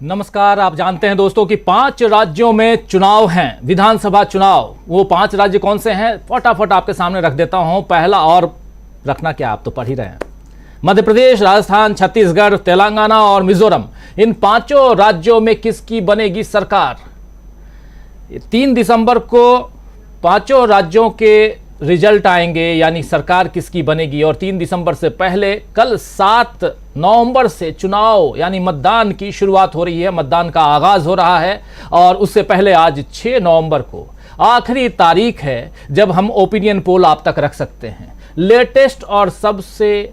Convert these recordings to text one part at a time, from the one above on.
नमस्कार। आप जानते हैं दोस्तों कि 5 राज्यों में चुनाव हैं, विधानसभा चुनाव। वो 5 राज्य कौन से हैं फटाफट आपके सामने रख देता हूं। पहला, और रखना क्या, आप तो पढ़ ही रहे हैं, मध्य प्रदेश, राजस्थान, छत्तीसगढ़, तेलंगाना और मिजोरम। इन 5 राज्यों में किसकी बनेगी सरकार? 3 दिसंबर को 5 राज्यों के रिजल्ट आएंगे, यानी सरकार किसकी बनेगी। और 3 दिसंबर से पहले कल 7 नवंबर से चुनाव यानी मतदान की शुरुआत हो रही है, मतदान का आगाज हो रहा है। और उससे पहले आज 6 नवंबर को आखिरी तारीख है जब हम ओपिनियन पोल आप तक रख सकते हैं। लेटेस्ट और सबसे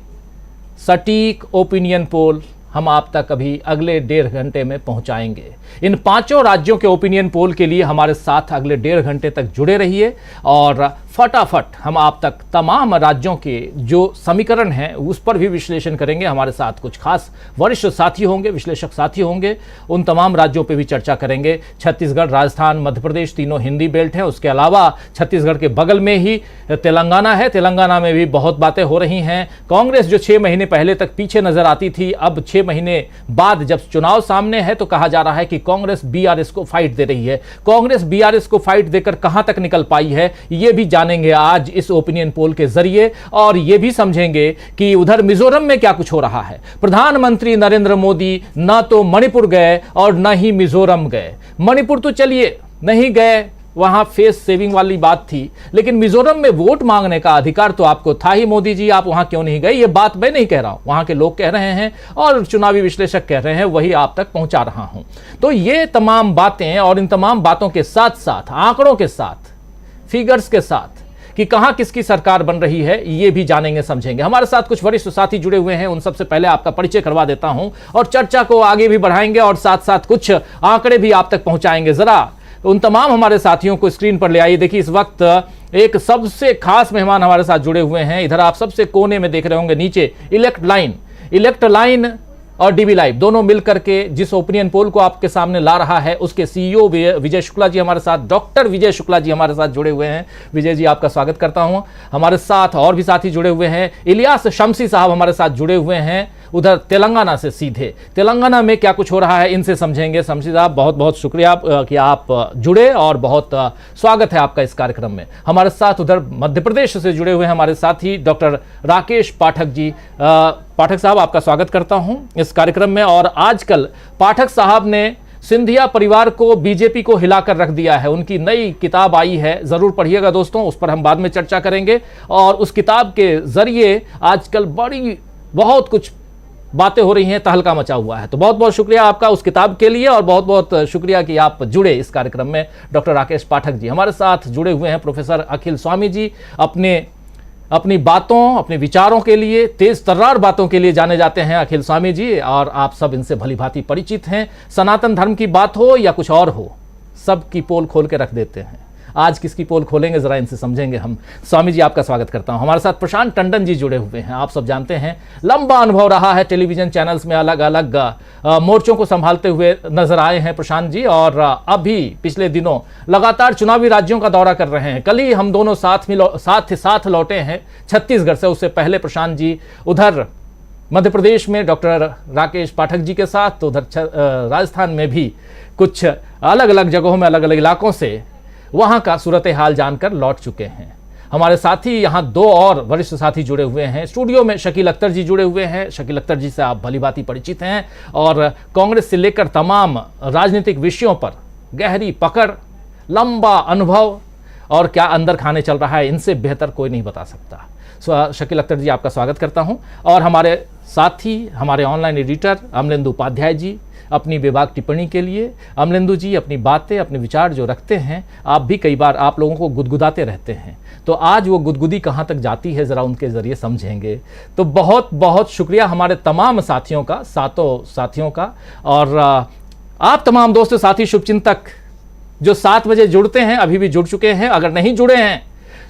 सटीक ओपिनियन पोल हम आप तक अभी अगले 1.5 घंटे में पहुंचाएंगे। इन 5 राज्यों के ओपिनियन पोल के लिए हमारे साथ अगले 1.5 घंटे तक जुड़े रहिए और फटाफट हम आप तक तमाम राज्यों के जो समीकरण हैं उस पर भी विश्लेषण करेंगे। हमारे साथ कुछ खास वरिष्ठ साथी होंगे, विश्लेषक साथी होंगे, उन तमाम राज्यों पर भी चर्चा करेंगे। छत्तीसगढ़, राजस्थान, मध्य प्रदेश तीनों हिंदी बेल्ट हैं। उसके अलावा छत्तीसगढ़ के बगल में ही तेलंगाना है, तेलंगाना में भी बहुत बातें हो रही हैं। कांग्रेस जो 6 महीने पहले तक पीछे नजर आती थी, अब 6 महीने बाद जब चुनाव सामने है तो कहा जा रहा है कि कांग्रेस बीआरएस को फाइट दे रही है। कांग्रेस बीआरएस को फाइट देकर कहां तक निकल पाई है, यह भी जानेंगे आज इस ओपिनियन पोल के जरिए। और यह भी समझेंगे कि उधर मिजोरम में क्या कुछ हो रहा है। प्रधानमंत्री नरेंद्र मोदी ना तो मणिपुर गए और ना ही मिजोरम गए। मणिपुर तो चलिए नहीं गए, वहां फेस सेविंग वाली बात थी, लेकिन मिजोरम में वोट मांगने का अधिकार तो आपको था ही। मोदी जी, आप वहां क्यों नहीं गए? ये बात मैं नहीं कह रहा हूं, वहां के लोग कह रहे हैं और चुनावी विश्लेषक कह रहे हैं, वही आप तक पहुंचा रहा हूं। तो ये तमाम बातें और इन तमाम बातों के साथ साथ आंकड़ों के साथ, फिगर्स के साथ कि कहां किसकी सरकार बन रही है, ये भी जानेंगे, समझेंगे। हमारे साथ कुछ वरिष्ठ साथी जुड़े हुए हैं, उन सबसे पहले आपका परिचय करवा देता हूं और चर्चा को आगे भी बढ़ाएंगे और साथ साथ कुछ आंकड़े भी आप तक पहुंचाएंगे। जरा उन तमाम हमारे साथियों को स्क्रीन पर ले आइए। देखिए, इस वक्त एक सबसे खास मेहमान हमारे साथ जुड़े हुए हैं। इधर आप सबसे कोने में देख रहे होंगे नीचे इलेक्ट लाइन और डीबी लाइव दोनों मिलकर के जिस ओपिनियन पोल को आपके सामने ला रहा है, उसके सीईओ विजय शुक्ला जी हमारे साथ, डॉक्टर विजय शुक्ला जी हमारे साथ जुड़े हुए हैं। विजय जी, आपका स्वागत करता हूं। हमारे साथ और भी साथी जुड़े हुए हैं। इलियास शमसी साहब हमारे साथ जुड़े हुए हैं उधर तेलंगाना से। सीधे तेलंगाना में क्या कुछ हो रहा है इनसे समझेंगे। शमसी साहब, बहुत बहुत शुक्रिया कि आप जुड़े और बहुत स्वागत है आपका इस कार्यक्रम में। हमारे साथ उधर मध्य प्रदेश से जुड़े हुए हैं हमारे साथी डॉक्टर राकेश पाठक जी। पाठक साहब, आपका स्वागत करता हूं इस कार्यक्रम में। और आजकल पाठक साहब ने सिंधिया परिवार को, बीजेपी को हिलाकर रख दिया है। उनकी नई किताब आई है, जरूर पढ़िएगा दोस्तों, उस पर हम बाद में चर्चा करेंगे। और उस किताब के जरिए आजकल बहुत कुछ बातें हो रही हैं, तहलका मचा हुआ है। तो बहुत बहुत शुक्रिया आपका उस किताब के लिए और बहुत बहुत शुक्रिया कि आप जुड़े इस कार्यक्रम में। डॉक्टर राकेश पाठक जी हमारे साथ जुड़े हुए हैं। प्रोफेसर अखिल स्वामी जी अपनी बातों, अपने विचारों के लिए, तेज तर्रार बातों के लिए जाने जाते हैं अखिल स्वामी जी, और आप सब इनसे भली भांति परिचित हैं। सनातन धर्म की बात हो या कुछ और हो, सबकी पोल खोल के रख देते हैं। आज किसकी पोल खोलेंगे, जरा इनसे समझेंगे हम। स्वामी जी, आपका स्वागत करता हूं। हमारे साथ प्रशांत टंडन जी जुड़े हुए हैं। आप सब जानते हैं, लंबा अनुभव रहा है, टेलीविजन चैनल्स में अलग अलग मोर्चों को संभालते हुए नजर आए हैं प्रशांत जी, और अभी पिछले दिनों लगातार चुनावी राज्यों का दौरा कर रहे हैं। कल ही हम दोनों साथ लौटे हैं छत्तीसगढ़ से। उससे पहले प्रशांत जी उधर मध्य प्रदेश में डॉक्टर राकेश पाठक जी के साथ, तो उधर राजस्थान में भी कुछ अलग अलग जगहों में, अलग अलग इलाकों से वहां का सूरत हाल जानकर लौट चुके हैं। हमारे साथी यहां 2 और वरिष्ठ साथी जुड़े हुए हैं। स्टूडियो में शकील अख्तर जी जुड़े हुए हैं। शकील अख्तर जी से आप भली भांति परिचित हैं और कांग्रेस से लेकर तमाम राजनीतिक विषयों पर गहरी पकड़, लंबा अनुभव और क्या अंदर खाने चल रहा है, इनसे बेहतर कोई नहीं बता सकता। शकील अख्तर जी, आपका स्वागत करता हूं। और हमारे साथी, हमारे ऑनलाइन एडिटर अमलेंदु उपाध्याय जी, अपनी विभाग टिप्पणी के लिए। अमलेंदु जी अपनी बातें, अपने विचार जो रखते हैं, आप भी कई बार आप लोगों को गुदगुदाते रहते हैं, तो आज वो गुदगुदी कहाँ तक जाती है, ज़रा उनके ज़रिए समझेंगे। तो बहुत बहुत शुक्रिया हमारे तमाम साथियों का, सातों साथियों का। और आप तमाम दोस्त साथी शुभचिंतक जो 7 बजे जुड़ते हैं, अभी भी जुड़ चुके हैं, अगर नहीं जुड़े हैं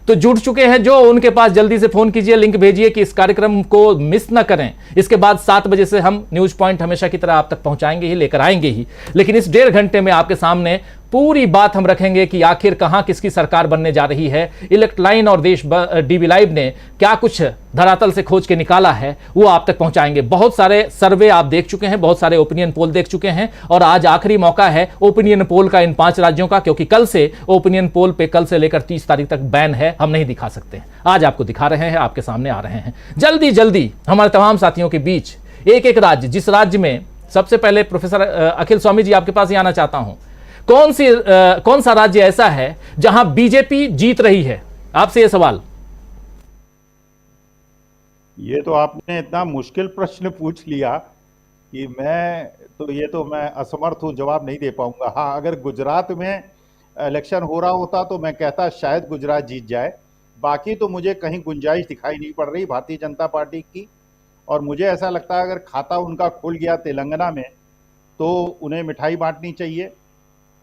तो जुड़ चुके हैं जो, उनके पास जल्दी से फोन कीजिए, लिंक भेजिए कि इस कार्यक्रम को मिस ना करें। इसके बाद 7 बजे से हम न्यूज पॉइंट हमेशा की तरह आप तक पहुंचाएंगे ही, लेकर आएंगे ही, लेकिन इस 1.5 घंटे में आपके सामने पूरी बात हम रखेंगे कि आखिर कहां किसकी सरकार बनने जा रही है। इलेक्ट लाइन और देश डीबी लाइव ने क्या कुछ धरातल से खोज के निकाला है वो आप तक पहुंचाएंगे। बहुत सारे सर्वे आप देख चुके हैं, बहुत सारे ओपिनियन पोल देख चुके हैं और आज आखिरी मौका है ओपिनियन पोल का इन 5 राज्यों का, क्योंकि कल से ओपिनियन पोल पे कल से लेकर 30 तारीख तक बैन है, हम नहीं दिखा सकते। आज आपको दिखा रहे हैं, आपके सामने आ रहे हैं। जल्दी जल्दी हमारे तमाम साथियों के बीच एक एक राज्य, जिस राज्य में सबसे पहले प्रोफेसर अखिल स्वामी जी आपके पास ही आना चाहता हूं, कौन सा राज्य ऐसा है जहां बीजेपी जीत रही है? आपसे यह सवाल। ये तो आपने इतना मुश्किल प्रश्न पूछ लिया कि मैं असमर्थ हूं, जवाब नहीं दे पाऊंगा। हाँ, अगर गुजरात में इलेक्शन हो रहा होता तो मैं कहता शायद गुजरात जीत जाए। बाकी तो मुझे कहीं गुंजाइश दिखाई नहीं पड़ रही भारतीय जनता पार्टी की। और मुझे ऐसा लगता है अगर खाता उनका खुल गया तेलंगाना में तो उन्हें मिठाई बांटनी चाहिए,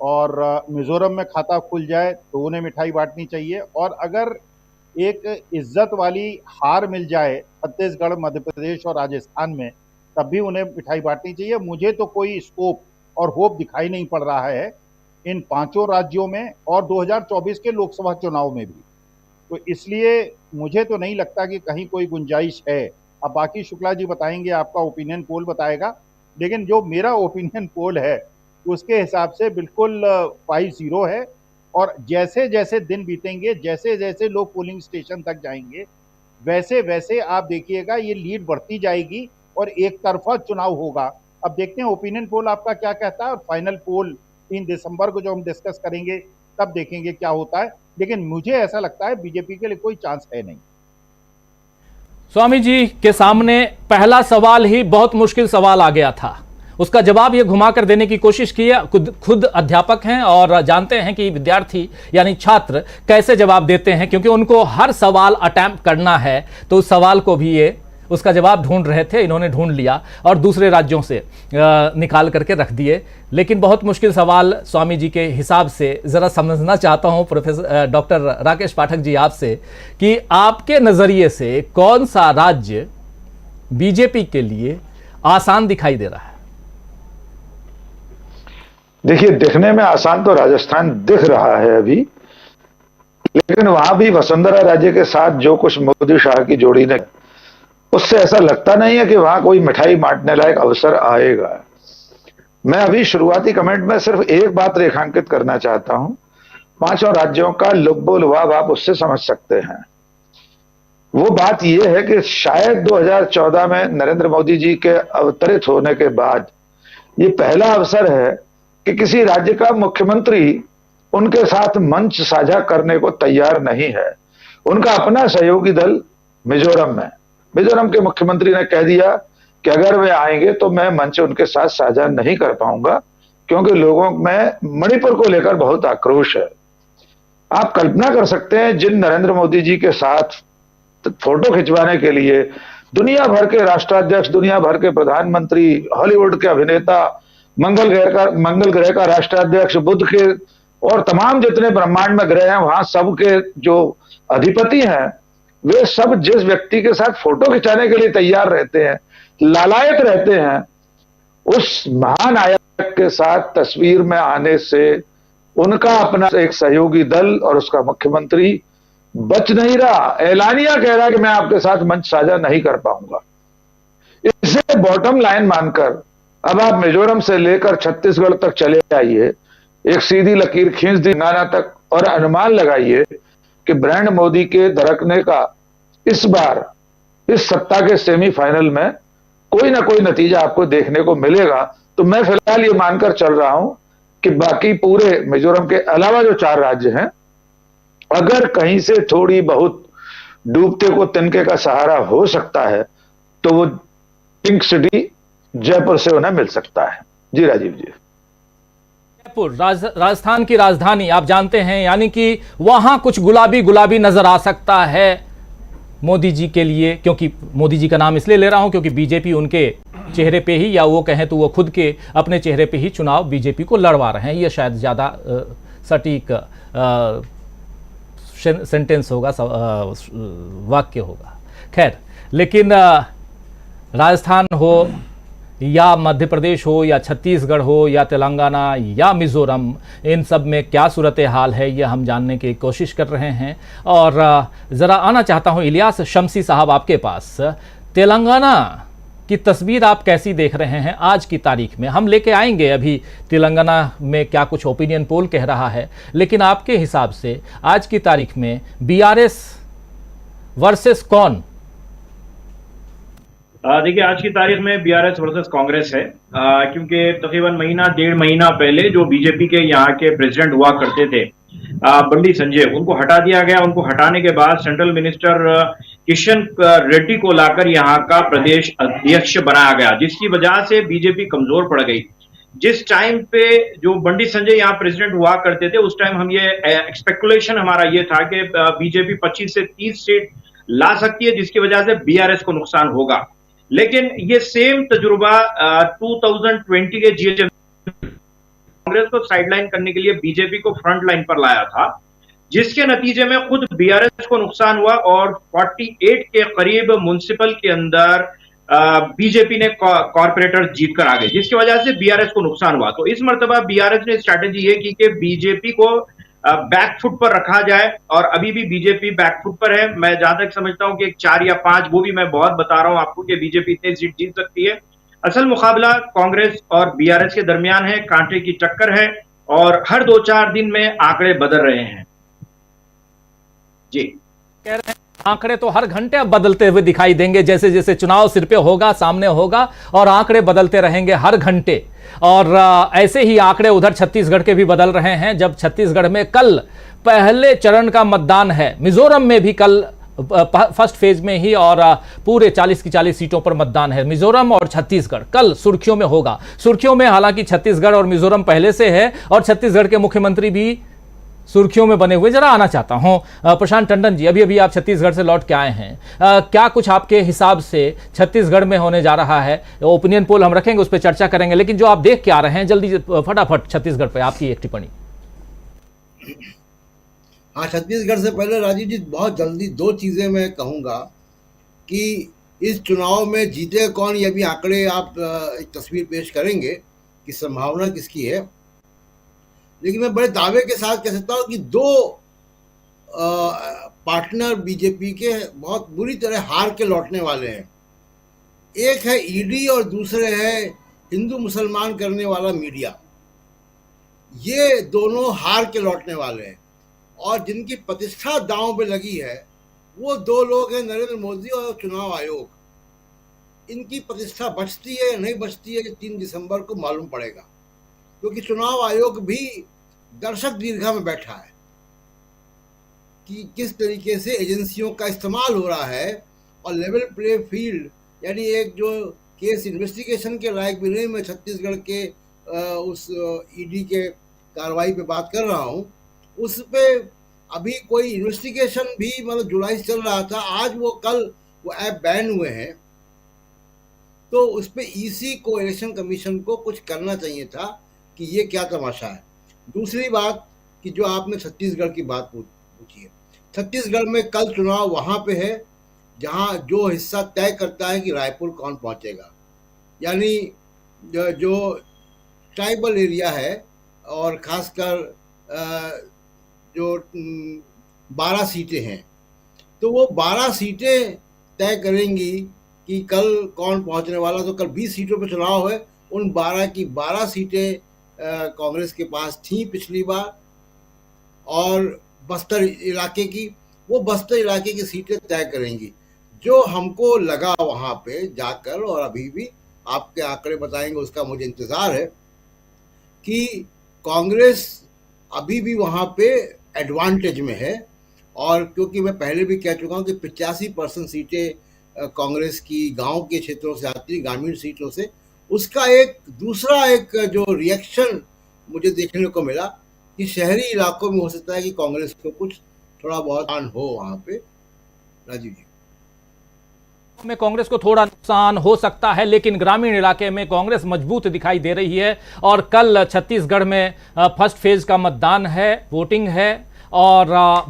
और मिजोरम में खाता खुल जाए तो उन्हें मिठाई बांटनी चाहिए, और अगर एक इज्जत वाली हार मिल जाए छत्तीसगढ़, मध्य प्रदेश और राजस्थान में, तब भी उन्हें मिठाई बांटनी चाहिए। मुझे तो कोई स्कोप और होप दिखाई नहीं पड़ रहा है इन 5 राज्यों में और 2024 के लोकसभा चुनाव में भी। तो इसलिए मुझे तो नहीं लगता कि कहीं कोई गुंजाइश है। अब बाकी शुक्ला जी बताएंगे, आपका ओपिनियन पोल बताएगा, लेकिन जो मेरा ओपिनियन पोल है उसके हिसाब से बिल्कुल 5-0 है। और जैसे जैसे दिन बीतेंगे, जैसे जैसे लोग पोलिंग स्टेशन तक जाएंगे, वैसे वैसे आप देखिएगा ये लीड बढ़ती जाएगी और एक तरफा चुनाव होगा। अब देखते हैं ओपिनियन पोल आपका क्या कहता है, और फाइनल पोल 3 दिसंबर को जो हम डिस्कस करेंगे तब देखेंगे क्या होता है। लेकिन मुझे ऐसा लगता है बीजेपी के लिए कोई चांस है नहीं। स्वामी जी के सामने पहला सवाल ही बहुत मुश्किल सवाल आ गया था, उसका जवाब ये घुमाकर देने की कोशिश की है। खुद अध्यापक हैं और जानते हैं कि विद्यार्थी यानी छात्र कैसे जवाब देते हैं, क्योंकि उनको हर सवाल अटेम्प्ट करना है। तो उस सवाल को भी ये उसका जवाब ढूंढ रहे थे, इन्होंने ढूंढ लिया और दूसरे राज्यों से निकाल करके रख दिए। लेकिन बहुत मुश्किल सवाल स्वामी जी के हिसाब से। ज़रा समझना चाहता हूं प्रोफेसर डॉक्टर राकेश पाठक जी आपसे कि आपके नज़रिए से कौन सा राज्य बीजेपी के लिए आसान दिखाई दे रहा है? देखिए, दिखने में आसान तो राजस्थान दिख रहा है अभी, लेकिन वहां भी वसुंधरा राजे के साथ जो कुछ मोदी शाह की जोड़ी ने, उससे ऐसा लगता नहीं है कि वहां कोई मिठाई बांटने लायक अवसर आएगा। मैं अभी शुरुआती कमेंट में सिर्फ एक बात रेखांकित करना चाहता हूं। 5 राज्यों का लुब्बो लुभाव आप उससे समझ सकते हैं। वो बात यह है कि शायद 2014 में नरेंद्र मोदी जी के अवतरित होने के बाद ये पहला अवसर है कि किसी राज्य का मुख्यमंत्री उनके साथ मंच साझा करने को तैयार नहीं है। उनका अपना सहयोगी दल मिजोरम के मुख्यमंत्री ने कह दिया कि अगर वे आएंगे तो मैं मंच उनके साथ साझा नहीं कर पाऊंगा, क्योंकि लोगों में मणिपुर को लेकर बहुत आक्रोश है। आप कल्पना कर सकते हैं जिन नरेंद्र मोदी जी के साथ फोटो खिंचवाने के लिए दुनिया भर के राष्ट्राध्यक्ष, दुनिया भर के प्रधानमंत्री, हॉलीवुड के अभिनेता, मंगल ग्रह का राष्ट्राध्यक्ष, बुध के और तमाम जितने ब्रह्मांड में ग्रह हैं वहां सब के जो अधिपति हैं, वे सब जिस व्यक्ति के साथ फोटो खिंचाने के लिए तैयार रहते हैं, लालायत रहते हैं, उस महानायक के साथ तस्वीर में आने से उनका अपना एक सहयोगी दल और उसका मुख्यमंत्री बच नहीं रहा, एलानिया कह रहा है कि मैं आपके साथ मंच साझा नहीं कर पाऊंगा। इसे बॉटम लाइन मानकर अब आप मिजोरम से लेकर छत्तीसगढ़ तक चले आइए, एक सीधी लकीर खींच दी नाना तक, और अनुमान लगाइए कि ब्रांड मोदी के दरकने का इस बार इस सत्ता के सेमीफाइनल में कोई ना कोई नतीजा आपको देखने को मिलेगा। तो मैं फिलहाल ये मानकर चल रहा हूं कि बाकी पूरे मिजोरम के अलावा जो 4 राज्य हैं, अगर कहीं से थोड़ी बहुत डूबते को तिनके का सहारा हो सकता है तो वो पिंक सिटी जयपुर से उन्हें मिल सकता है। जी राजीव जी। जयपुर राजस्थान की राजधानी आप जानते हैं, यानी कि वहां कुछ गुलाबी गुलाबी नजर आ सकता है मोदी जी के लिए, क्योंकि मोदी जी का नाम इसलिए ले रहा हूं क्योंकि बीजेपी उनके चेहरे पे ही, या वो कहें तो वो खुद के अपने चेहरे पे ही चुनाव बीजेपी को लड़वा रहे हैं। ये शायद ज्यादा सटीक सेंटेंस होगा, वाक्य होगा। खैर, लेकिन राजस्थान हो या मध्य प्रदेश हो या छत्तीसगढ़ हो या तेलंगाना या मिज़ोरम, इन सब में क्या सूरत हाल है, ये हम जानने की कोशिश कर रहे हैं। और ज़रा आना चाहता हूँ इलियास शम्सी साहब आपके पास। तेलंगाना की तस्वीर आप कैसी देख रहे हैं आज की तारीख में? हम लेके आएंगे अभी तेलंगाना में क्या कुछ ओपिनियन पोल कह रहा है, लेकिन आपके हिसाब से आज की तारीख में बीआरएस वर्सेस कौन? देखिए, आज की तारीख में बीआरएस वर्सेस कांग्रेस है, क्योंकि तकरीबन महीना 1.5 महीना पहले जो बीजेपी के यहाँ के प्रेसिडेंट हुआ करते थे बंडी संजय, उनको हटा दिया गया। उनको हटाने के बाद सेंट्रल मिनिस्टर किशन रेड्डी को लाकर यहाँ का प्रदेश अध्यक्ष बनाया गया, जिसकी वजह से बीजेपी कमजोर पड़ गई। जिस टाइम पे जो बंडी संजय यहाँ प्रेसिडेंट हुआ करते थे, उस टाइम हम ये स्पेकुलेशन हमारा ये था कि बीजेपी 25 से 30 सीट ला सकती है, जिसकी वजह से बीआरएस को नुकसान होगा। लेकिन ये सेम तजुर्बा 2020 के जीएचएम कांग्रेस को साइडलाइन करने के लिए बीजेपी को फ्रंट लाइन पर लाया था, जिसके नतीजे में खुद बीआरएस को नुकसान हुआ और 48 के करीब म्युनिसिपल के अंदर बीजेपी ने कॉर्पोरेटर जीत कर आ गए, जिसकी वजह से बीआरएस को नुकसान हुआ। तो इस मर्तबा बीआरएस ने स्ट्रैटेजी ये की कि बीजेपी को बैकफुट पर रखा जाए, और अभी भी बीजेपी बैकफुट पर है। मैं जहां तक समझता हूं कि 4 या 5, वो भी मैं बहुत बता रहा हूं आपको कि बीजेपी इतनी सीट जीत सकती है। असल मुकाबला कांग्रेस और बीआरएस के दरमियान है, कांटे की टक्कर है, और हर 2-4 दिन में आंकड़े बदल रहे हैं। जी, कह रहे हैं आंकड़े तो हर घंटे अब बदलते हुए दिखाई देंगे, जैसे जैसे चुनाव सिर पे होगा, सामने होगा, और आंकड़े बदलते रहेंगे हर घंटे। और ऐसे ही आंकड़े उधर छत्तीसगढ़ के भी बदल रहे हैं। जब छत्तीसगढ़ में कल पहले चरण का मतदान है, मिजोरम में भी कल फर्स्ट फेज में ही, और पूरे 40 की 40 सीटों पर मतदान है। मिजोरम और छत्तीसगढ़ कल सुर्खियों में होगा। सुर्खियों में हालांकि छत्तीसगढ़ और मिजोरम पहले से है, और छत्तीसगढ़ के मुख्यमंत्री भी सुर्खियों में बने हुए। जरा आना चाहता हूं प्रशांत टंडन जी, अभी आप छत्तीसगढ़ से लौट के आए हैं, क्या कुछ आपके हिसाब से छत्तीसगढ़ में होने जा रहा है? ओपिनियन पोल हम रखेंगे, उस पर चर्चा करेंगे, लेकिन जो आप देख के आ रहे हैं, जल्दी फटाफट छत्तीसगढ़ पे आपकी एक टिप्पणी। हाँ, छत्तीसगढ़ से पहले राजीव जी बहुत जल्दी 2 चीज़ें मैं कहूँगा कि इस चुनाव में जीते कौन, ये भी आंकड़े आप एक तस्वीर पेश करेंगे कि संभावना किसकी है। लेकिन मैं बड़े दावे के साथ कह सकता हूँ कि 2 पार्टनर बीजेपी के बहुत बुरी तरह हार के लौटने वाले हैं। एक है ईडी और दूसरे है हिंदू मुसलमान करने वाला मीडिया। ये दोनों हार के लौटने वाले हैं, और जिनकी प्रतिष्ठा दांव पे लगी है वो 2 लोग हैं, नरेंद्र मोदी और चुनाव आयोग। इनकी प्रतिष्ठा बचती है या नहीं बचती है, 3 दिसंबर को मालूम पड़ेगा, क्योंकि चुनाव आयोग भी दर्शक दीर्घा में बैठा है कि किस तरीके से एजेंसियों का इस्तेमाल हो रहा है, और लेवल प्ले फील्ड, यानी एक जो केस इन्वेस्टिगेशन के लायक भी नहीं। मैं छत्तीसगढ़ के उस ईडी के कार्रवाई पे बात कर रहा हूँ, उस पे अभी कोई इन्वेस्टिगेशन भी मतलब जुलाई से चल रहा था, आज कल वो ऐप बैन हुए हैं। तो उस पे ईसी को, इलेक्शन कमीशन को कुछ करना चाहिए था कि ये क्या तमाशा है। दूसरी बात कि जो आपने छत्तीसगढ़ की बात पूछी है, छत्तीसगढ़ में कल चुनाव वहाँ पे है जहाँ जो हिस्सा तय करता है कि रायपुर कौन पहुँचेगा, यानी जो ट्राइबल एरिया है, और ख़ासकर जो 12 सीटें हैं, तो वो 12 सीटें तय करेंगी कि कल कौन पहुंचने वाला। तो कल 20 सीटों पर चुनाव है, उन 12 की 12 सीटें कांग्रेस के पास थी पिछली बार, और बस्तर इलाके की, वो बस्तर इलाके की सीटें तय करेंगी। जो हमको लगा वहाँ पे जाकर, और अभी भी आपके आंकड़े बताएंगे, उसका मुझे इंतज़ार है कि कांग्रेस अभी भी वहाँ पे एडवांटेज में है। और क्योंकि मैं पहले भी कह चुका हूँ कि 85% सीटें कांग्रेस की गांव के क्षेत्रों से आती, ग्रामीण सीटों से, उसका एक दूसरा एक जो रिएक्शन मुझे देखने को मिला कि शहरी इलाकों में हो सकता है कि कांग्रेस को कुछ थोड़ा बहुत नुकसान हो वहाँ पे। राजीव जी, में कांग्रेस को थोड़ा नुकसान हो सकता है, लेकिन ग्रामीण इलाके में कांग्रेस मजबूत दिखाई दे रही है। और कल छत्तीसगढ़ में फर्स्ट फेज का मतदान है, वोटिंग है, और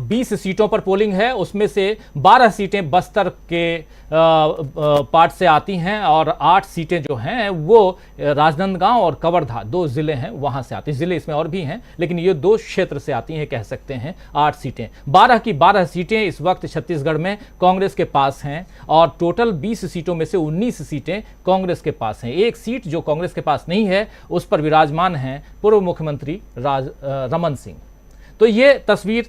20 सीटों पर पोलिंग है, उसमें से 12 सीटें बस्तर के पार्ट से आती हैं और 8 सीटें जो हैं वो राजनांदगांव और कवर्धा 2 जिले हैं वहां से आती हैं। जिले इसमें और भी हैं लेकिन ये 2 क्षेत्र से आती हैं, कह सकते हैं 8 सीटें। 12 की 12 सीटें इस वक्त छत्तीसगढ़ में कांग्रेस के पास हैं और टोटल 20 सीटों में से 19 सीटें कांग्रेस के पास हैं। एक सीट जो कांग्रेस के पास नहीं है उस पर विराजमान हैं पूर्व मुख्यमंत्री रमन सिंह। तो ये तस्वीर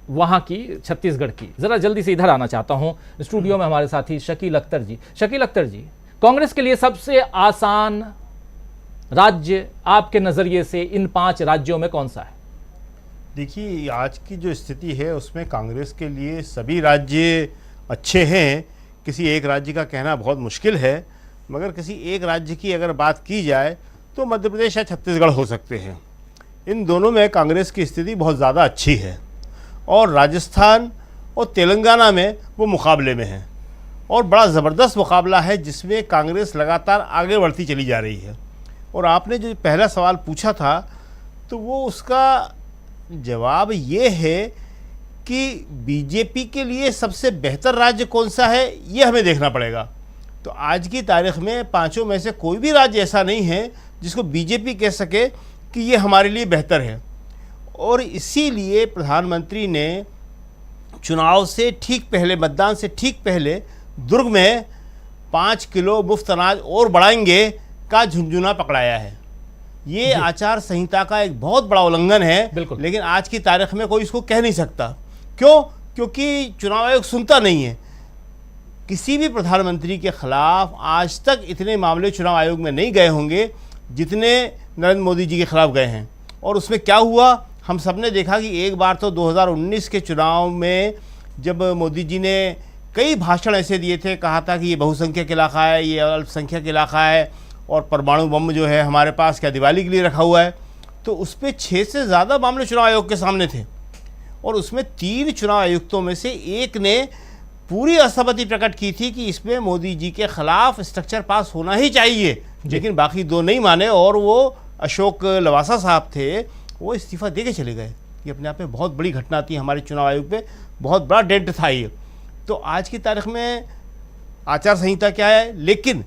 वहां की छत्तीसगढ़ की। जरा जल्दी से इधर आना चाहता हूं, स्टूडियो में हमारे साथी शकील अख्तर जी। शकील अख्तर जी, कांग्रेस के लिए सबसे आसान राज्य आपके नजरिए से इन 5 राज्यों में कौन सा है? देखिए, आज की जो स्थिति है उसमें कांग्रेस के लिए सभी राज्य अच्छे हैं। किसी एक राज्य का कहना बहुत मुश्किल है, मगर किसी एक राज्य की अगर बात की जाए तो मध्य प्रदेश या छत्तीसगढ़ हो सकते हैं। इन दोनों में कांग्रेस की स्थिति बहुत ज़्यादा अच्छी है और राजस्थान और तेलंगाना में वो मुकाबले में है और बड़ा ज़बरदस्त मुकाबला है जिसमें कांग्रेस लगातार आगे बढ़ती चली जा रही है। और आपने जो पहला सवाल पूछा था तो वो उसका जवाब ये है कि बीजेपी के लिए सबसे बेहतर राज्य कौन सा है ये हमें देखना पड़ेगा। तो आज की तारीख में 5 में से कोई भी राज्य ऐसा नहीं है जिसको बीजेपी कह सके कि ये हमारे लिए बेहतर है। और इसीलिए प्रधानमंत्री ने चुनाव से ठीक पहले, मतदान से ठीक पहले दुर्ग में 5 किलो मुफ्त अनाज और बढ़ाएंगे का झुंझुना पकड़ाया है। ये आचार संहिता का एक बहुत बड़ा उल्लंघन है, लेकिन आज की तारीख में कोई इसको कह नहीं सकता। क्यों? क्योंकि चुनाव आयोग सुनता नहीं है। किसी भी प्रधानमंत्री के खिलाफ आज तक इतने मामले चुनाव आयोग में नहीं गए होंगे जितने नरेंद्र मोदी जी के खिलाफ गए हैं। और उसमें क्या हुआ, हम सब ने देखा कि एक बार तो 2019 के चुनाव में जब मोदी जी ने कई भाषण ऐसे दिए थे, कहा था कि ये बहुसंख्यक इलाका है, ये अल्पसंख्यक इलाका है और परमाणु बम जो है हमारे पास क्या दिवाली के लिए रखा हुआ है, तो उस पर 6 से ज़्यादा मामले चुनाव आयोग के सामने थे। और उसमें 3 चुनाव आयुक्तों में से एक ने पूरी असहमति प्रकट की थी कि इसमें मोदी जी के खिलाफ स्ट्रक्चर पास होना ही चाहिए, लेकिन बाकी 2 नहीं माने और वो अशोक लवासा साहब थे, वो इस्तीफ़ा दे के चले गए। ये अपने आप में बहुत बड़ी घटना थी हमारे चुनाव आयोग पे, बहुत बड़ा डेंट था ये। तो आज की तारीख में आचार संहिता क्या है, लेकिन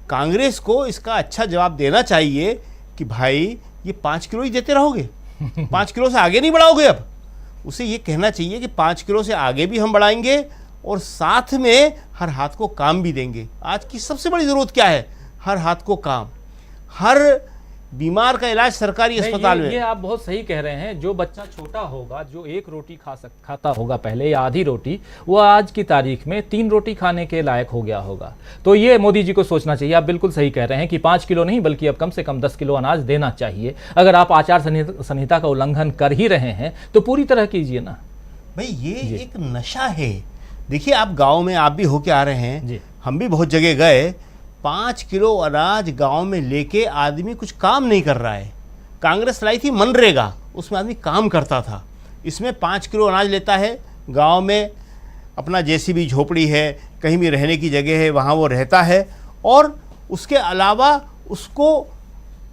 कांग्रेस को इसका अच्छा जवाब देना चाहिए कि भाई ये 5 किलो ही देते रहोगे, 5 किलो से आगे नहीं बढ़ाओगे। अब उसे ये कहना चाहिए कि 5 किलो से आगे भी हम बढ़ाएंगे और साथ में हर हाथ को काम भी देंगे। आज की सबसे बड़ी ज़रूरत क्या है? हर हाथ को काम। हर बीमार का इलाज सरकारी अस्पताल में। ये आप बहुत सही कह रहे हैं। जो बच्चा छोटा होगा, जो 1 रोटी खाता होगा पहले या आधी रोटी, वो आज की तारीख में 3 रोटी खाने के लायक हो गया होगा। तो ये मोदी जी को सोचना चाहिए। आप बिल्कुल सही कह रहे हैं कि 5 किलो नहीं बल्कि अब कम से कम 10 किलो अनाज देना चाहिए। अगर आप आचार संहिता का उल्लंघन कर ही रहे हैं तो पूरी तरह कीजिए ना भाई। ये एक नशा है। देखिए, आप गाँव में आप भी होके आ रहे हैं, हम भी बहुत जगह गए। 5 किलो अनाज गांव में लेके आदमी कुछ काम नहीं कर रहा है। कांग्रेस लाई थी मनरेगा, उसमें आदमी काम करता था। इसमें 5 किलो अनाज लेता है, गांव में अपना जैसी भी झोपड़ी है, कहीं भी रहने की जगह है, वहाँ वो रहता है और उसके अलावा उसको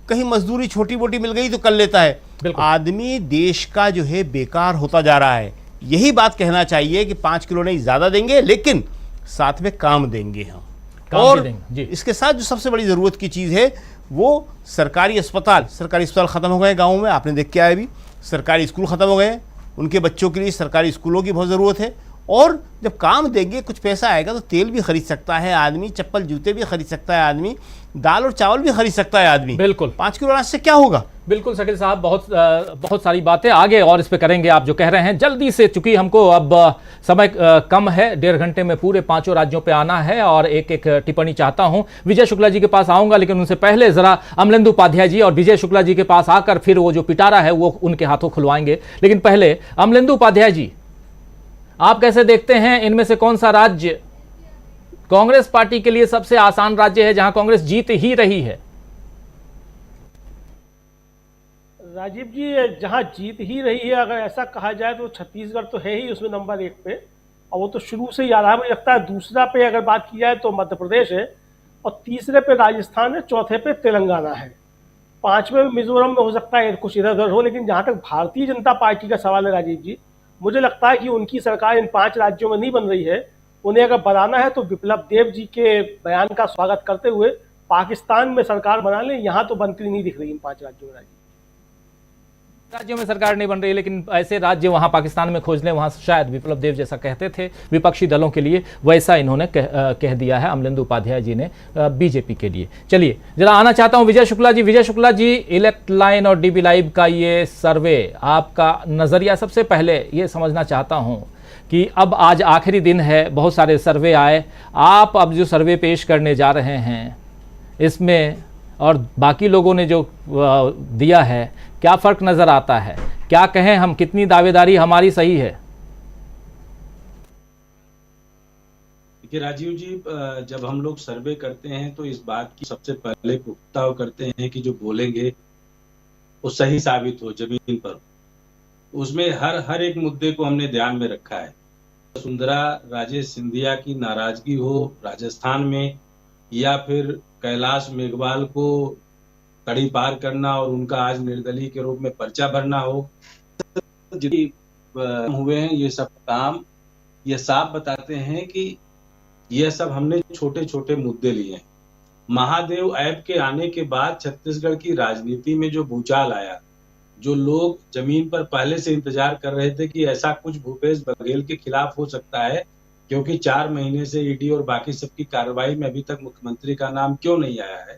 कहीं मजदूरी छोटी मोटी मिल गई तो कर लेता है। आदमी देश का जो है बेकार होता जा रहा है। यही बात कहना चाहिए कि 5 किलो नहीं, ज़्यादा देंगे लेकिन साथ में काम देंगे हम। और इसके साथ जो सबसे बड़ी ज़रूरत की चीज़ है वो सरकारी अस्पताल ख़त्म हो गए गाँव में, आपने देख के आए भी। सरकारी स्कूल ख़त्म हो गए, उनके बच्चों के लिए सरकारी स्कूलों की बहुत ज़रूरत है। और जब काम देंगे, कुछ पैसा आएगा तो तेल भी खरीद सकता है आदमी, चप्पल जूते भी खरीद सकता है आदमी, दाल और चावल भी खरीद सकता है आदमी। बिल्कुल। 5 किलो अनाज से क्या होगा? बिल्कुल शकील साहब, बहुत सारी बातें आगे और इस पे करेंगे आप जो कह रहे हैं। जल्दी से, चूंकि हमको अब समय कम है, 1.5 घंटे में पूरे 5 राज्यों पे आना है और एक एक टिप्पणी चाहता हूं। विजय शुक्ला जी के पास आऊंगा, लेकिन उनसे पहले जरा अमलेंदु उपाध्याय जी और विजय शुक्ला जी के पास आकर फिर वो जो पिटारा है वो उनके हाथों खुलवाएंगे। लेकिन पहले अमलेंदु उपाध्याय जी, आप कैसे देखते हैं, इनमें से कौन सा राज्य कांग्रेस पार्टी के लिए सबसे आसान राज्य है, जहां कांग्रेस जीत ही रही है? राजीव जी, जहां जीत ही रही है अगर ऐसा कहा जाए तो छत्तीसगढ़ तो है ही उसमें नंबर 1 पे, और वो तो शुरू से ही आ रहा है। मुझे लगता है दूसरा पे अगर बात की जाए तो मध्य प्रदेश है, और तीसरे पे राजस्थान है, चौथे पे तेलंगाना है, 5वें मिजोरम में हो सकता है कुछ इधर उधर हो। लेकिन जहाँ तक भारतीय जनता पार्टी का सवाल है राजीव जी, मुझे लगता है कि उनकी सरकार इन 5 राज्यों में नहीं बन रही है। उन्हें अगर बनाना है तो विप्लव देव जी के बयान का स्वागत करते हुए पाकिस्तान में सरकार बना लें। यहाँ तो बनती नहीं दिख रही इन 5 राज्यों में। राज्यों में सरकार नहीं बन रही, लेकिन ऐसे राज्य वहां पाकिस्तान में खोज लें, वहां शायद विप्लव देव जैसा कहते थे विपक्षी दलों के लिए, वैसा इन्होंने कह दिया है अमलेंदु उपाध्याय जी ने बीजेपी के लिए। चलिए जरा आना चाहता हूं विजय शुक्ला जी। विजय शुक्ला जी, इलेक्ट लाइन और डीबी लाइव का ये सर्वे, आपका नजरिया। सबसे पहले ये समझना चाहता हूं कि अब आज आखिरी दिन है, बहुत सारे सर्वे आए, आप अब जो सर्वे पेश करने जा रहे हैं इसमें और बाकी लोगों ने जो दिया है, क्या फ़र्क नज़र आता है? क्या कहें हम, कितनी दावेदारी हमारी सही है? देखिए राजीव जी, जब हम लोग सर्वे करते हैं तो इस बात की सबसे पहले पुख्ता करते हैं कि जो बोलेंगे वो सही साबित हो जमीन पर। उसमें हर एक मुद्दे को हमने ध्यान में रखा है। वसुंधरा राजे सिंधिया की नाराजगी हो राजस्थान में, या फिर कैलाश मेघवाल को कड़ी पार करना और उनका आज निर्दलीय के रूप में पर्चा भरना हो, हुए हैं ये सब काम, ये साफ बताते हैं कि ये सब हमने छोटे छोटे मुद्दे लिए हैं। महादेव ऐप के आने के बाद छत्तीसगढ़ की राजनीति में जो भूचाल आया, जो लोग जमीन पर पहले से इंतजार कर रहे थे कि ऐसा कुछ भूपेश बघेल के खिलाफ हो सकता है, क्योंकि 4 महीने से ईडी और बाकी सबकी कार्रवाई में अभी तक मुख्यमंत्री का नाम क्यों नहीं आया है,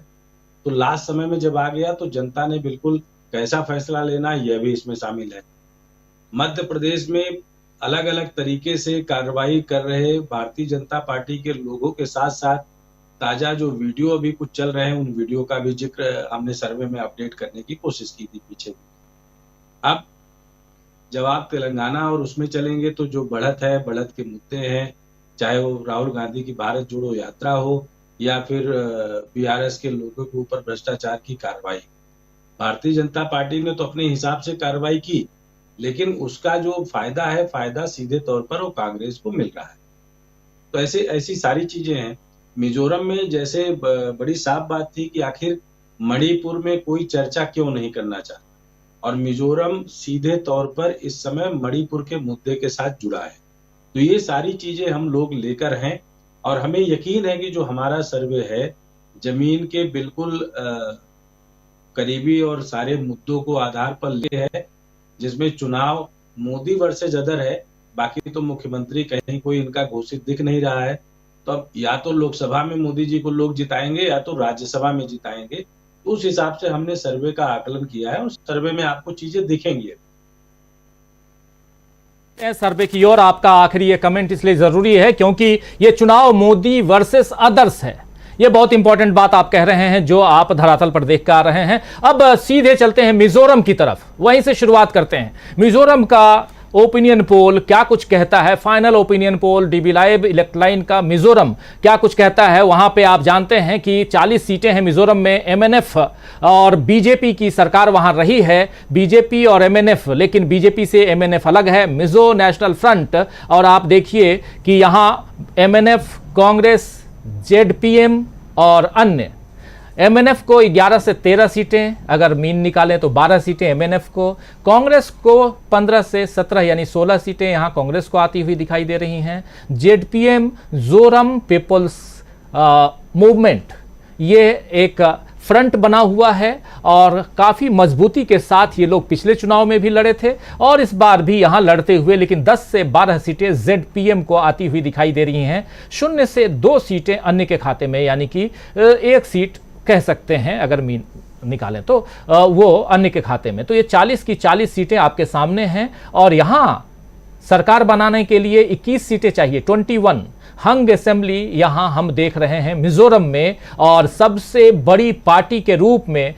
तो लास्ट समय में जब आ गया तो जनता ने बिल्कुल कैसा फैसला लेना यह भी इसमें शामिल है। मध्य प्रदेश में अलग अलग तरीके से कार्रवाई कर रहे भारतीय जनता पार्टी के लोगों के साथ साथ ताजा जो वीडियो अभी कुछ चल रहे हैं, उन वीडियो का भी जिक्र हमने सर्वे में अपडेट करने की कोशिश की थी पीछे। अब जब आप तेलंगाना और उसमें चलेंगे तो जो बढ़त है, बढ़त के मुद्दे हैं, चाहे वो राहुल गांधी की भारत जोड़ो यात्रा हो या फिर बीआरएस के लोगों के ऊपर भ्रष्टाचार की कार्रवाई। भारतीय जनता पार्टी ने तो अपने हिसाब से कार्रवाई की, लेकिन उसका जो फायदा है, फायदा सीधे तौर पर वो कांग्रेस को मिल रहा है। तो ऐसी सारी चीजें हैं। मिजोरम में जैसे बड़ी साफ बात थी कि आखिर मणिपुर में कोई चर्चा क्यों नहीं करना चाहता, और मिजोरम सीधे तौर पर इस समय मणिपुर के मुद्दे के साथ जुड़ा है। तो ये सारी चीजें हम लोग लेकर हैं और हमें यकीन है कि जो हमारा सर्वे है जमीन के बिल्कुल करीबी और सारे मुद्दों को आधार पर ले है, जिसमें चुनाव मोदी वर्सेस अदर है। बाकी तो मुख्यमंत्री कहीं कोई इनका घोषित दिख नहीं रहा है, तो अब या तो लोकसभा में मोदी जी को लोग जिताएंगे या तो राज्यसभा में जिताएंगे। तो उस हिसाब से हमने सर्वे का आकलन किया है और सर्वे में आपको चीजें दिखेंगी। सर्वे की ओर आपका आखिरी ये कमेंट इसलिए जरूरी है क्योंकि ये चुनाव मोदी वर्सेस अदर्स है। ये बहुत इंपॉर्टेंट बात आप कह रहे हैं जो आप धरातल पर देख कर आ रहे हैं। अब सीधे चलते हैं मिजोरम की तरफ, वहीं से शुरुआत करते हैं। मिजोरम का ओपिनियन पोल क्या कुछ कहता है, final opinion poll dB live elect line का मिजोरम क्या कुछ कहता है। वहां पे आप जानते हैं कि 40 सीटें हैं मिजोरम में। एमएनएफ और बीजेपी की सरकार वहां रही है, बीजेपी और एमएनएफ, लेकिन बीजेपी से एमएनएफ अलग है, मिजो नेशनल फ्रंट। और आप देखिए कि यहां एमएनएफ, कांग्रेस, जेडपीएम और अन्य, एमएनएफ को 11 से 13 सीटें, अगर मीन निकालें तो 12 सीटें एमएनएफ को, कांग्रेस को 15 से 17 यानी 16 सीटें यहां कांग्रेस को आती हुई दिखाई दे रही हैं। जेडपीएम, जोरम पीपल्स मूवमेंट, ये एक फ्रंट बना हुआ है और काफ़ी मजबूती के साथ ये लोग पिछले चुनाव में भी लड़े थे और इस बार भी यहाँ लड़ते हुए, लेकिन 10 से 12 सीटें जेडपीएम को आती हुई दिखाई दे रही हैं। 0 से 2 सीटें अन्य के खाते में, यानी कि 1 सीट कह सकते हैं अगर मीन निकालें तो वो अन्य के खाते में। तो ये 40 की 40 सीटें आपके सामने हैं और यहाँ सरकार बनाने के लिए 21 सीटें चाहिए, 21 हंग असेंबली यहां हम देख रहे हैं मिजोरम में। और सबसे बड़ी पार्टी के रूप में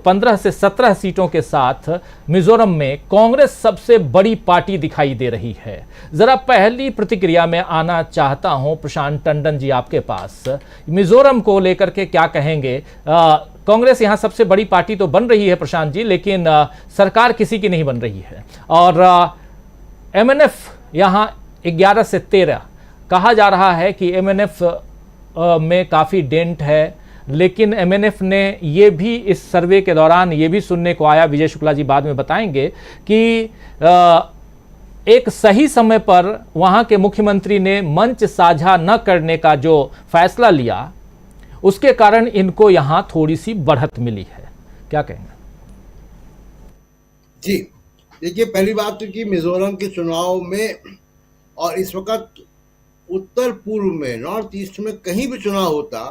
15 से 17 सीटों के साथ मिजोरम में कांग्रेस सबसे बड़ी पार्टी दिखाई दे रही है। जरा पहली प्रतिक्रिया में आना चाहता हूं प्रशांत टंडन जी आपके पास, मिजोरम को लेकर के क्या कहेंगे। कांग्रेस यहां सबसे बड़ी पार्टी तो बन रही है प्रशांत जी, लेकिन सरकार किसी की नहीं बन रही है। और एमएनएफ यहां 11 से 13, कहा जा रहा है कि एमएनएफ में काफ़ी डेंट है, लेकिन एमएनएफ ने ये भी इस सर्वे के दौरान ये भी सुनने को आया, विजय शुक्ला जी बाद में बताएंगे, कि एक सही समय पर वहां के मुख्यमंत्री ने मंच साझा न करने का जो फैसला लिया, उसके कारण इनको यहां थोड़ी सी बढ़त मिली है। क्या कहेंगे? जी देखिए, पहली बात तो कि मिजोरम के चुनाव में और इस वक्त उत्तर पूर्व में, नॉर्थ ईस्ट में कहीं भी चुनाव होता,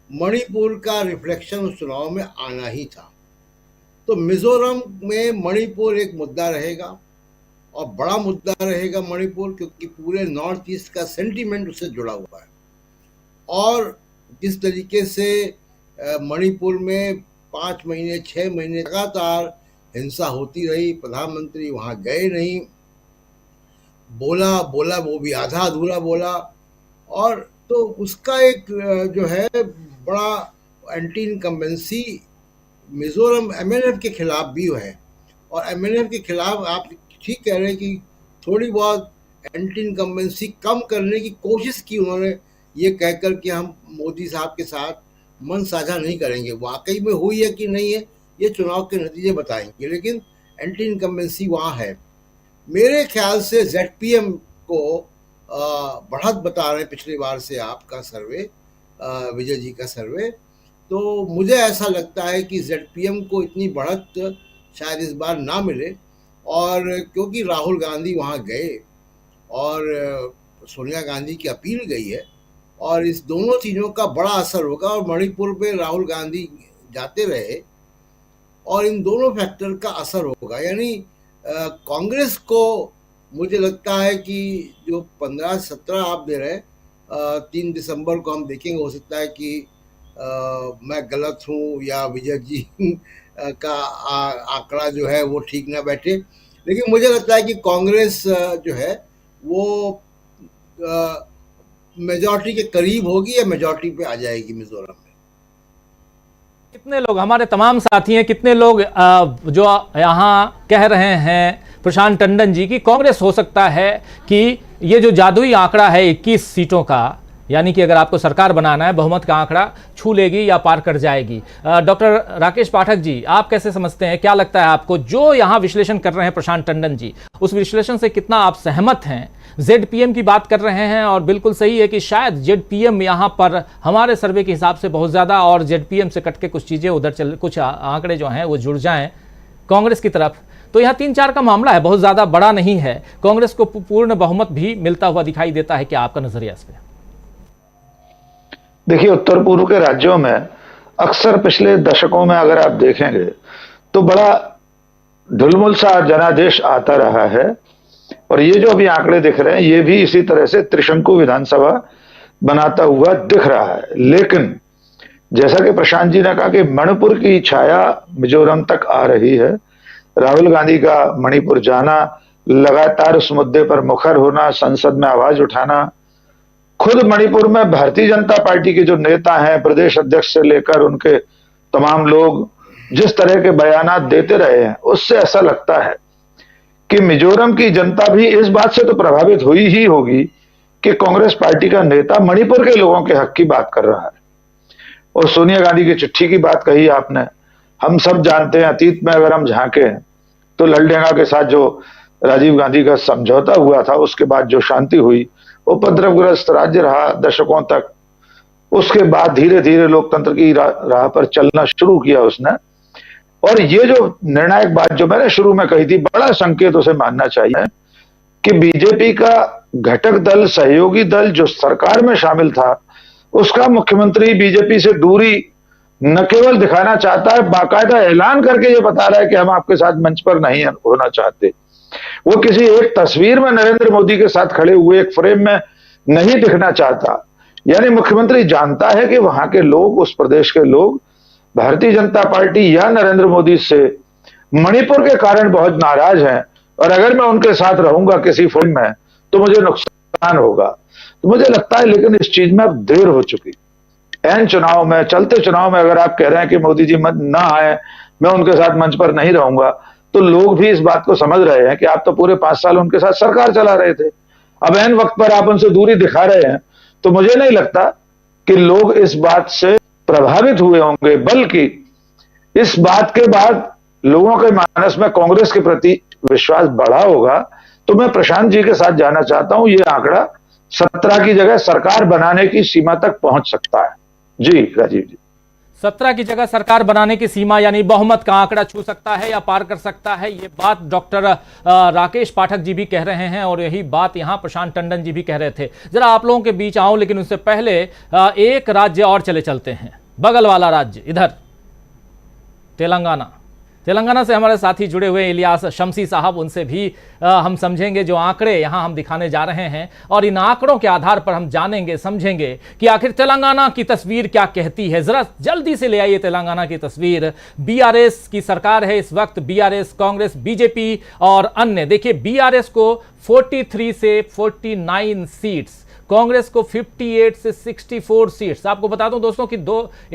मणिपुर का रिफ्लेक्शन उस चुनाव में आना ही था। तो मिजोरम में मणिपुर एक मुद्दा रहेगा और बड़ा मुद्दा रहेगा मणिपुर, क्योंकि पूरे नॉर्थ ईस्ट का सेंटीमेंट उससे जुड़ा हुआ है। और जिस तरीके से मणिपुर में 5 महीने 6 महीने लगातार हिंसा होती रही, प्रधानमंत्री वहां गए नहीं, बोला वो भी आधा अधूरा बोला, और तो उसका एक जो है बड़ा एंटी इनकम्बेंसी मिजोरम एमएनएफ के खिलाफ भी है। और एमएनएफ के खिलाफ आप ठीक कह रहे हैं कि थोड़ी बहुत एंटी इनकम्बेंसी कम करने की कोशिश की उन्होंने, ये कहकर कि हम मोदी साहब के साथ मन साझा नहीं करेंगे। वाकई में हुई है कि नहीं है, ये चुनाव के नतीजे बताएंगे, लेकिन एंटी इनकम्बेंसी वहाँ है। मेरे ख्याल से ZPM को बढ़त बता रहे हैं पिछली बार से आपका सर्वे, विजय जी का सर्वे। तो मुझे ऐसा लगता है कि ZPM को इतनी बढ़त शायद इस बार ना मिले, और क्योंकि राहुल गांधी वहाँ गए और सोनिया गांधी की अपील गई है, और इस दोनों चीज़ों का बड़ा असर होगा। और मणिपुर पे राहुल गांधी जाते रहे और इन दोनों फैक्टर का असर होगा। यानी कांग्रेस को मुझे लगता है कि जो 15-17 आप दे रहे, 3 दिसंबर को हम देखेंगे, हो सकता है कि मैं गलत हूँ या विजय जी का आंकड़ा जो है वो ठीक ना बैठे, लेकिन मुझे लगता है कि कांग्रेस जो है वो मेजॉरिटी के करीब होगी या मेजॉरिटी पे आ जाएगी मिजोरम में। कितने लोग, हमारे तमाम साथी हैं, कितने लोग जो यहाँ कह रहे हैं प्रशांत टंडन जी की कांग्रेस हो सकता है कि ये जो जादुई आंकड़ा है 21 सीटों का, यानी कि अगर आपको सरकार बनाना है, बहुमत का आंकड़ा छू लेगी या पार कर जाएगी। डॉक्टर राकेश पाठक जी, आप कैसे समझते हैं? क्या लगता है आपको, जो यहाँ विश्लेषण कर रहे हैं प्रशांत टंडन जी, उस विश्लेषण से कितना आप सहमत हैं? ZPM की बात कर रहे हैं और बिल्कुल सही है कि शायद ZPM यहाँ पर हमारे सर्वे के हिसाब से बहुत ज़्यादा, और ZPM से कट के कुछ चीज़ें उधर कुछ आंकड़े जो हैं वो जुड़ जाएं कांग्रेस की तरफ। तो यहाँ 3-4 का मामला है, बहुत ज़्यादा बड़ा नहीं है। कांग्रेस को पूर्ण बहुमत भी मिलता हुआ दिखाई देता है। क्या आपका नजरिया इस पर? देखिए, उत्तर पूर्व के राज्यों में अक्सर पिछले दशकों में अगर आप देखेंगे तो बड़ा ढुलमुल सा जनादेश आता रहा है, और ये जो अभी आंकड़े दिख रहे हैं ये भी इसी तरह से त्रिशंकु विधानसभा बनाता हुआ दिख रहा है। लेकिन जैसा कि प्रशांत जी ने कहा कि मणिपुर की छाया मिजोरम तक आ रही है, राहुल गांधी का मणिपुर जाना, लगातार उस मुद्दे पर मुखर होना, संसद में आवाज उठाना, खुद मणिपुर में भारतीय जनता पार्टी के जो नेता हैं, प्रदेश अध्यक्ष से लेकर उनके तमाम लोग जिस तरह के बयानात देते रहे हैं, उससे ऐसा लगता है कि मिजोरम की जनता भी इस बात से तो प्रभावित हुई ही होगी कि कांग्रेस पार्टी का नेता मणिपुर के लोगों के हक की बात कर रहा है। और सोनिया गांधी की चिट्ठी की बात कही आपने, हम सब जानते हैं, अतीत में अगर हम झांके तो ललडेंगा के साथ जो राजीव गांधी का समझौता हुआ था, उसके बाद जो शांति हुई, उपद्रवग्रस्त राज्य रहा दशकों तक। उसके बाद धीरे धीरे लोकतंत्र की राह पर चलना शुरू किया उसने। और ये जो निर्णायक बात जो मैंने शुरू में कही थी, बड़ा संकेत उसे मानना चाहिए कि बीजेपी का घटक दल, सहयोगी दल जो सरकार में शामिल था, उसका मुख्यमंत्री बीजेपी से दूरी न केवल दिखाना चाहता है, बाकायदा ऐलान करके ये बता रहा है कि हम आपके साथ मंच पर नहीं होना चाहते। वो किसी एक तस्वीर में नरेंद्र मोदी के साथ खड़े हुए एक फ्रेम में नहीं दिखना चाहता। यानी मुख्यमंत्री जानता है कि वहां के लोग, उस प्रदेश के लोग भारतीय जनता पार्टी या नरेंद्र मोदी से मणिपुर के कारण बहुत नाराज हैं, और अगर मैं उनके साथ रहूंगा किसी फोरम में तो मुझे नुकसान होगा। तो मुझे लगता है लेकिन इस चीज में अब देर हो चुकी। एन चुनाव में, चलते चुनाव में अगर आप कह रहे हैं कि मोदी जी ना आए, मैं उनके साथ मंच पर नहीं रहूंगा, तो लोग भी इस बात को समझ रहे हैं कि आप तो पूरे 5 साल उनके साथ सरकार चला रहे थे, अब एन वक्त पर आप उनसे दूरी दिखा रहे हैं। तो मुझे नहीं लगता कि लोग इस बात से प्रभावित हुए होंगे, बल्कि इस बात के बाद लोगों के मानस में कांग्रेस के प्रति विश्वास बढ़ा होगा, तो मैं प्रशांत जी के साथ जाना चाहता हूं, ये आंकड़ा 17 की जगह सरकार बनाने की सीमा तक पहुंच सकता है। जी राजीव जी, 17 की जगह सरकार बनाने की सीमा यानी बहुमत का आंकड़ा छू सकता है या पार कर सकता है, ये बात डॉक्टर राकेश पाठक जी भी कह रहे हैं और यही बात यहां प्रशांत टंडन जी भी कह रहे थे। जरा आप लोगों के बीच आऊं, लेकिन उससे पहले एक राज्य और चलते हैं, बगल वाला राज्य इधर तेलंगाना से हमारे साथी जुड़े हुए इलियास शम्सी साहब, उनसे भी हम समझेंगे जो आंकड़े यहां हम दिखाने जा रहे हैं और इन आंकड़ों के आधार पर हम जानेंगे समझेंगे कि आखिर तेलंगाना की तस्वीर क्या कहती है। जरा जल्दी से ले आइए तेलंगाना की तस्वीर। बीआरएस की सरकार है इस वक्त, बीआरएस, कांग्रेस, बीजेपी और अन्य। देखिए बीआरएस को 43 से 49 सीट्स, कांग्रेस को 58 से 64 सीट्स। आपको बता दूं दोस्तों कि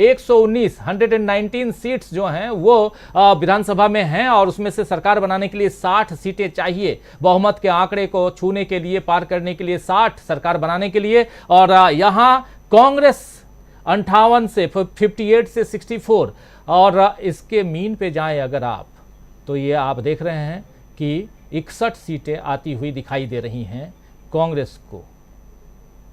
119 सीट्स जो हैं वो विधानसभा में हैं और उसमें से सरकार बनाने के लिए 60 सीटें चाहिए। बहुमत के आंकड़े को छूने के लिए, पार करने के लिए 60 सरकार बनाने के लिए। और यहां कांग्रेस 58 से 58 से 64 और इसके मीन पे जाएं अगर आप, तो ये आप देख रहे हैं कि 61 सीटें आती हुई दिखाई दे रही हैं कांग्रेस को,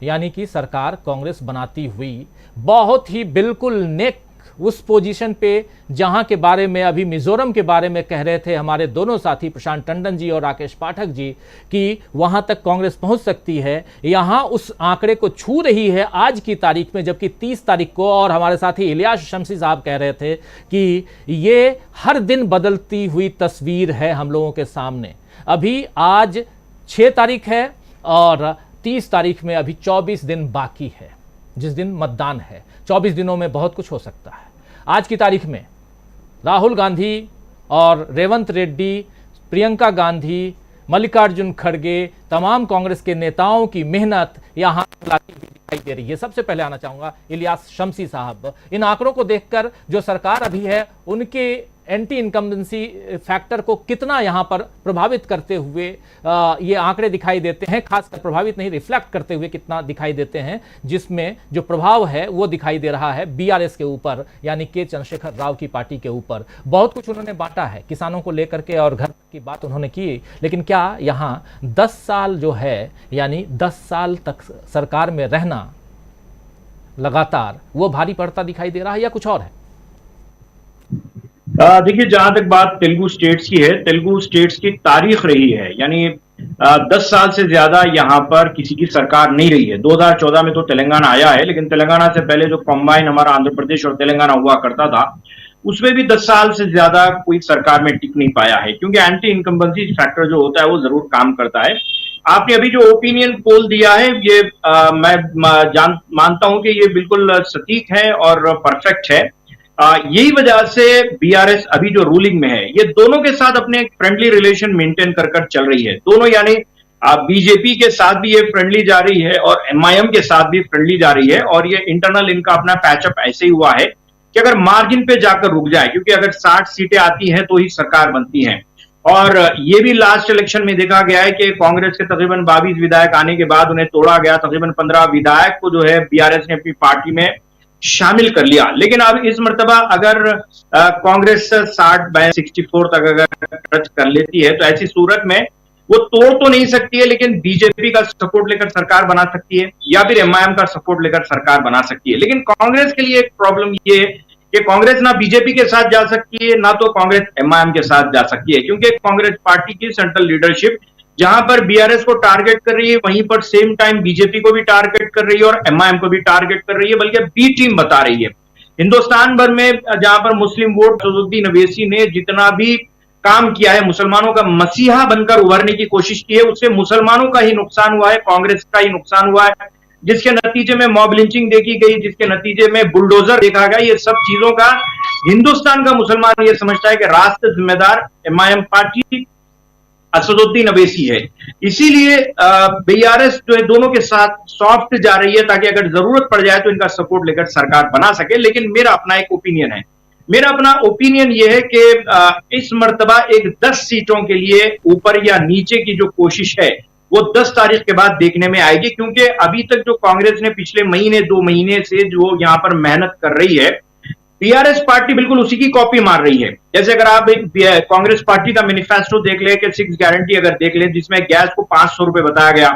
यानी कि सरकार कांग्रेस बनाती हुई बहुत ही बिल्कुल नेक उस पोजीशन पे जहां के बारे में अभी मिजोरम के बारे में कह रहे थे हमारे दोनों साथी प्रशांत टंडन जी और राकेश पाठक जी कि वहां तक कांग्रेस पहुंच सकती है, यहां उस आंकड़े को छू रही है आज की तारीख में। जबकि 30 तारीख को और हमारे साथी इलियास शम्सी साहब कह रहे थे कि ये हर दिन बदलती हुई तस्वीर है हम लोगों के सामने। अभी आज 6 तारीख है और 30 तारीख में अभी 24 दिन बाकी है, जिस दिन मतदान है। 24 दिनों में बहुत कुछ हो सकता है। आज की तारीख में राहुल गांधी और रेवंत रेड्डी, प्रियंका गांधी, मल्लिकार्जुन खड़गे, तमाम कांग्रेस के नेताओं की मेहनत यहां लाती हुई दिखाई दे रही है। सबसे पहले आना चाहूंगा इलियास शम्सी साहब, इन आंकड़ों को देखकर जो सरकार अभी है उनके एंटी इनकम्बेंसी फैक्टर को कितना यहां पर प्रभावित करते हुए ये आंकड़े दिखाई देते हैं, खासकर प्रभावित नहीं रिफ्लेक्ट करते हुए कितना दिखाई देते हैं, जिसमें जो प्रभाव है वो दिखाई दे रहा है बीआरएस के ऊपर, यानी के चंद्रशेखर राव की पार्टी के ऊपर। बहुत कुछ उन्होंने बांटा है किसानों को लेकर के और घर की बात उन्होंने की, लेकिन क्या यहां 10 साल जो है यानी 10 साल तक सरकार में रहना लगातार वो भारी पड़ता दिखाई दे रहा है या कुछ और है? देखिए, जहां तक बात तेलुगु स्टेट्स की है, तेलुगु स्टेट्स की तारीख रही है, यानी 10 साल से ज्यादा यहां पर किसी की सरकार नहीं रही है। 2014 में तो तेलंगाना आया है, लेकिन तेलंगाना से पहले जो कॉम्बाइन हमारा आंध्र प्रदेश और तेलंगाना हुआ करता था, उसमें भी 10 साल से ज्यादा कोई सरकार में टिक नहीं पाया है, क्योंकि एंटी इनकम्बेंसी फैक्टर जो होता है वो जरूर काम करता है। आपने अभी जो ओपिनियन पोल दिया है, ये मैं मानता हूं कि ये बिल्कुल सटीक है और परफेक्ट है। यही वजह से बीआरएस अभी जो रूलिंग में है, ये दोनों के साथ अपने फ्रेंडली रिलेशन मेंटेन कर चल रही है। दोनों यानी बीजेपी के साथ भी ये फ्रेंडली जा रही है और एमआईएम के साथ भी फ्रेंडली जा रही है। और ये इंटरनल इनका अपना पैचअप ऐसे ही हुआ है कि अगर मार्जिन पे जाकर रुक जाए, क्योंकि अगर 60 सीटें आती हैं तो ही सरकार बनती है। और ये भी लास्ट इलेक्शन में देखा गया है कि कांग्रेस के तकरीबन 22 विधायक आने के बाद उन्हें तोड़ा गया। तकरीबन 15 विधायक को जो है बीआरएस ने अपनी पार्टी में शामिल कर लिया। लेकिन अब इस मर्तबा अगर कांग्रेस 60/64 तक अगर टच कर लेती है, तो ऐसी सूरत में वो तोड़ तो नहीं सकती है, लेकिन बीजेपी का सपोर्ट लेकर सरकार बना सकती है या फिर एमआईएम का सपोर्ट लेकर सरकार बना सकती है। लेकिन कांग्रेस के लिए एक प्रॉब्लम ये कि कांग्रेस ना बीजेपी के साथ जा सकती है, ना तो कांग्रेस एमआईएम के साथ जा सकती है, क्योंकि कांग्रेस पार्टी की सेंट्रल लीडरशिप जहां पर बीआरएस को टारगेट कर रही है, वहीं पर सेम टाइम बीजेपी को भी टारगेट कर रही है और एमआईएम को भी टारगेट कर रही है, बल्कि बी टीम बता रही है। हिंदुस्तान भर में जहां पर मुस्लिम वोट असदुद्दीन अवैसी ने जितना भी काम किया है, मुसलमानों का मसीहा बनकर उभरने की कोशिश की है, उससे मुसलमानों का ही नुकसान हुआ है, कांग्रेस का ही नुकसान हुआ है, जिसके नतीजे में मॉब लिंचिंग देखी गई, जिसके नतीजे में बुलडोजर देखा गया। ये सब चीजों का हिंदुस्तान का मुसलमान ये समझता है कि राष्ट्र जिम्मेदार एमआईएम पार्टी असदुद्दीन अवैसी है। इसीलिए बीआरएस जो है दोनों के साथ सॉफ्ट जा रही है, ताकि अगर जरूरत पड़ जाए तो इनका सपोर्ट लेकर सरकार बना सके। लेकिन मेरा अपना एक ओपिनियन है, मेरा अपना ओपिनियन यह है कि इस मर्तबा एक 10 सीटों के लिए ऊपर या नीचे की जो कोशिश है वो 10 तारीख के बाद देखने में आएगी, क्योंकि अभी तक जो कांग्रेस ने पिछले महीने 2 महीने से जो यहां पर मेहनत कर रही है, बीआरएस पार्टी बिल्कुल उसी की कॉपी मार रही है। जैसे अगर आप कांग्रेस पार्टी का मैनिफेस्टो देख ले कि 6 गारंटी अगर देख ले, जिसमें गैस को 500 रुपए बताया गया,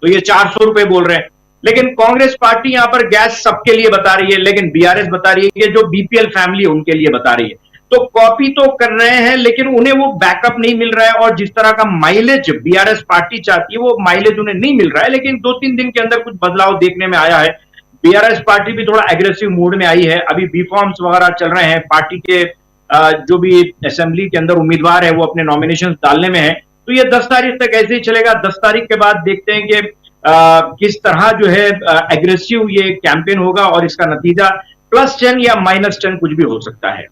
तो ये 400 रुपए बोल रहे हैं। लेकिन कांग्रेस पार्टी यहां पर गैस सबके लिए बता रही है, लेकिन बीआरएस बता रही है कि जो बीपीएल फैमिली है उनके लिए बता रही है। तो कॉपी तो कर रहे हैं, लेकिन उन्हें वो बैकअप नहीं मिल रहा है, और जिस तरह का माइलेज बीआरएस पार्टी चाहती है वो माइलेज उन्हें नहीं मिल रहा है। लेकिन 2-3 दिन के अंदर कुछ बदलाव देखने में आया है। बीआरएस पार्टी भी थोड़ा एग्रेसिव मूड में आई है। अभी बी फॉर्म्स वगैरह चल रहे हैं, पार्टी के जो भी असेंबली के अंदर उम्मीदवार है वो अपने नॉमिनेशन डालने में है। तो ये 10 तारीख तक ऐसे ही चलेगा। 10 तारीख के बाद देखते हैं कि किस तरह जो है एग्रेसिव ये कैंपेन होगा, और इसका नतीजा +10 या -10 कुछ भी हो सकता है।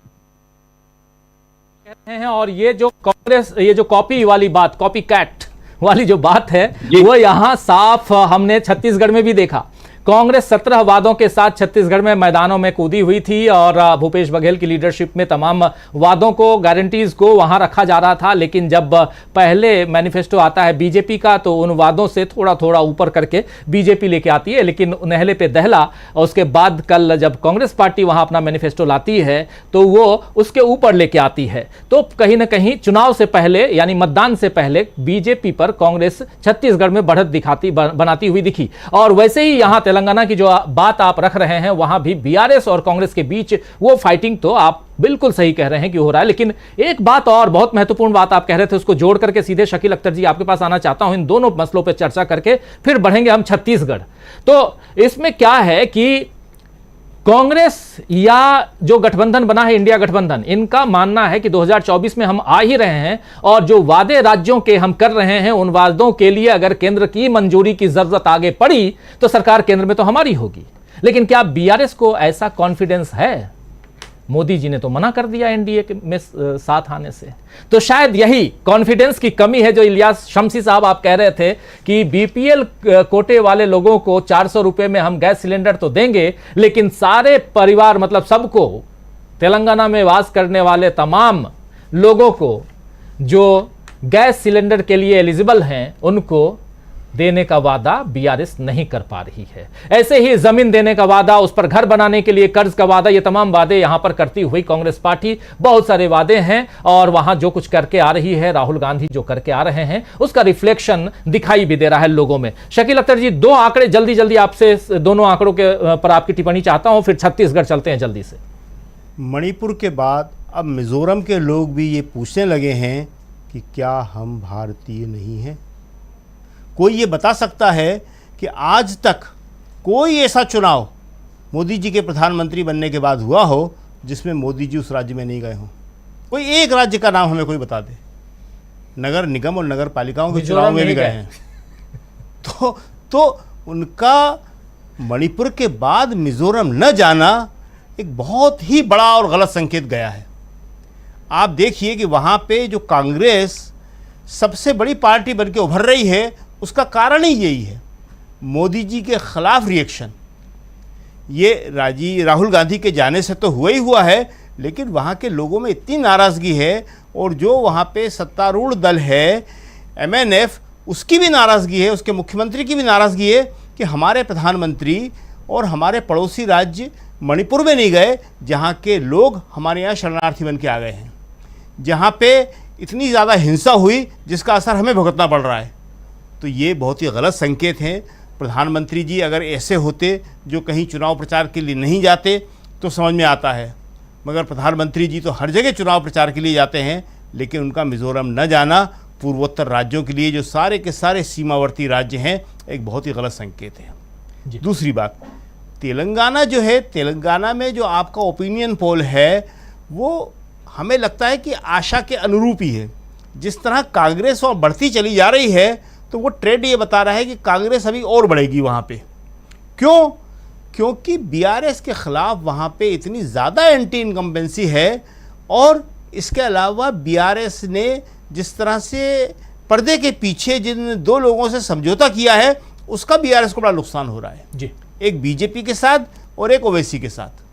हैं और ये जो कांग्रेस, ये जो कॉपी वाली बात, कॉपी कैट वाली जो बात है, वो यहां साफ हमने छत्तीसगढ़ में भी देखा। कांग्रेस 17 वादों के साथ छत्तीसगढ़ में मैदानों में कूदी हुई थी और भूपेश बघेल की लीडरशिप में तमाम वादों को, गारंटीज को वहां रखा जा रहा था। लेकिन जब पहले मैनिफेस्टो आता है बीजेपी का, तो उन वादों से थोड़ा थोड़ा ऊपर करके बीजेपी लेके आती है, लेकिन नहले पे दहला। और उसके बाद कल जब कांग्रेस पार्टी वहां अपना मैनिफेस्टो लाती है तो वो उसके ऊपर लेके आती है। तो कहीं ना कहीं चुनाव से पहले, यानी मतदान से पहले, बीजेपी पर कांग्रेस छत्तीसगढ़ में बढ़त बनाती हुई दिखी। और वैसे ही यहां तेलंगाना की जो बात आप रख रहे हैं, वहां भी बीआरएस और कांग्रेस के बीच वो फाइटिंग तो आप बिल्कुल सही कह रहे हैं कि हो रहा है। लेकिन एक बात और, बहुत महत्वपूर्ण बात आप कह रहे थे, उसको जोड़ करके सीधे शकील अख्तर जी आपके पास आना चाहता हूं। इन दोनों मसलों पर चर्चा करके फिर बढ़ेंगे हम छत्तीसगढ़। तो इसमें क्या है कि कांग्रेस या जो गठबंधन बना है, इंडिया गठबंधन, इनका मानना है कि 2024 में हम आ ही रहे हैं, और जो वादे राज्यों के हम कर रहे हैं, उन वादों के लिए अगर केंद्र की मंजूरी की जरूरत आगे पड़ी तो सरकार केंद्र में तो हमारी होगी। लेकिन क्या बीआरएस को ऐसा कॉन्फिडेंस है? मोदी जी ने तो मना कर दिया एनडीए में साथ आने से। तो शायद यही कॉन्फिडेंस की कमी है जो इलियास शम्सी साहब आप कह रहे थे कि बीपीएल कोटे वाले लोगों को 400 रुपए में हम गैस सिलेंडर तो देंगे, लेकिन सारे परिवार, मतलब सबको, तेलंगाना में वास करने वाले तमाम लोगों को जो गैस सिलेंडर के लिए एलिजिबल हैं, उनको देने का वादा बीआरएस नहीं कर पा रही है। ऐसे ही जमीन देने का वादा, उस पर घर बनाने के लिए कर्ज का वादा, ये तमाम वादे यहां पर करती हुई कांग्रेस पार्टी, बहुत सारे वादे हैं, और वहां जो कुछ करके आ रही है, राहुल गांधी जो करके आ रहे हैं, उसका रिफ्लेक्शन दिखाई भी दे रहा है लोगों में। शकील अख्तर जी, 2 आंकड़े जल्दी जल्दी आपसे, दोनों आंकड़ों के पर आपकी टिप्पणी चाहता हूं, फिर छत्तीसगढ़ चलते हैं जल्दी से। मणिपुर के बाद अब मिजोरम के लोग भी ये पूछने लगे हैं कि क्या हम भारतीय नहीं हैं? कोई ये बता सकता है कि आज तक कोई ऐसा चुनाव मोदी जी के प्रधानमंत्री बनने के बाद हुआ हो जिसमें मोदी जी उस राज्य में नहीं गए हों? कोई एक राज्य का नाम हमें कोई बता दे। नगर निगम और नगर पालिकाओं के चुनाव में भी गए हैं। तो उनका मणिपुर के बाद मिजोरम न जाना एक बहुत ही बड़ा और गलत संकेत गया है। आप देखिए कि वहाँ पे जो कांग्रेस सबसे बड़ी पार्टी बनके उभर रही है, उसका कारण ही यही है, मोदी जी के खिलाफ रिएक्शन। ये राहुल गांधी के जाने से तो हुआ ही हुआ है, लेकिन वहाँ के लोगों में इतनी नाराज़गी है, और जो वहाँ पे सत्तारूढ़ दल है एमएनएफ, उसकी भी नाराज़गी है, उसके मुख्यमंत्री की भी नाराज़गी है कि हमारे प्रधानमंत्री और हमारे पड़ोसी राज्य मणिपुर में नहीं गए, जहाँ के लोग हमारे यहाँ शरणार्थी बन के आ गए हैं, जहाँ पे इतनी ज़्यादा हिंसा हुई जिसका असर हमें भुगतना पड़ रहा है। तो ये बहुत ही गलत संकेत हैं। प्रधानमंत्री जी अगर ऐसे होते जो कहीं चुनाव प्रचार के लिए नहीं जाते तो समझ में आता है, मगर प्रधानमंत्री जी तो हर जगह चुनाव प्रचार के लिए जाते हैं, लेकिन उनका मिजोरम न जाना पूर्वोत्तर राज्यों के लिए, जो सारे के सारे सीमावर्ती राज्य हैं, एक बहुत ही गलत संकेत है। दूसरी बात, तेलंगाना जो है, तेलंगाना में जो आपका ओपिनियन पोल है वो हमें लगता है कि आशा के अनुरूप ही है। जिस तरह कांग्रेस और बढ़ती चली जा रही है, तो वो ट्रेंड ये बता रहा है कि कांग्रेस अभी और बढ़ेगी वहाँ पे। क्यों? क्योंकि बीआरएस के खिलाफ वहाँ पे इतनी ज़्यादा एंटी इनकम्बेंसी है, और इसके अलावा बीआरएस ने जिस तरह से पर्दे के पीछे जिन 2 लोगों से समझौता किया है, उसका बीआरएस को बड़ा नुकसान हो रहा है जी। एक बीजेपी के साथ और एक ओवैसी के साथ।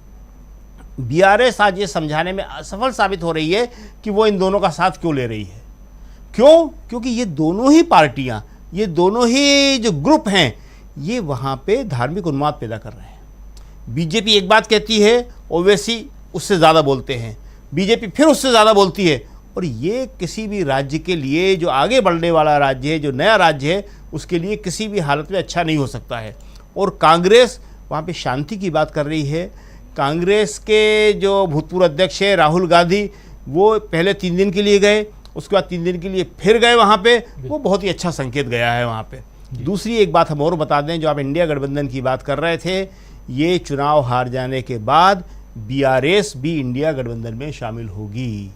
बीआरएस आज ये समझाने में असफल साबित हो रही है कि वो इन दोनों का साथ क्यों ले रही है। क्यों? क्योंकि ये दोनों ही पार्टियां, ये दोनों ही जो ग्रुप हैं, ये वहाँ पे धार्मिक उन्माद पैदा कर रहे हैं। बीजेपी एक बात कहती है, ओवैसी उससे ज़्यादा बोलते हैं, बीजेपी फिर उससे ज़्यादा बोलती है। और ये किसी भी राज्य के लिए, जो आगे बढ़ने वाला राज्य है, जो नया राज्य है, उसके लिए किसी भी हालत में अच्छा नहीं हो सकता है। और कांग्रेस वहाँ पे शांति की बात कर रही है। कांग्रेस के जो भूतपूर्व अध्यक्ष है राहुल गांधी, वो पहले 3 दिन के लिए गए, उसके बाद 3 दिन के लिए फिर गए वहाँ पे, वो बहुत ही अच्छा संकेत गया है वहाँ पे। दूसरी एक बात हम और बता दें, जो आप इंडिया गठबंधन की बात कर रहे थे, ये चुनाव हार जाने के बाद बीआरएस भी इंडिया गठबंधन में शामिल होगी।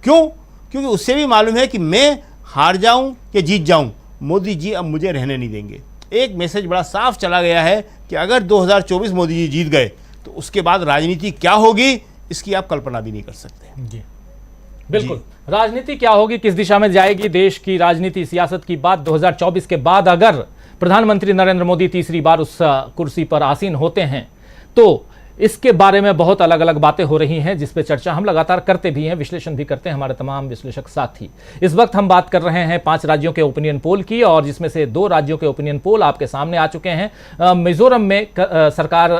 क्यों? क्योंकि उससे भी मालूम है कि मैं हार जाऊं या जीत जाऊं, मोदी जी अब मुझे रहने नहीं देंगे। एक मैसेज बड़ा साफ चला गया है कि अगर 2024 मोदी जी जीत गए तो उसके बाद राजनीति क्या होगी, इसकी आप कल्पना भी नहीं कर सकते। जी बिल्कुल, राजनीति क्या होगी, किस दिशा में जाएगी देश की राजनीति, सियासत की बात 2024 के बाद अगर प्रधानमंत्री नरेंद्र मोदी तीसरी बार उस कुर्सी पर आसीन होते हैं तो इसके बारे में बहुत अलग अलग बातें हो रही हैं, जिस पे चर्चा हम लगातार करते भी हैं, विश्लेषण भी करते हैं हमारे तमाम विश्लेषक साथी। इस वक्त हम बात कर रहे हैं 5 राज्यों के ओपिनियन पोल की, और जिसमें से 2 राज्यों के ओपिनियन पोल आपके सामने आ चुके हैं। मिजोरम में सरकार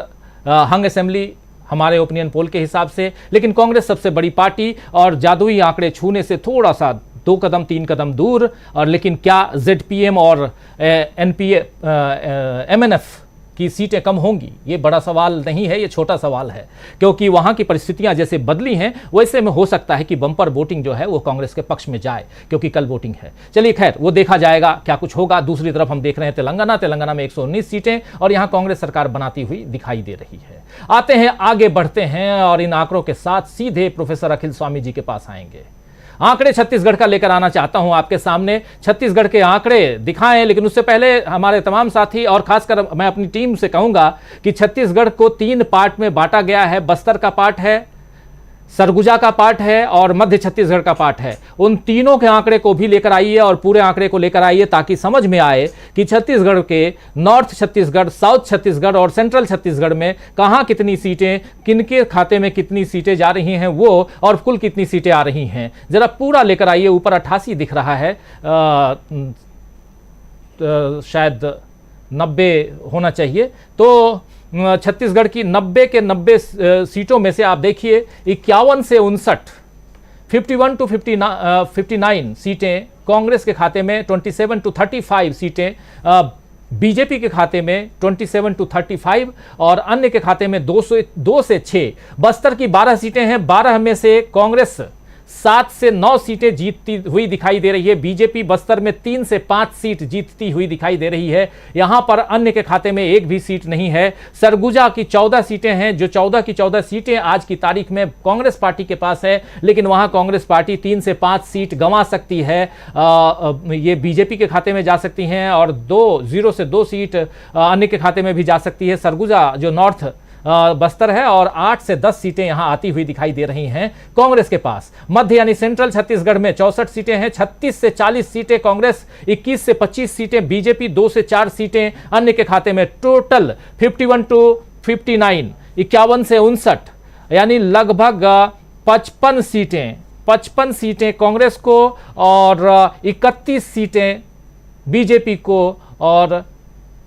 हंग असेंबली हमारे ओपिनियन पोल के हिसाब से, लेकिन कांग्रेस सबसे बड़ी पार्टी और जादुई आंकड़े छूने से थोड़ा सा 2 कदम 3 कदम दूर। और लेकिन क्या ZPM और NPA MNF की सीटें कम होंगी, ये बड़ा सवाल नहीं है, ये छोटा सवाल है, क्योंकि वहां की परिस्थितियां जैसे बदली हैं वैसे में हो सकता है कि बम्पर वोटिंग जो है वो कांग्रेस के पक्ष में जाए, क्योंकि कल वोटिंग है। चलिए खैर, वो देखा जाएगा क्या कुछ होगा। दूसरी तरफ हम देख रहे हैं तेलंगाना में 119 सीटें और यहां कांग्रेस सरकार बनाती हुई दिखाई दे रही है। आते हैं, आगे बढ़ते हैं और इन आंकड़ों के साथ सीधे प्रोफेसर अखिल स्वामी जी के पास आएंगे। आंकड़े छत्तीसगढ़ का लेकर आना चाहता हूं आपके सामने, छत्तीसगढ़ के आंकड़े दिखाएं, लेकिन उससे पहले हमारे तमाम साथी और खासकर मैं अपनी टीम से कहूंगा कि छत्तीसगढ़ को 3 पार्ट में बांटा गया है। बस्तर का पार्ट है, सरगुजा का पार्ट है और मध्य छत्तीसगढ़ का पार्ट है। उन तीनों के आंकड़े को भी लेकर आइए और पूरे आंकड़े को लेकर आइए, ताकि समझ में आए कि छत्तीसगढ़ के नॉर्थ छत्तीसगढ़, साउथ छत्तीसगढ़ और सेंट्रल छत्तीसगढ़ में कहां कितनी सीटें, किनके खाते में कितनी सीटें जा रही हैं वो, और कुल कितनी सीटें आ रही हैं। जरा पूरा लेकर आइए। ऊपर 88 दिख रहा है, शायद 90 होना चाहिए। तो छत्तीसगढ़ की 90 के 90 सीटों में से आप देखिए 51 से 59, 51 टू 59 सीटें कांग्रेस के खाते में, 27 टू 35 सीटें बीजेपी के खाते में, 27 टू 35, और अन्य के खाते में 2 से 6। बस्तर की 12 सीटें हैं, 12 में से कांग्रेस 7 से 9 सीटें जीतती हुई दिखाई दे रही है। बीजेपी बस्तर में 3 से 5 सीट जीतती हुई दिखाई दे रही है। यहां पर अन्य के खाते में 1 भी सीट नहीं है। सरगुजा की 14 सीटें हैं, जो 14 की 14 सीटें आज की तारीख में कांग्रेस पार्टी के पास है, लेकिन वहां कांग्रेस पार्टी 3 से 5 सीट गंवा सकती है। ये बीजेपी के खाते में जा सकती हैं और 0 से 2 सीट अन्य के खाते में भी जा सकती है। सरगुजा जो नॉर्थ बस्तर है, और 8 से 10 सीटें यहां आती हुई दिखाई दे रही हैं कांग्रेस के पास। मध्य यानी सेंट्रल छत्तीसगढ़ में 64 सीटें हैं, 36 से 40 सीटें कांग्रेस, 21 से 25 सीटें बीजेपी, 2 से 4 सीटें अन्य के खाते में। टोटल 51 टू 59, 51 से 59, यानी लगभग 55 सीटें कांग्रेस को और 31 सीटें बीजेपी को और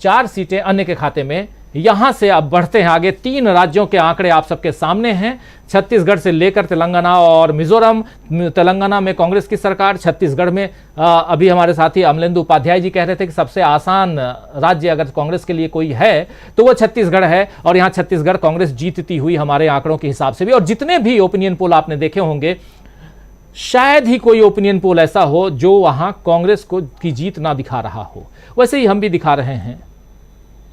4 सीटें अन्य के खाते में। यहां से अब बढ़ते हैं आगे। 3 राज्यों के आंकड़े आप सबके सामने हैं, छत्तीसगढ़ से लेकर तेलंगाना और मिजोरम। तेलंगाना में कांग्रेस की सरकार, छत्तीसगढ़ में अभी हमारे साथी अमलेंदु उपाध्याय जी कह रहे थे कि सबसे आसान राज्य अगर कांग्रेस के लिए कोई है तो वो छत्तीसगढ़ है, और यहां छत्तीसगढ़ कांग्रेस जीतती हुई हमारे आंकड़ों के हिसाब से भी। और जितने भी ओपिनियन पोल आपने देखे होंगे, शायद ही कोई ओपिनियन पोल ऐसा हो जो वहां कांग्रेस को की जीत ना दिखा रहा हो। वैसे ही हम भी दिखा रहे हैं।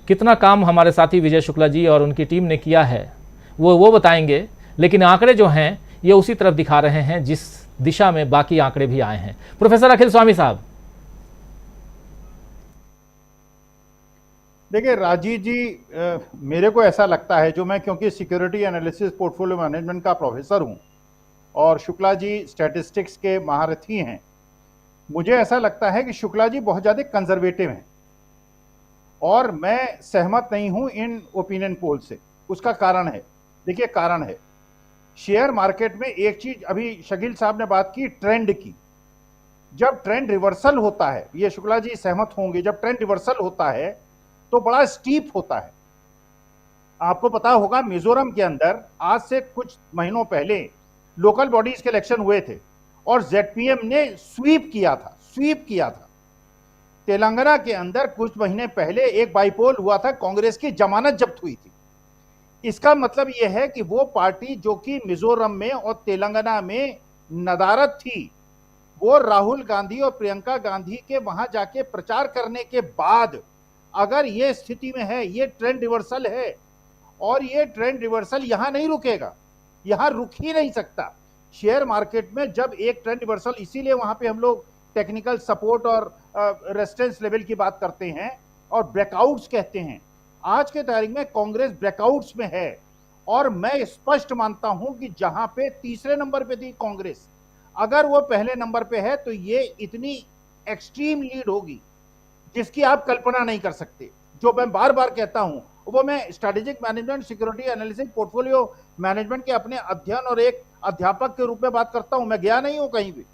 कितना काम हमारे साथी विजय शुक्ला जी और उनकी टीम ने किया है वो बताएंगे, लेकिन आंकड़े जो हैं ये उसी तरफ दिखा रहे हैं जिस दिशा में बाकी आंकड़े भी आए हैं। प्रोफेसर अखिल स्वामी साहब। देखिए राजीव जी, मेरे को ऐसा लगता है, जो मैं क्योंकि सिक्योरिटी एनालिसिस पोर्टफोलियो मैनेजमेंट का प्रोफेसर हूं और शुक्ला जी स्टैटिस्टिक्स के महारथी हैं, मुझे ऐसा लगता है कि शुक्ला जी बहुत ज़्यादा कंजर्वेटिव हैं और मैं सहमत नहीं हूं इन ओपिनियन पोल से। उसका कारण है, देखिए कारण है, शेयर मार्केट में एक चीज, अभी शकील साहब ने बात की ट्रेंड की, जब ट्रेंड रिवर्सल होता है, ये शुक्ला जी सहमत होंगे, जब ट्रेंड रिवर्सल होता है तो बड़ा स्टीप होता है। आपको पता होगा मिजोरम के अंदर आज से कुछ महीनों पहले लोकल बॉडीज के इलेक्शन हुए थे और जेडपीएम ने स्वीप किया था। तेलंगाना के अंदर कुछ महीने पहले एक बाईपोल हुआ था, कांग्रेस की जमानत जब्त हुई थी। इसका मतलब यह है कि वो पार्टी जो कि मिजोरम में और तेलंगाना में नदारत थी, वो राहुल गांधी और प्रियंका गांधी के वहां जाके प्रचार करने के बाद अगर ये स्थिति में है, ये ट्रेंड रिवर्सल है और ये ट्रेंड रिवर्सल यहां नहीं रुकेगा, यहां रुक ही नहीं सकता। शेयर मार्केट में जब एक ट्रेंड रिवर्सल, इसीलिए वहां पे हम लोग टेक्निकल सपोर्ट और रेजिस्टेंस लेवल की बात करते हैं और ब्रेकआउट्स कहते हैं। आज के तारीख में कांग्रेस ब्रेकआउट्स में है और मैं स्पष्ट मानता हूं कि जहां पे तीसरे नंबर पे थी कांग्रेस, अगर वो पहले नंबर पे है तो ये इतनी एक्सट्रीम लीड होगी जिसकी आप कल्पना नहीं कर सकते। जो मैं बार बार कहता हूं, वो मैं strategic management, security analysis, portfolio management के अपने अध्ययन और एक अध्यापक के रूप में बात करता हूं। मैं गया नहीं हूं कहीं भी,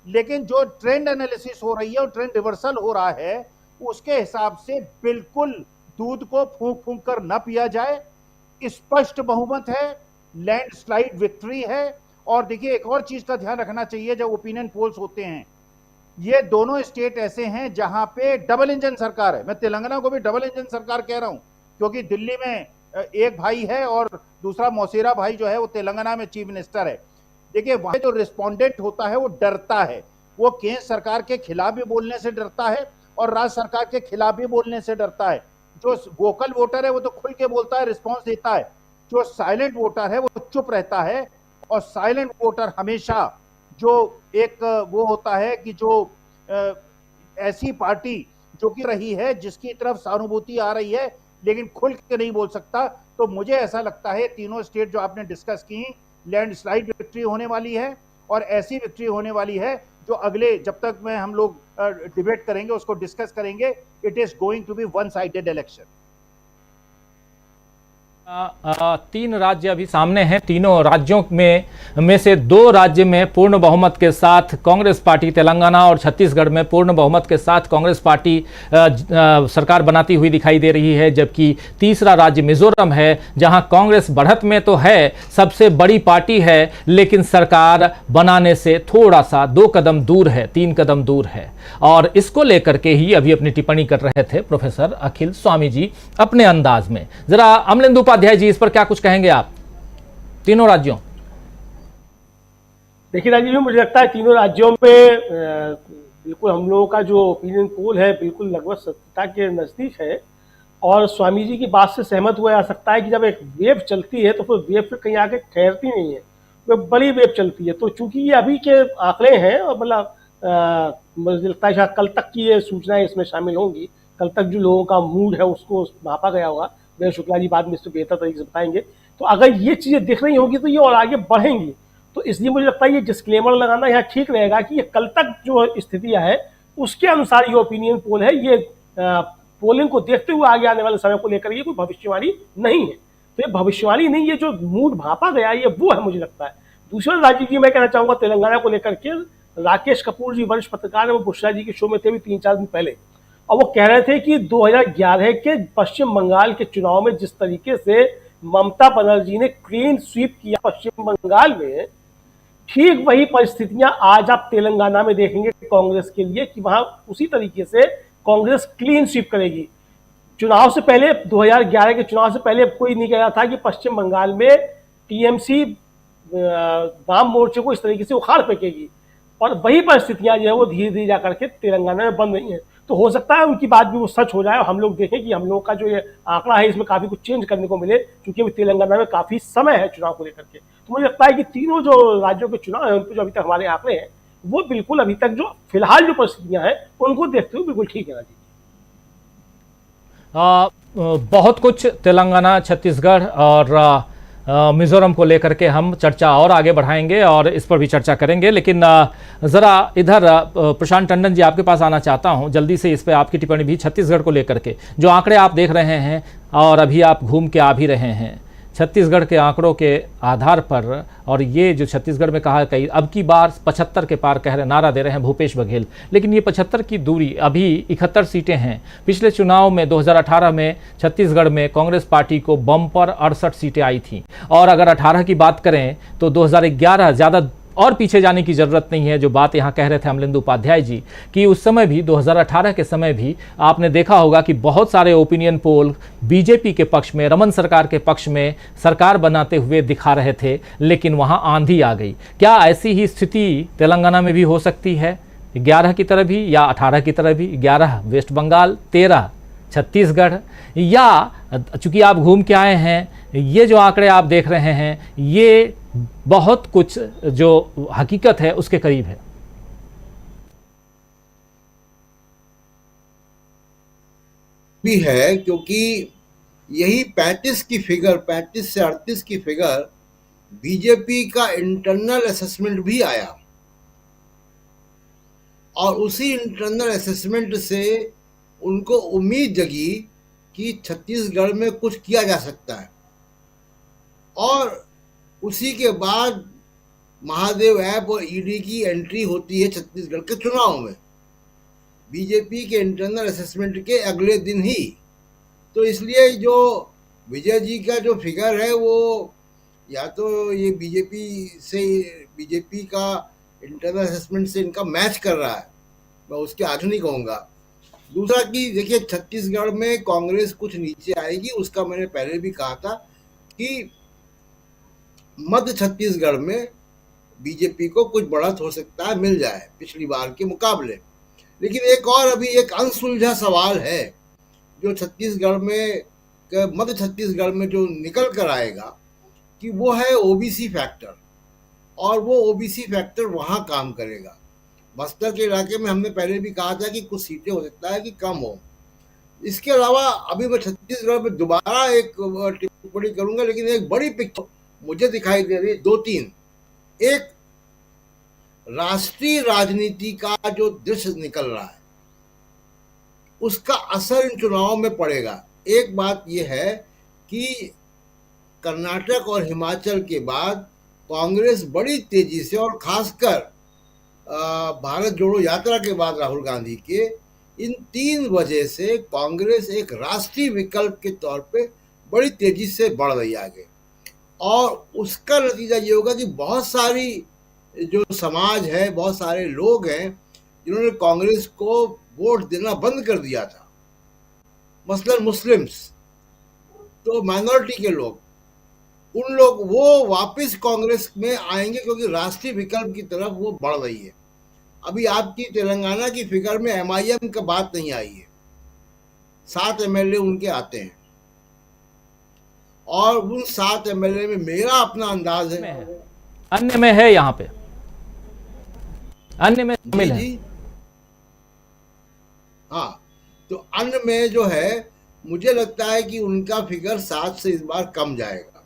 लेकिन जो ट्रेंड एनालिसिस हो रही है और ट्रेंड रिवर्सल हो रहा है, उसके हिसाब से बिल्कुल दूध को फूंक फूंक कर न पिया जाए। स्पष्ट बहुमत है, लैंडस्लाइड विक्ट्री है। और देखिए, एक और चीज का ध्यान रखना चाहिए, जब ओपिनियन पोल्स होते हैं, ये दोनों स्टेट ऐसे हैं जहां पे डबल इंजन सरकार है। मैं तेलंगाना को भी डबल इंजन सरकार कह रहा हूं क्योंकि दिल्ली में एक भाई है और दूसरा मौसेरा भाई जो है वो तेलंगाना में चीफ मिनिस्टर है। देखिए, वहां जो रिस्पोंडेंट होता है वो डरता है, वो केंद्र सरकार के खिलाफ भी बोलने से डरता है और राज्य सरकार के खिलाफ भी बोलने से डरता है। जो वोकल वोटर है वो तो खुल के बोलता है, रिस्पॉन्स देता है। जो साइलेंट वोटर है वो चुप रहता है। और साइलेंट वोटर हमेशा जो एक वो होता है कि जो ऐसी पार्टी जो कि रही है, जिसकी तरफ सहानुभूति आ रही है लेकिन खुल के नहीं बोल सकता। तो मुझे ऐसा लगता है तीनों स्टेट जो आपने डिस्कस की, लैंडस्लाइड विक्ट्री होने वाली है और ऐसी विक्ट्री होने वाली है जो अगले, जब तक में हम लोग डिबेट करेंगे, उसको डिस्कस करेंगे, it is going to be one sided election. तीन राज्य अभी सामने हैं। तीनों राज्यों में से दो राज्य में पूर्ण बहुमत के साथ कांग्रेस पार्टी, तेलंगाना और छत्तीसगढ़ में पूर्ण बहुमत के साथ कांग्रेस पार्टी सरकार बनाती हुई दिखाई दे रही है, जबकि तीसरा राज्य मिजोरम है जहां कांग्रेस बढ़त में तो है, सबसे बड़ी पार्टी है, लेकिन सरकार बनाने से थोड़ा सा 2 कदम दूर है, 3 कदम दूर है। और इसको लेकर के ही अभी अपनी टिप्पणी कर रहे थे प्रोफेसर अखिल स्वामी जी अपने अंदाज में। जरा अमलेंदु उपाध्याय जी, इस पर क्या कुछ कहेंगे आप, तीनों राज्यों? देखिए राजीव जी, मुझे लगता है तीनों राज्यों में बिल्कुल हम लोगों का जो ओपिनियन पोल है बिल्कुल लगभग सत्यता के नजदीक है। और स्वामी जी की बात से सहमत हुआ जा सकता है कि जब एक वेव चलती है तो फिर वेव फिर कहीं आके ठहरती नहीं है, वह बड़ी वेव चलती है। तो चूंकि ये अभी के आंकड़े हैं और मतलब मुझे लगता है शायद कल तक की ये सूचनाएं इसमें शामिल होंगी, कल तक जो लोगों का मूड है उसको मापा गया होगा। मेरे शुक्ला जी बाद में इसको बेहतर तरीके से बताएंगे। तो अगर ये चीज़ें दिख रही होंगी तो ये और आगे बढ़ेंगी। तो इसलिए मुझे लगता है ये डिस्क्लेमर लगाना यहाँ ठीक रहेगा कि ये कल तक जो स्थितियाँ है उसके अनुसार ये ओपिनियन पोल है, ये पोलिंग को देखते हुए आगे आने वाले समय को लेकर ये कोई भविष्यवाणी नहीं है। तो ये भविष्यवाणी नहीं, ये जो मूड भापा गया ये वो है मुझे लगता है। दूसरा राजीव जी, मैं कहना चाहूँगा तेलंगाना को लेकर के, राकेश कपूर जी वरिष्ठ पत्रकार है, वो बुशरा जी के शो में थे भी 3-4 दिन पहले, और वो कह रहे थे कि 2011 के पश्चिम बंगाल के चुनाव में जिस तरीके से ममता बनर्जी ने क्लीन स्वीप किया पश्चिम बंगाल में, ठीक वही परिस्थितियां आज आप तेलंगाना में देखेंगे कांग्रेस के लिए कि वहां उसी तरीके से कांग्रेस क्लीन स्वीप करेगी। चुनाव से पहले 2011 के चुनाव से पहले कोई नहीं कह रहा था कि पश्चिम बंगाल में टीएमसी वाम मोर्चे को इस तरीके से उखाड़ फेंकेगी, और वही परिस्थितियां जो है वो धीरे धीरे जाकर के तेलंगाना में बन रही हैं। तो हो सकता है उनकी बात भी वो सच हो जाए और हम लोग देखें कि हम लोगों का जो ये आंकड़ा है इसमें काफी कुछ चेंज करने को मिले, क्योंकि अभी तेलंगाना में काफी समय है चुनाव को लेकर के। तो मुझे लगता है कि तीनों जो राज्यों के चुनाव है उन पर जो अभी तक हमारे आंकड़े हैं वो बिल्कुल अभी तक जो फिलहाल जो परिस्थितियां हैं उनको देखते हुए बिल्कुल ठीक है राजीव। बहुत कुछ तेलंगाना, छत्तीसगढ़ और मिजोरम को लेकर के हम चर्चा और आगे बढ़ाएंगे और इस पर भी चर्चा करेंगे, लेकिन ज़रा इधर प्रशांत टंडन जी आपके पास आना चाहता हूं जल्दी से इस पर आपकी टिप्पणी भी। छत्तीसगढ़ को लेकर के जो आंकड़े आप देख रहे हैं और अभी आप घूम के आ भी रहे हैं, छत्तीसगढ़ के आंकड़ों के आधार पर, और ये जो छत्तीसगढ़ में कहा कई अब की बार 75 के पार कह रहे नारा दे रहे हैं भूपेश बघेल, लेकिन ये 75 की दूरी, अभी 71 सीटें हैं। पिछले चुनाव में 2018 में छत्तीसगढ़ में कांग्रेस पार्टी को बम्पर 68 सीटें आई थी, और अगर 18 की बात करें तो 2011, ज़्यादा और पीछे जाने की ज़रूरत नहीं है, जो बात यहाँ कह रहे थे अमलेंदु उपाध्याय जी कि उस समय भी 2018 के समय भी आपने देखा होगा कि बहुत सारे ओपिनियन पोल बीजेपी के पक्ष में, रमन सरकार के पक्ष में सरकार बनाते हुए दिखा रहे थे, लेकिन वहाँ आंधी आ गई। क्या ऐसी ही स्थिति तेलंगाना में भी हो सकती है? 11 की तरह भी, या 18 की तरह भी? 11 वेस्ट बंगाल, 13 छत्तीसगढ़, या चूंकि आप घूम के आए हैं, ये जो आंकड़े आप देख रहे हैं ये बहुत कुछ जो हकीकत है उसके करीब है? भी है, क्योंकि यही 35 की फिगर, 35 से 38 की फिगर बीजेपी का इंटरनल असेसमेंट भी आया, और उसी इंटरनल असेसमेंट से उनको उम्मीद जगी कि छत्तीसगढ़ में कुछ किया जा सकता है। और उसी के बाद महादेव ऐप और ईडी की एंट्री होती है छत्तीसगढ़ के चुनाव में, बीजेपी के इंटरनल असेसमेंट के अगले दिन ही। तो इसलिए जो विजय जी का जो फिगर है वो या तो ये बीजेपी का इंटरनल असेसमेंट से इनका मैच कर रहा है, मैं उसके आगे नहीं कहूँगा। दूसरा कि देखिए, छत्तीसगढ़ में कांग्रेस कुछ नीचे आएगी, उसका मैंने पहले भी कहा था कि मध्य छत्तीसगढ़ में बीजेपी को कुछ बढ़त हो सकता है, मिल जाए पिछली बार के मुकाबले। लेकिन एक और अभी एक अनसुलझा सवाल है जो छत्तीसगढ़ में, मध्य छत्तीसगढ़ में जो निकल कर आएगा, कि वो है ओबीसी फैक्टर, और वो ओबीसी फैक्टर वहाँ काम करेगा। बस्तर के इलाके में हमने पहले भी कहा था कि कुछ सीटें हो सकता है कि कम हो। इसके अलावा अभी मैं छत्तीसगढ़ में दोबारा एक टिप्पणी करूंगा, लेकिन एक बड़ी पिक्चर मुझे दिखाई दे रही, 2-3। एक राष्ट्रीय राजनीति का जो दृश्य निकल रहा है, उसका असर इन चुनावों में पड़ेगा। एक बात यह है कि कर्नाटक और हिमाचल के बाद कांग्रेस बड़ी तेजी से, और खासकर भारत जोड़ो यात्रा के बाद राहुल गांधी के, इन 3 वजह से कांग्रेस एक राष्ट्रीय विकल्प के तौर पे बड़ी तेजी से बढ़ रही है आगे। और उसका नतीजा ये होगा कि बहुत सारी जो समाज है, बहुत सारे लोग हैं जिन्होंने कांग्रेस को वोट देना बंद कर दिया था, मसलन मुस्लिम्स, तो माइनॉरिटी के लोग, उन लोग वो वापस कांग्रेस में आएंगे, क्योंकि राष्ट्रीय विकल्प की तरफ वो बढ़ रही है। अभी आपकी तेलंगाना की फिगर में एमआईएम का बात नहीं आई है, 7 एमएलए उनके आते हैं, और उन 7 एमएलए में मेरा अपना अंदाज है, अन्य में है, यहाँ पे अन्य में शामिल है। हाँ, तो अन्य में जो है, मुझे लगता है कि उनका फिगर 7 से इस बार कम जाएगा।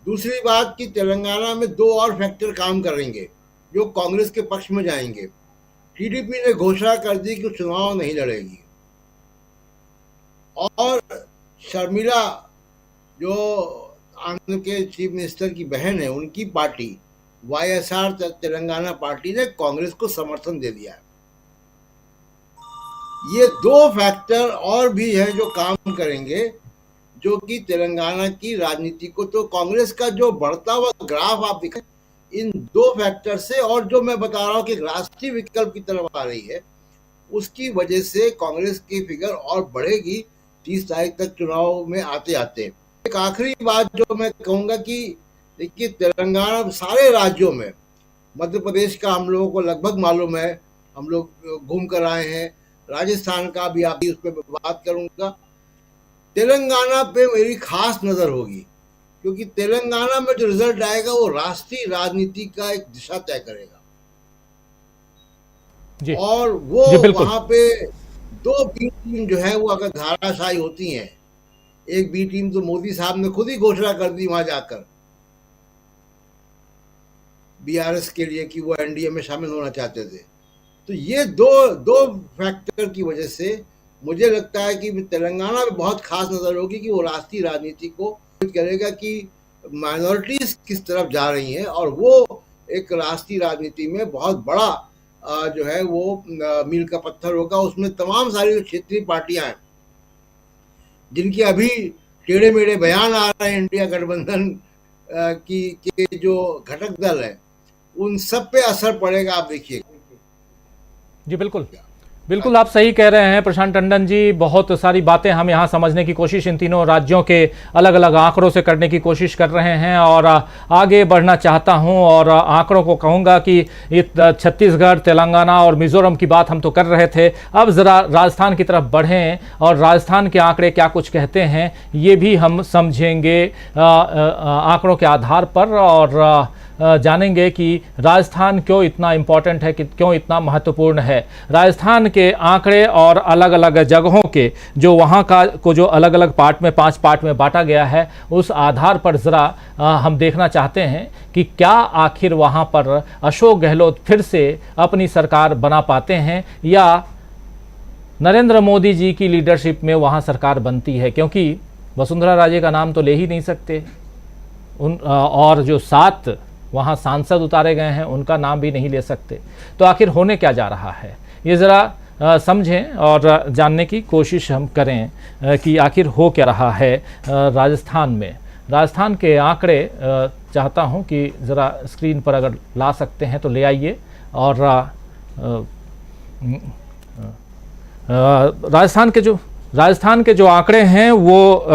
दूसरी बात कि तेलंगाना में 2 और फैक्टर काम करेंगे जो कांग्रेस के पक्ष में जाएंगे। टीडीपी ने घोषणा कर दी कि चुनाव नहीं लड़ेगी, और शर्मिला जो आंध्र के चीफ मिनिस्टर की बहन है, उनकी पार्टी वाईएसआर तेलंगाना पार्टी ने कांग्रेस को समर्थन दे दिया है। ये 2 फैक्टर और भी हैं जो काम करेंगे, जो कि तेलंगाना की राजनीति को, तो कांग्रेस का जो बढ़ता हुआ ग्राफ आप दिखाएं, इन 2 फैक्टर से, और जो मैं बता रहा हूं कि राष्ट्रीय विकल्प की तरफ आ रही है, उसकी वजह से कांग्रेस की फिगर और बढ़ेगी 30 तारीख तक चुनाव में आते आते। एक आखिरी बात जो मैं कहूंगा कि देखिए, तेलंगाना सारे राज्यों में, मध्य प्रदेश का हम लोगों को लगभग मालूम है, हम लोग घूम कर आए हैं, राजस्थान का भी आप उस पर बात करूंगा। तेलंगाना पे मेरी खास नजर होगी, क्योंकि तेलंगाना में जो रिजल्ट आएगा वो राष्ट्रीय राजनीति का एक दिशा तय करेगा जी। और वो वहां पे 2 बी टीम जो है वो अगर धाराशायी होती हैं, एक बी टीम तो मोदी साहब ने खुद ही घोषणा कर दी वहां जाकर बीआरएस के लिए कि वो एनडीए में शामिल होना चाहते थे। तो ये दो फैक्टर की वजह से मुझे लगता है कि तेलंगाना में बहुत खास नजर होगी कि वो राष्ट्रीय राजनीति को करेगा कि माइनॉरिटीज किस तरफ जा रही हैं, और वो एक राष्ट्रीय राजनीति में बहुत बड़ा जो है वो मील का पत्थर होगा। उसमें तमाम सारी क्षेत्रीय पार्टियां हैं जिनके अभी टेढ़े मेढ़े बयान आ रहे हैं इंडिया गठबंधन के जो घटक दल है, उन सब पे असर पड़ेगा। आप देखिए। जी बिल्कुल बिल्कुल, आप सही कह रहे हैं प्रशांत टंडन जी। बहुत सारी बातें हम यहाँ समझने की कोशिश इन तीनों राज्यों के अलग अलग आंकड़ों से करने की कोशिश कर रहे हैं, और आगे बढ़ना चाहता हूँ और आंकड़ों को कहूँगा कि छत्तीसगढ़, तेलंगाना और मिजोरम की बात हम तो कर रहे थे। अब ज़रा राजस्थान की तरफ बढ़ें और राजस्थान के आंकड़े क्या कुछ कहते हैं ये भी हम समझेंगे आंकड़ों के आधार पर, और जानेंगे कि राजस्थान क्यों इतना इम्पोर्टेंट है, कि क्यों इतना महत्वपूर्ण है। राजस्थान के आंकड़े और अलग अलग जगहों के जो वहाँ का को जो अलग अलग पार्ट में 5 पार्ट में बांटा गया है, उस आधार पर ज़रा हम देखना चाहते हैं कि क्या आखिर वहाँ पर अशोक गहलोत फिर से अपनी सरकार बना पाते हैं या नरेंद्र मोदी जी की लीडरशिप में वहाँ सरकार बनती है, क्योंकि वसुंधरा राजे का नाम तो ले ही नहीं सकते और जो 7 वहाँ सांसद उतारे गए हैं उनका नाम भी नहीं ले सकते। तो आखिर होने क्या जा रहा है, ये ज़रा समझें और जानने की कोशिश हम करें कि आखिर हो क्या रहा है राजस्थान में। राजस्थान के आंकड़े चाहता हूं कि ज़रा स्क्रीन पर अगर ला सकते हैं तो ले आइए। और राजस्थान के जो आंकड़े हैं वो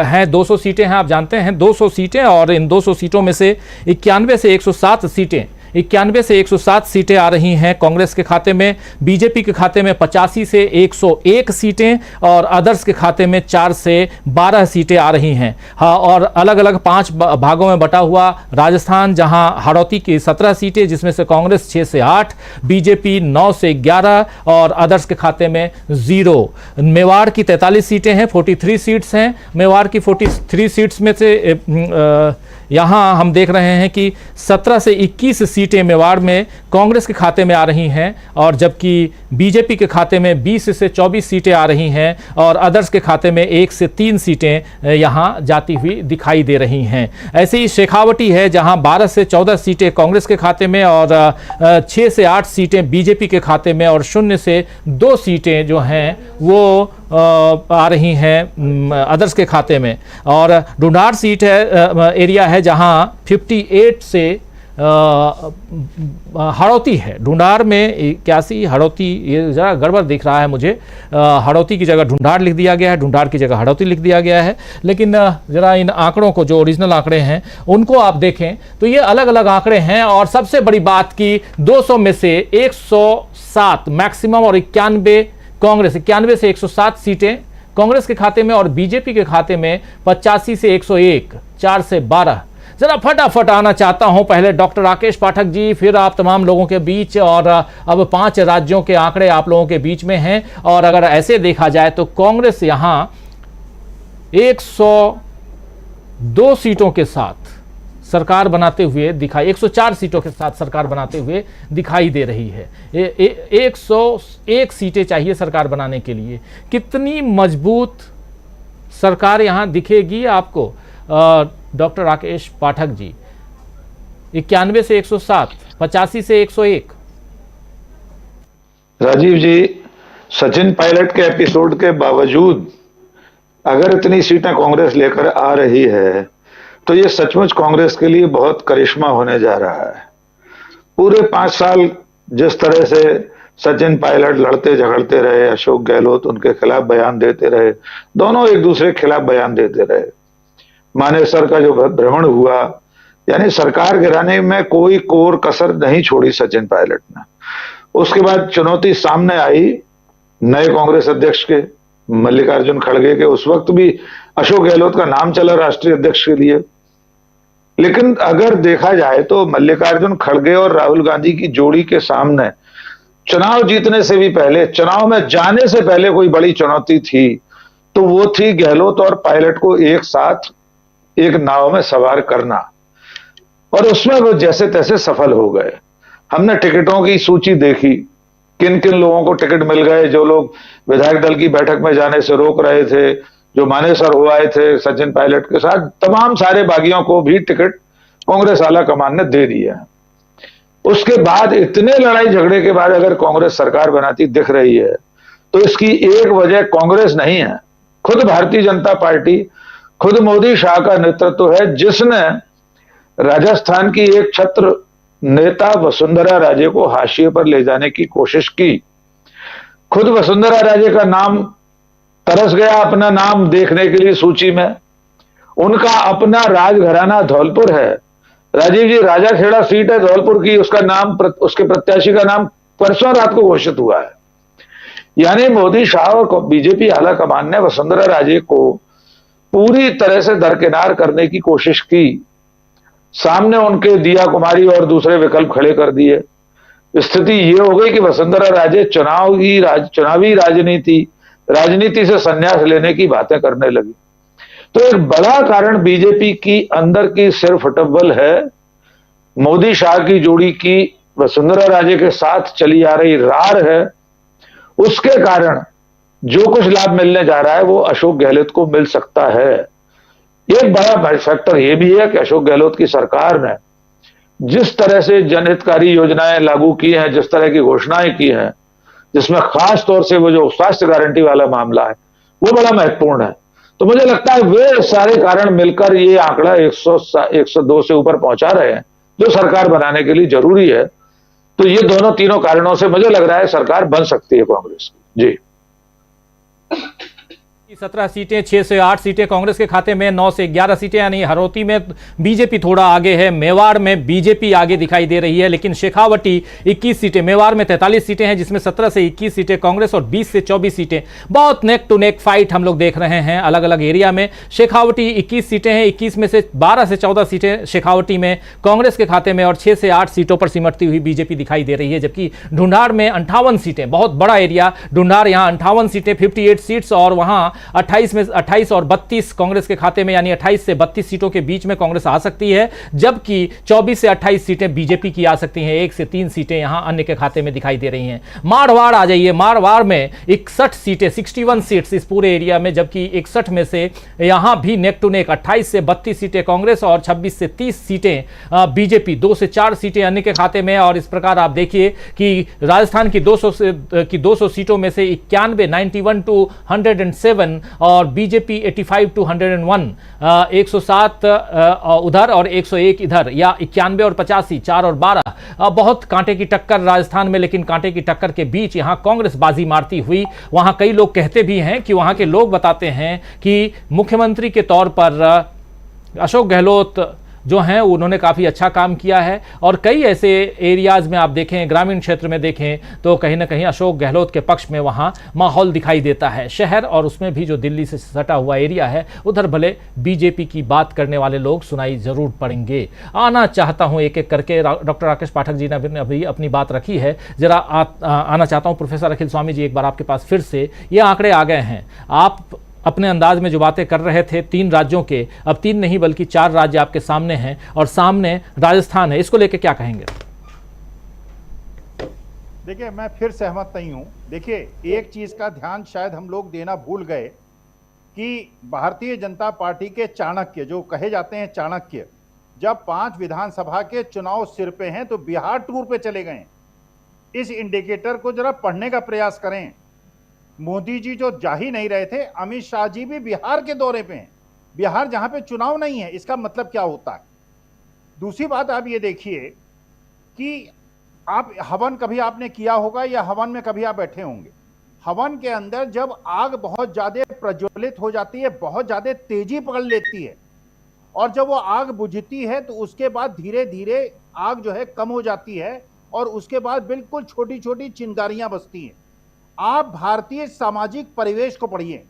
हैं 200 सीटें हैं। आप जानते हैं 200 सीटें, और इन 200 सीटों में से 91 से 107 सीटें 91 से 107 सीटें आ रही हैं कांग्रेस के खाते में। बीजेपी के खाते में 85 से 101 सीटें और अदर्स के खाते में 4 से 12 सीटें आ रही हैं। हाँ, और अलग अलग 5 भागों में बटा हुआ राजस्थान, जहां हाड़ौती की 17 सीटें जिसमें से कांग्रेस 6 से 8, बीजेपी 9 से 11 और अदर्स के खाते में 0। मेवाड़ की 43 सीटें हैं, 43 सीट्स हैं। मेवाड़ की 43 सीट्स में से यहाँ हम देख रहे हैं कि 17 से 21 सीटें मेवाड़ में कांग्रेस के खाते में आ रही हैं, और जबकि बीजेपी के खाते में 20 से 24 सीटें आ रही हैं और अदर्स के खाते में 1 से 3 सीटें यहाँ जाती हुई दिखाई दे रही हैं। ऐसे ही शेखावटी है जहाँ 12 से 14 सीटें कांग्रेस के खाते में और 6 से 8 सीटें बीजेपी के खाते में और 0 से 2 सीटें जो हैं वो आ रही हैं अदर्स के खाते में। और ढूंढार सीट है, एरिया है जहां 58 से हाड़ौती है। ढूंढार में 81, हाड़ौती ये ज़रा गड़बड़ दिख रहा है मुझे। हाड़ौती की जगह ढूंढार लिख दिया गया है, ढूंढार की जगह हाड़ौती लिख दिया गया है। लेकिन ज़रा इन आंकड़ों को, जो ओरिजिनल आंकड़े हैं उनको आप देखें तो ये अलग अलग आंकड़े हैं। और सबसे बड़ी बात कि 200 में से 107 मैक्सिमम और 91 कांग्रेस, 91 से 107 सीटें कांग्रेस के खाते में और बीजेपी के खाते में 85 से 101, 4 से 12। जरा फटाफट आना चाहता हूं पहले डॉक्टर राकेश पाठक जी, फिर आप तमाम लोगों के बीच, और अब 5 राज्यों के आंकड़े आप लोगों के बीच में हैं। और अगर ऐसे देखा जाए तो कांग्रेस यहां 102 सीटों के साथ सरकार बनाते हुए दिखाई, 104 सीटों के साथ सरकार बनाते हुए दिखाई दे रही है। 101 सीटें चाहिए सरकार बनाने के लिए। कितनी मजबूत सरकार यहां दिखेगी आपको डॉक्टर राकेश पाठक जी? 91 से 107, 85 से 101। राजीव जी, सचिन पायलट के एपिसोड के बावजूद अगर इतनी सीटें कांग्रेस लेकर आ रही है तो ये सचमुच कांग्रेस के लिए बहुत करिश्मा होने जा रहा है। पूरे 5 साल जिस तरह से सचिन पायलट लड़ते झगड़ते रहे, अशोक गहलोत उनके खिलाफ बयान देते रहे, दोनों एक दूसरे के खिलाफ बयान देते रहे। मानेसर का जो भ्रमण हुआ, यानी सरकार गिराने में कोई कोर कसर नहीं छोड़ी सचिन पायलट ने। उसके बाद चुनौती सामने आई नए कांग्रेस अध्यक्ष के, मल्लिकार्जुन खड़गे के। उस वक्त भी अशोक गहलोत का नाम चला राष्ट्रीय अध्यक्ष के लिए। लेकिन अगर देखा जाए तो मल्लिकार्जुन खड़गे और राहुल गांधी की जोड़ी के सामने चुनाव जीतने से भी पहले, चुनाव में जाने से पहले कोई बड़ी चुनौती थी तो वो थी गहलोत और पायलट को एक साथ एक नाव में सवार करना, और उसमें वो जैसे तैसे सफल हो गए। हमने टिकटों की सूची देखी, किन किन लोगों को टिकट मिल गए। जो लोग विधायक दल की बैठक में जाने से रोक रहे थे, जो मानेसर हो आए थे सचिन पायलट के साथ, तमाम सारे बागियों को भी टिकट कांग्रेस आला कमान ने दे दिया है। उसके बाद इतने लड़ाई झगड़े के बाद अगर कांग्रेस सरकार बनाती दिख रही है तो इसकी एक वजह कांग्रेस नहीं है, खुद भारतीय जनता पार्टी, खुद मोदी शाह का नेतृत्व है, जिसने राजस्थान की एक छत्र नेता वसुंधरा राजे को हाशिए पर ले जाने की कोशिश की। खुद वसुंधरा राजे का नाम तरस गया अपना नाम देखने के लिए सूची में। उनका अपना राजघराना धौलपुर है। राजीव जी, राजा खेड़ा सीट है धौलपुर की, उसका नाम, उसके प्रत्याशी का नाम परसों रात को घोषित हुआ है। यानी मोदी शाह और बीजेपी आला कमान ने वसुंधरा राजे को पूरी तरह से दरकिनार करने की कोशिश की। सामने उनके दिया कुमारी और दूसरे विकल्प खड़े कर दिए। स्थिति ये हो गई कि वसुंधरा राजे चुनावी राजनीति से संन्यास लेने की बातें करने लगी। तो एक बड़ा कारण बीजेपी की अंदर की सिर फुटबॉल है। मोदी शाह की जोड़ी की वसुंधरा राजे के साथ चली आ रही रार है, उसके कारण जो कुछ लाभ मिलने जा रहा है वो अशोक गहलोत को मिल सकता है। एक बड़ा फैक्टर यह भी है कि अशोक गहलोत की सरकार ने जिस तरह से जनहितकारी योजनाएं लागू की हैं, जिस तरह की घोषणाएं की हैं, जिसमें खास तौर से वो जो स्वास्थ्य गारंटी वाला मामला है वो बड़ा महत्वपूर्ण है। तो मुझे लगता है वे सारे कारण मिलकर ये आंकड़ा 102 से ऊपर पहुंचा रहे हैं, जो सरकार बनाने के लिए जरूरी है। तो ये दोनों तीनों कारणों से मुझे लग रहा है सरकार बन सकती है कांग्रेस की। जी, 17 सीटें, 6 से 8 सीटें कांग्रेस के खाते में, 9 से 11 सीटें, यानी हरौती में बीजेपी थोड़ा आगे है, मेवाड़ में बीजेपी आगे दिखाई दे रही है, लेकिन शेखावटी 21 सीटें, मेवाड़ में 43 सीटें हैं जिसमें 17 से 21 सीटें कांग्रेस और 20 से 24 सीटें। बहुत नेक टू नेक फाइट हम लोग देख रहे हैं अलग अलग एरिया में। शेखावटी 21 सीटें हैं, 21 में से 12 से 14 सीटें शेखावटी में कांग्रेस के खाते में और 6 से 8 सीटों पर सिमटती हुई बीजेपी दिखाई दे रही है। जबकि ढूंढाड़ में 58 सीटें, बहुत बड़ा एरिया ढूंढाड़, यहाँ 58 सीटें, 58 सीट्स, और वहां 28 और 32 कांग्रेस के खाते में, यानी 28 से 32 सीटों के बीच में कांग्रेस आ सकती है, जबकि 24 से 28 सीटें बीजेपी की आ सकती हैं। 1 से 3 सीटें यहां अन्य के खाते में दिखाई दे रही हैं। मारवाड़ आ जाइए, मारवाड़ में 61 सीटें, 61 सीट्स इस पूरे एरिया में, जबकि 61 में से यहां भी नेक टू नेक 28 से 32 सीटें कांग्रेस और 26 से 30 सीटें बीजेपी, 2 से 4 सीटें अन्य के खाते में। और इस प्रकार आप देखिए कि राजस्थान की 200 सीटों में से 91, 91 टू 107 और बीजेपी 85 टू 101, 107 उधर और 101 इधर, या 91 और 85, 4 और 12। बहुत कांटे की टक्कर राजस्थान में, लेकिन कांटे की टक्कर के बीच यहां कांग्रेस बाजी मारती हुई। वहां कई लोग कहते भी हैं कि वहां के लोग बताते हैं कि मुख्यमंत्री के तौर पर अशोक गहलोत जो हैं उन्होंने काफ़ी अच्छा काम किया है, और कई ऐसे एरियाज़ में आप देखें, ग्रामीण क्षेत्र में देखें तो कहीं ना कहीं अशोक गहलोत के पक्ष में वहाँ माहौल दिखाई देता है। शहर और उसमें भी जो दिल्ली से सटा हुआ एरिया है उधर भले बीजेपी की बात करने वाले लोग सुनाई ज़रूर पड़ेंगे। आना चाहता हूँ एक एक करके, डॉक्टर राकेश पाठक जी ने अभी अपनी बात रखी है, ज़रा आना चाहता हूँ प्रोफेसर अखिल स्वामी जी, एक बार आपके पास फिर से ये आंकड़े आ गए हैं। आप अपने अंदाज में जो बातें कर रहे थे 3 राज्यों के, अब 3 नहीं बल्कि 4 राज्य आपके सामने हैं और सामने राजस्थान है, इसको लेके क्या कहेंगे? देखिए, मैं फिर सहमत नहीं हूं। देखिए, एक चीज का ध्यान शायद हम लोग देना भूल गए कि भारतीय जनता पार्टी के चाणक्य, जो कहे जाते हैं चाणक्य, जब 5 विधानसभा के चुनाव सिर पे हैं तो बिहार टूर पे चले गए। इस इंडिकेटर को जरा पढ़ने का प्रयास करें। मोदी जी जो जा ही नहीं रहे थे, अमित शाह जी भी बिहार के दौरे पे हैं। बिहार जहां पे चुनाव नहीं है, इसका मतलब क्या होता है? दूसरी बात आप ये देखिए कि आप हवन कभी आपने किया होगा या हवन में कभी आप बैठे होंगे। हवन के अंदर जब आग बहुत ज्यादा प्रज्वलित हो जाती है, बहुत ज्यादा तेजी पकड़ लेती है, और जब वो आग बुझती है तो उसके बाद धीरे धीरे आग जो है कम हो जाती है और उसके बाद बिल्कुल छोटी छोटी चिंगारियां बसती हैं। आप भारतीय सामाजिक परिवेश को पढ़िए।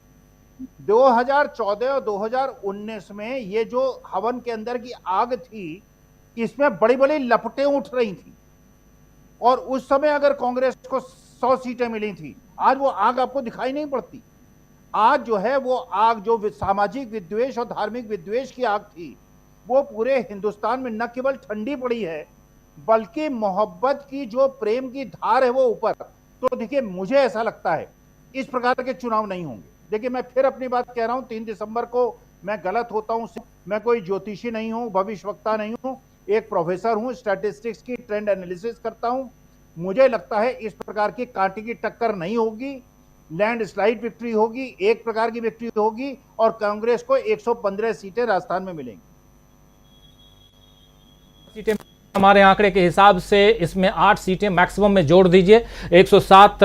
2014 और 2019 में ये जो हवन के अंदर की आग थी, इसमें बड़ी बड़ी लपटें उठ रही थी, और उस समय अगर कांग्रेस को 100 सीटें मिली थी, आज वो आग आपको दिखाई नहीं पड़ती। आज जो है वो आग, जो सामाजिक विद्वेष और धार्मिक विद्वेष की आग थी, वो पूरे हिंदुस्तान में न केवल ठंडी पड़ी है, बल्कि मोहब्बत की जो प्रेम की धार है वो ऊपर। तो देखिए, मुझे ऐसा लगता है इस प्रकार के चुनाव नहीं होंगे। देखिए, मैं फिर अपनी बात कह रहा हूं, 3 दिसंबर को मैं गलत होता हूं, मैं कोई ज्योतिषी नहीं हूं, भविष्यवक्ता नहीं हूं, एक प्रोफेसर हूं, स्टैटिस्टिक्स की ट्रेंड एनालिसिस करता हूं। मुझे लगता है इस प्रकार की कांटे की टक्कर नहीं होगी, लैंडस्लाइड विक्ट्री होगी, एक प्रकार की विक्ट्री होगी और कांग्रेस को 115 सीटें राजस्थान में मिलेंगी। सीटें हमारे आंकड़े के हिसाब से इसमें 8 सीटें मैक्सिमम में जोड़ दीजिए, 107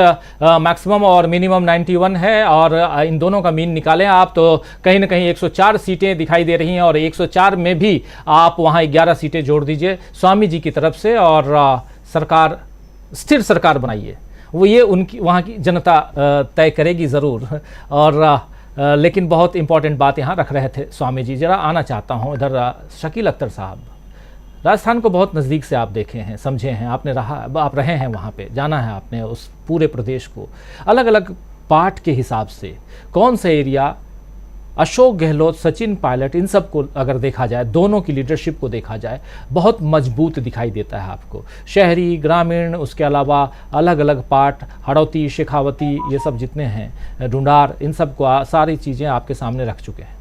मैक्सिमम और मिनिमम 91 है, और इन दोनों का मीन निकालें आप तो कहीं ना कहीं 104 सीटें दिखाई दे रही हैं, और 104 में भी आप वहां 11 सीटें जोड़ दीजिए स्वामी जी की तरफ से, और सरकार, स्थिर सरकार बनाइए। वो ये उनकी वहाँ की जनता तय करेगी ज़रूर। और लेकिन बहुत इंपॉर्टेंट बात यहाँ रख रहे थे स्वामी जी, जरा आना चाहता हूँ इधर। शकील अख्तर साहब, राजस्थान को बहुत नज़दीक से आप देखे हैं, समझे हैं, आप रहे हैं वहाँ पे, जाना है आपने उस पूरे प्रदेश को। अलग अलग पार्ट के हिसाब से कौन सा एरिया अशोक गहलोत, सचिन पायलट, इन सब को अगर देखा जाए, दोनों की लीडरशिप को देखा जाए, बहुत मजबूत दिखाई देता है आपको? शहरी, ग्रामीण, उसके अलावा अलग अलग पार्ट, हड़ौती, शेखावती, ये सब जितने हैं, ढूंढार, इन सब को सारी चीज़ें आपके सामने रख चुके हैं।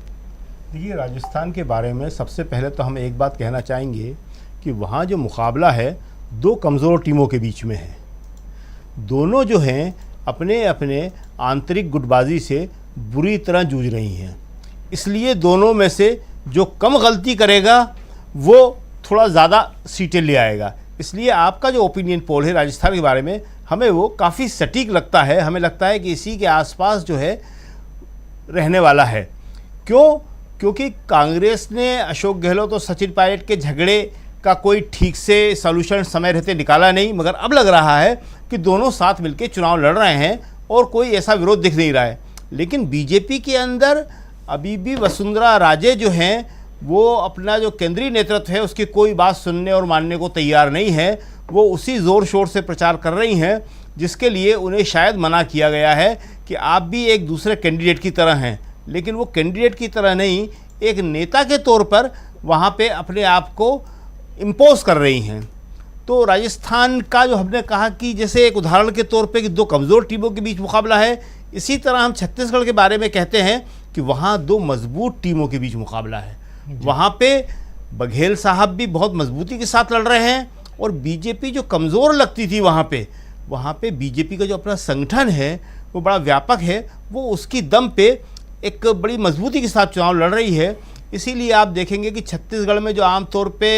देखिए, राजस्थान के बारे में सबसे पहले तो हम एक बात कहना चाहेंगे कि वहाँ जो मुकाबला है 2 कमज़ोर टीमों के बीच में है। दोनों जो हैं अपने अपने आंतरिक गुटबाजी से बुरी तरह जूझ रही हैं, इसलिए दोनों में से जो कम गलती करेगा वो थोड़ा ज़्यादा सीटें ले आएगा। इसलिए आपका जो ओपिनियन पोल है राजस्थान के बारे में, हमें वो काफ़ी सटीक लगता है। हमें लगता है कि इसी के आसपास जो है रहने वाला है। क्यों? क्योंकि कांग्रेस ने अशोक गहलोत और सचिन पायलट के झगड़े का कोई ठीक से सॉल्यूशन समय रहते निकाला नहीं, मगर अब लग रहा है कि दोनों साथ मिलकर चुनाव लड़ रहे हैं और कोई ऐसा विरोध दिख नहीं रहा है। लेकिन बीजेपी के अंदर अभी भी वसुंधरा राजे जो हैं, वो अपना जो केंद्रीय नेतृत्व है उसकी कोई बात सुनने और मानने को तैयार नहीं है। वो उसी ज़ोर शोर से प्रचार कर रही हैं जिसके लिए उन्हें शायद मना किया गया है कि आप भी एक दूसरे कैंडिडेट की तरह हैं, लेकिन वो कैंडिडेट की तरह नहीं, एक नेता के तौर पर वहाँ पे अपने आप को इम्पोज कर रही हैं। तो राजस्थान का जो हमने कहा कि जैसे एक उदाहरण के तौर पे कि 2 कमज़ोर टीमों के बीच मुकाबला है, इसी तरह हम छत्तीसगढ़ के बारे में कहते हैं कि वहाँ 2 मजबूत टीमों के बीच मुकाबला है। वहाँ पे बघेल साहब भी बहुत मजबूती के साथ लड़ रहे हैं, और बीजेपी जो कमज़ोर लगती थी वहाँ पे बीजेपी का जो अपना संगठन है वो बड़ा व्यापक है, वो उसकी दम पे एक बड़ी मजबूती के साथ चुनाव लड़ रही है। इसीलिए आप देखेंगे कि छत्तीसगढ़ में जो आमतौर पे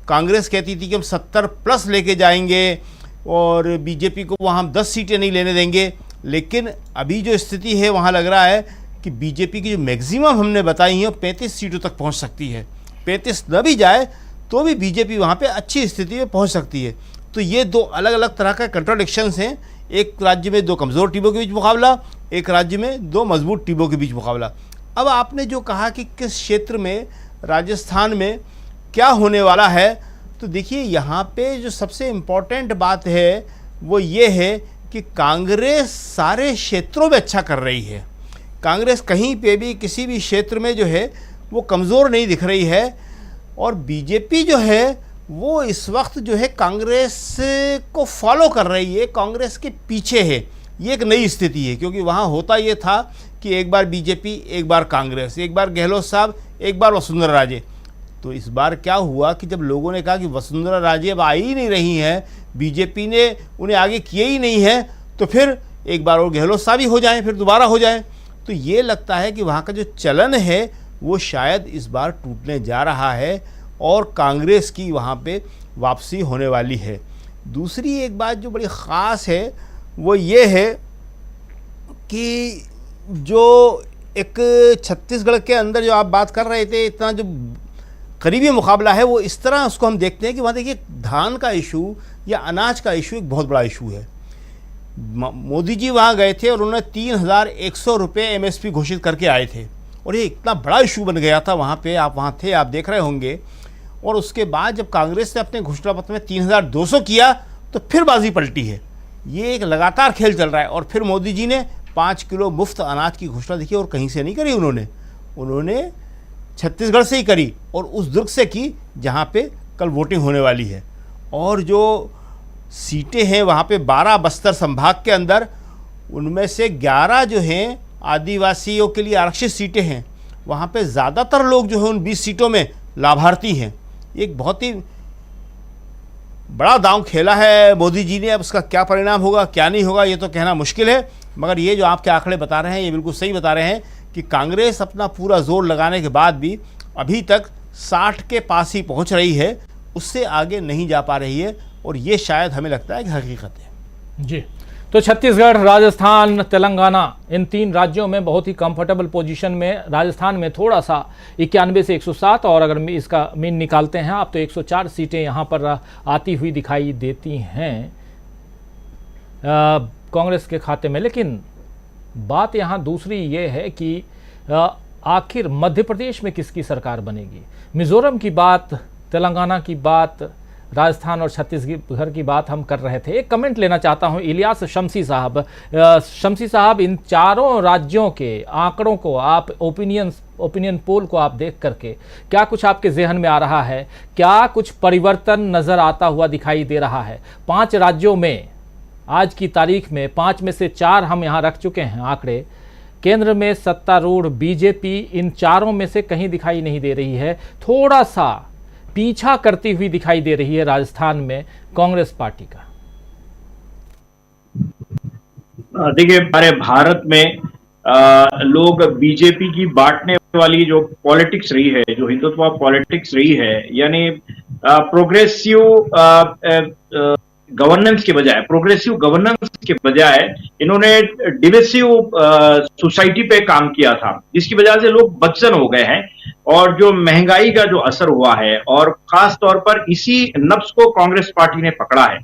कांग्रेस कहती थी कि हम 70+ लेके जाएंगे और बीजेपी को वहाँ हम 10 सीटें नहीं लेने देंगे, लेकिन अभी जो स्थिति है वहाँ लग रहा है कि बीजेपी की जो मैक्सिमम हमने बताई है 35 सीटों तक पहुँच सकती है। 35 न भी जाए तो भी बीजेपी वहाँ पे अच्छी स्थिति में पहुँच सकती है। तो ये 2 अलग अलग तरह का कंट्राडिक्शंस हैं। एक राज्य में 2 कमज़ोर टीमों के बीच मुकाबला, एक राज्य में 2 मजबूत टीमों के बीच मुकाबला। अब आपने जो कहा कि किस क्षेत्र में राजस्थान में क्या होने वाला है, तो देखिए यहाँ पे जो सबसे इम्पॉर्टेंट बात है वो ये है कि कांग्रेस सारे क्षेत्रों में अच्छा कर रही है। कांग्रेस कहीं पे भी किसी भी क्षेत्र में जो है वो कमज़ोर नहीं दिख रही है, और बीजेपी जो है वो इस वक्त जो है कांग्रेस को फॉलो कर रही है, कांग्रेस के पीछे है। ये एक नई स्थिति है, क्योंकि वहाँ होता ये था कि एक बार बीजेपी, एक बार कांग्रेस, एक बार गहलोत साहब, एक बार वसुंधरा राजे। तो इस बार क्या हुआ कि जब लोगों ने कहा कि वसुंधरा राजे अब आ ही नहीं रही हैं, बीजेपी ने उन्हें आगे किए ही नहीं है, तो फिर एक बार और गहलोत साहब ही हो जाएं, फिर दोबारा हो जाएं। तो ये लगता है कि वहाँ का जो चलन है वो शायद इस बार टूटने जा रहा है और कांग्रेस की वहाँ पे वापसी होने वाली है। दूसरी एक बात जो बड़ी ख़ास है वो ये है कि जो एक छत्तीसगढ़ के अंदर जो आप बात कर रहे थे, इतना जो करीबी मुकाबला है, वो इस तरह उसको हम देखते हैं कि वहाँ देखिए धान का इशू या अनाज का इशू एक बहुत बड़ा इशू है। मोदी जी वहाँ गए थे और उन्होंने 3100 रुपये MSP घोषित करके आए थे, और ये इतना बड़ा इशू बन गया था वहाँ पे। आप वहाँ थे, आप देख रहे होंगे। और उसके बाद जब कांग्रेस ने अपने घोषणा पत्र में 3200 किया तो फिर बाजी पलटी है। ये एक लगातार खेल चल रहा है। और फिर मोदी जी ने 5 किलो मुफ्त अनाज की घोषणा देखी, और कहीं से नहीं करी उन्होंने छत्तीसगढ़ से ही करी, और उस दुर्ग से की जहाँ पे कल वोटिंग होने वाली है। और जो सीटें हैं वहाँ पे 12 बस्तर संभाग के अंदर, उनमें से 11 जो हैं आदिवासियों के लिए आरक्षित सीटें हैं, वहाँ पे ज़्यादातर लोग जो है उन 20 सीटों में लाभार्थी हैं। एक बहुत ही बड़ा दांव खेला है मोदी जी ने। अब उसका क्या परिणाम होगा क्या नहीं होगा ये तो कहना मुश्किल है, मगर ये जो आपके आंकड़े बता रहे हैं ये बिल्कुल सही बता रहे हैं कि कांग्रेस अपना पूरा जोर लगाने के बाद भी अभी तक 60 के पास ही पहुंच रही है, उससे आगे नहीं जा पा रही है, और ये शायद हमें लगता है कि हकीकत है। जी, तो छत्तीसगढ़, राजस्थान, तेलंगाना, इन 3 राज्यों में बहुत ही कंफर्टेबल पोजीशन में, राजस्थान में थोड़ा सा 91 से 107, और अगर इसका मीन निकालते हैं आप तो 104 सीटें यहाँ पर आती हुई दिखाई देती हैं कांग्रेस के खाते में। लेकिन बात यहाँ दूसरी ये है कि आखिर मध्य प्रदेश में किसकी सरकार बनेगी। मिजोरम की बात, तेलंगाना की बात, राजस्थान और छत्तीसगढ़ की बात हम कर रहे थे। एक कमेंट लेना चाहता हूं इलियास शमसी साहब। शमसी साहब, इन चारों राज्यों के आंकड़ों को आप, ओपिनियन पोल को आप देख करके क्या कुछ आपके जहन में आ रहा है, क्या कुछ परिवर्तन नजर आता हुआ दिखाई दे रहा है? 5 राज्यों में आज की तारीख में 5 में से 4 हम यहाँ रख चुके हैं आंकड़े। केंद्र में सत्तारूढ़ बीजेपी इन चारों में से कहीं दिखाई नहीं दे रही है, थोड़ा सा पीछा करती हुई दिखाई दे रही है राजस्थान में कांग्रेस पार्टी का। देखिए, हमारे भारत में लोग बीजेपी की बांटने वाली जो पॉलिटिक्स रही है, जो हिंदुत्व पॉलिटिक्स रही है, यानी प्रोग्रेसिव गवर्नेंस के बजाय, इन्होंने डिविसिव सोसाइटी पे काम किया था, जिसकी वजह से लोग बदचन हो गए हैं। और जो महंगाई का जो असर हुआ है, और खास तौर पर इसी नब्ज को कांग्रेस पार्टी ने पकड़ा है।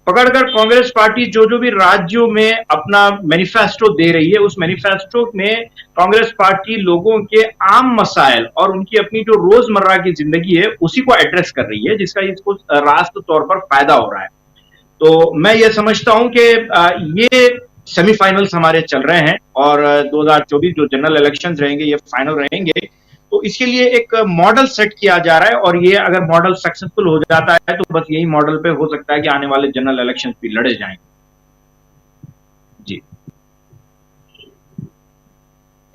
पकड़कर कांग्रेस पार्टी जो भी राज्यों में अपना मैनिफेस्टो दे रही है, उस मैनिफेस्टो में कांग्रेस पार्टी लोगों के आम मसाइल और उनकी अपनी जो रोजमर्रा की जिंदगी है उसी को एड्रेस कर रही है, जिसका इसको राष्ट्र तौर पर फायदा हो रहा है। तो मैं ये समझता हूं कि ये सेमीफाइनल्स हमारे चल रहे हैं, और 2024 जो जनरल इलेक्शंस रहेंगे ये फाइनल रहेंगे। तो इसके लिए एक मॉडल सेट किया जा रहा है, और ये अगर मॉडल सक्सेसफुल हो जाता है तो बस यही मॉडल पे हो सकता है कि आने वाले जनरल इलेक्शंस भी लड़े जाएंगे। जी,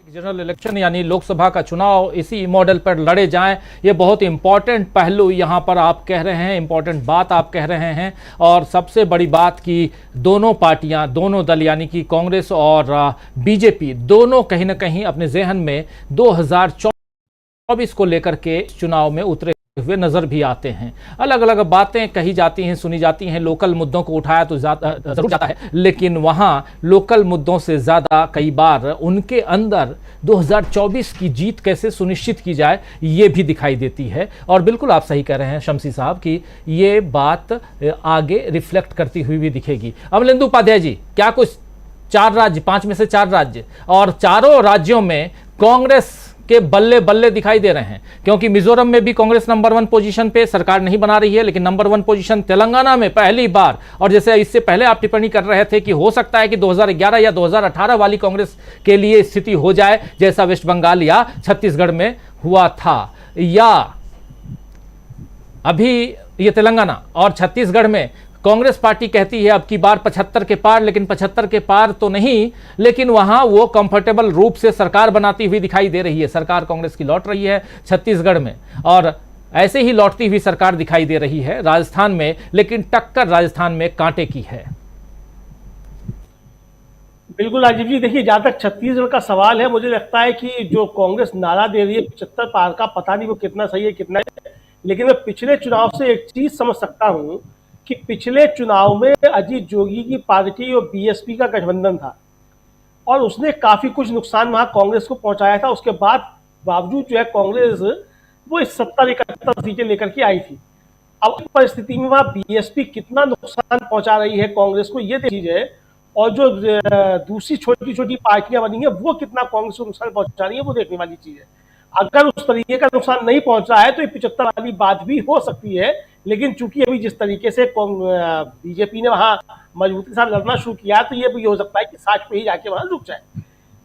जनरल इलेक्शन यानी लोकसभा का चुनाव इसी मॉडल पर लड़े जाएं, ये बहुत इंपॉर्टेंट पहलू यहाँ पर आप कह रहे हैं, इंपॉर्टेंट बात आप कह रहे हैं। और सबसे बड़ी बात कि दोनों पार्टियां, दोनों दल यानी कि कांग्रेस और बीजेपी, दोनों कहीं ना कहीं अपने जहन में 2024 को लेकर के चुनाव में उतरे हुए नजर भी आते हैं। अलग अलग बातें कही जाती हैं, सुनी जाती हैं, लोकल मुद्दों को उठाया तो जरूर जाता है, लेकिन वहां लोकल मुद्दों से ज्यादा कई बार उनके अंदर 2024 की जीत कैसे सुनिश्चित की जाए ये भी दिखाई देती है। और बिल्कुल आप सही कह रहे हैं शमसी साहब कि ये बात आगे रिफ्लेक्ट करती हुई भी दिखेगी। अमलेंदु उपाध्याय जी, क्या कुछ 4 राज्य, 5 में से 4 राज्य, और चारों राज्यों में कांग्रेस के बल्ले बल्ले दिखाई दे रहे हैं? क्योंकि मिजोरम में भी कांग्रेस नंबर 1 पोजीशन पे सरकार नहीं बना रही है, लेकिन नंबर 1 पोजीशन तेलंगाना में पहली बार, और जैसे इससे पहले आप टिप्पणी कर रहे थे कि हो सकता है कि 2011 या 2018 वाली कांग्रेस के लिए स्थिति हो जाए जैसा वेस्ट बंगाल या छत्तीसगढ़ में हुआ था, या अभी ये तेलंगाना और छत्तीसगढ़ में कांग्रेस पार्टी कहती है अब की बार 75 के पार, लेकिन 75 के पार तो नहीं, लेकिन वहां वो कंफर्टेबल रूप से सरकार बनाती हुई दिखाई दे रही है। सरकार कांग्रेस की लौट रही है छत्तीसगढ़ में, और ऐसे ही लौटती हुई सरकार दिखाई दे रही है राजस्थान में, लेकिन टक्कर राजस्थान में कांटे की है। बिल्कुल राजीव जी, देखिए जहां तक छत्तीसगढ़ का सवाल है, मुझे लगता है कि जो कांग्रेस नारा दे रही है 75 पार का, पता नहीं वो कितना सही है कितना है, लेकिन मैं पिछले चुनाव से एक चीज समझ सकता हूं कि पिछले चुनाव में अजीत जोगी की पार्टी और बीएसपी का गठबंधन था, और उसने काफी कुछ नुकसान वहां कांग्रेस को पहुंचाया था। उसके बावजूद जो है कांग्रेस वो इस 70-71 सीटें लेकर के आई थी। अब इस परिस्थिति में वहां बीएसपी कितना नुकसान पहुंचा रही है कांग्रेस को, ये चीज है, और जो दूसरी छोटी छोटी पार्टियां बनी है वो कितना कांग्रेस को नुकसान पहुंचा रही है, वो देखने वाली चीज है। अगर उस तरीके का नुकसान नहीं पहुंच रहा है तो ये 75 वाली बात भी हो सकती है, लेकिन चूंकि अभी जिस तरीके से बीजेपी ने वहां मजबूती के साथ लड़ना शुरू किया, तो ये भी हो सकता है कि 60 पे ही जाके वहां रुक जाए।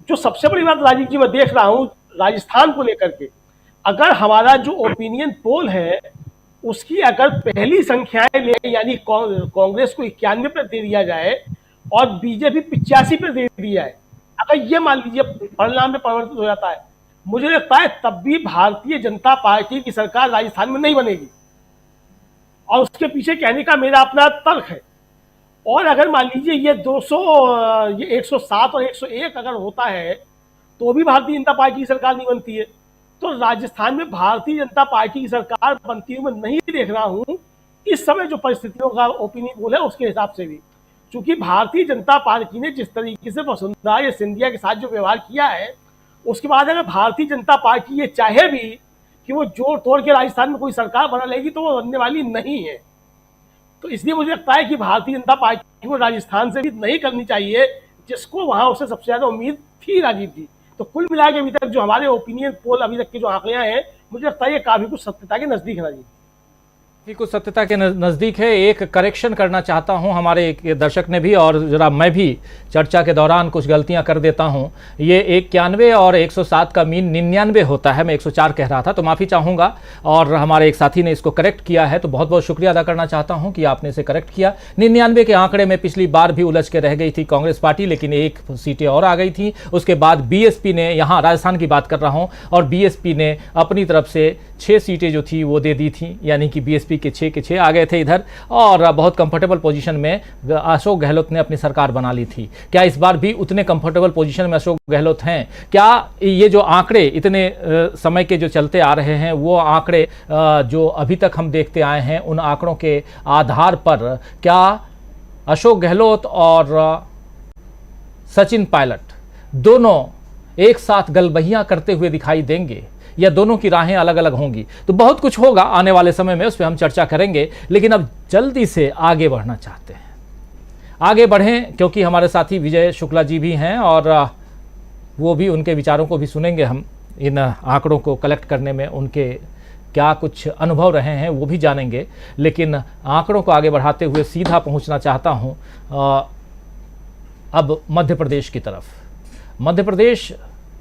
जो सबसे बड़ी बात राजीव जी मैं देख रहा हूं राजस्थान को लेकर के, अगर हमारा जो ओपिनियन पोल है उसकी अगर पहली संख्याएं ले, यानी कांग्रेस को 91 पे दे दिया जाए और बीजेपी 85 पे दे दिया है, अब अगर ये मान लीजिए परिणाम में परिवर्तित हो जाता है, मुझे लगता है तब भी भारतीय जनता पार्टी की सरकार राजस्थान में नहीं बनेगी, और उसके पीछे कहने का मेरा अपना तर्क है। और अगर मान लीजिए ये 107 और 101 अगर होता है तो भी भारतीय जनता पार्टी की सरकार नहीं बनती है, तो राजस्थान में भारतीय जनता पार्टी की सरकार बनती हुई मैं नहीं देख रहा हूं इस समय जो परिस्थितियों का ओपिनियन पोल है उसके हिसाब से भी। क्योंकि भारतीय जनता पार्टी ने जिस तरीके से वसुंधरा या सिंधिया के साथ जो व्यवहार किया है, उसके बाद अगर भारतीय जनता पार्टी ये चाहे भी कि वो जोड़ तोड़ के राजस्थान में कोई सरकार बना लेगी तो वो बनने वाली नहीं है। तो इसलिए मुझे लगता है कि भारतीय जनता पार्टी को राजस्थान से भी नहीं करनी चाहिए, जिसको वहां उससे सबसे ज्यादा उम्मीद थी राजीव जी। तो कुल मिला के अभी तक जो हमारे ओपिनियन पोल अभी तक के जो आंकड़े हैं, मुझे लगता है ये काफी कुछ सत्यता के नजदीक है राजीव। कुछ सत्यता के नज़दीक है। एक करेक्शन करना चाहता हूं, हमारे एक दर्शक ने भी और जरा मैं भी चर्चा के दौरान कुछ गलतियां कर देता हूं। ये 91 और 107 का मीन 99 होता है, मैं 104 कह रहा था, तो माफ़ी चाहूँगा। और हमारे एक साथी ने इसको करेक्ट किया है, तो बहुत बहुत शुक्रिया अदा करना चाहता हूँ कि आपने इसे करेक्ट किया। 99 के आंकड़े में पिछली बार भी उलझ के रह गई थी कांग्रेस पार्टी, लेकिन 1 सीटें और आ गई थी। उसके बाद बीएसपी ने, यहाँ राजस्थान की बात कर रहा हूँ, और बीएसपी ने अपनी तरफ से 6 सीटें जो थी वो दे दी थी, यानी कि बीएसपी के 6 के 6 आ गए थे इधर, और बहुत कंफर्टेबल पोजीशन में अशोक गहलोत ने अपनी सरकार बना ली थी। क्या इस बार भी उतने कंफर्टेबल पोजीशन में अशोक गहलोत हैं? क्या ये जो आंकड़े इतने समय के जो चलते आ रहे हैं, वो आंकड़े जो अभी तक हम देखते आए हैं, उन आंकड़ों के आधार पर क्या अशोक गहलोत और सचिन पायलट दोनों एक साथ गलबहियां करते हुए दिखाई देंगे, या दोनों की राहें अलग अलग होंगी? तो बहुत कुछ होगा आने वाले समय में, उस पर हम चर्चा करेंगे। लेकिन अब जल्दी से आगे बढ़ना चाहते हैं, आगे बढ़ें, क्योंकि हमारे साथी विजय शुक्ला जी भी हैं और वो भी, उनके विचारों को भी सुनेंगे हम। इन आंकड़ों को कलेक्ट करने में उनके क्या कुछ अनुभव रहे हैं वो भी जानेंगे। लेकिन आंकड़ों को आगे बढ़ाते हुए सीधा पहुंचना चाहता हूं अब मध्य प्रदेश की तरफ। मध्य प्रदेश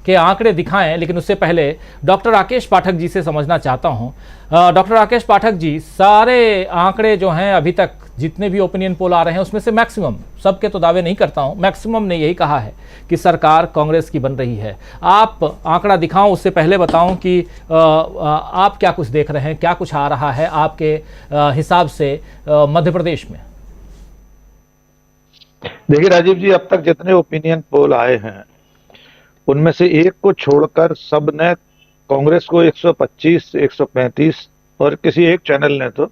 के आंकड़े दिखाएं, लेकिन उससे पहले डॉक्टर राकेश पाठक जी से समझना चाहता हूं। डॉक्टर राकेश पाठक जी, सारे आंकड़े जो हैं अभी तक जितने भी ओपिनियन पोल आ रहे हैं, उसमें से मैक्सिमम, सबके तो दावे नहीं करता हूं, मैक्सिमम ने यही कहा है कि सरकार कांग्रेस की बन रही है। आप आंकड़ा दिखाओ, उससे पहले बताऊं कि आप क्या कुछ देख रहे हैं, क्या कुछ आ रहा है आपके हिसाब से मध्य प्रदेश में? देखिए राजीव जी, अब तक जितने ओपिनियन पोल आए हैं उनमें से एक को छोड़कर सब ने कांग्रेस को 125, 135 और किसी एक चैनल ने तो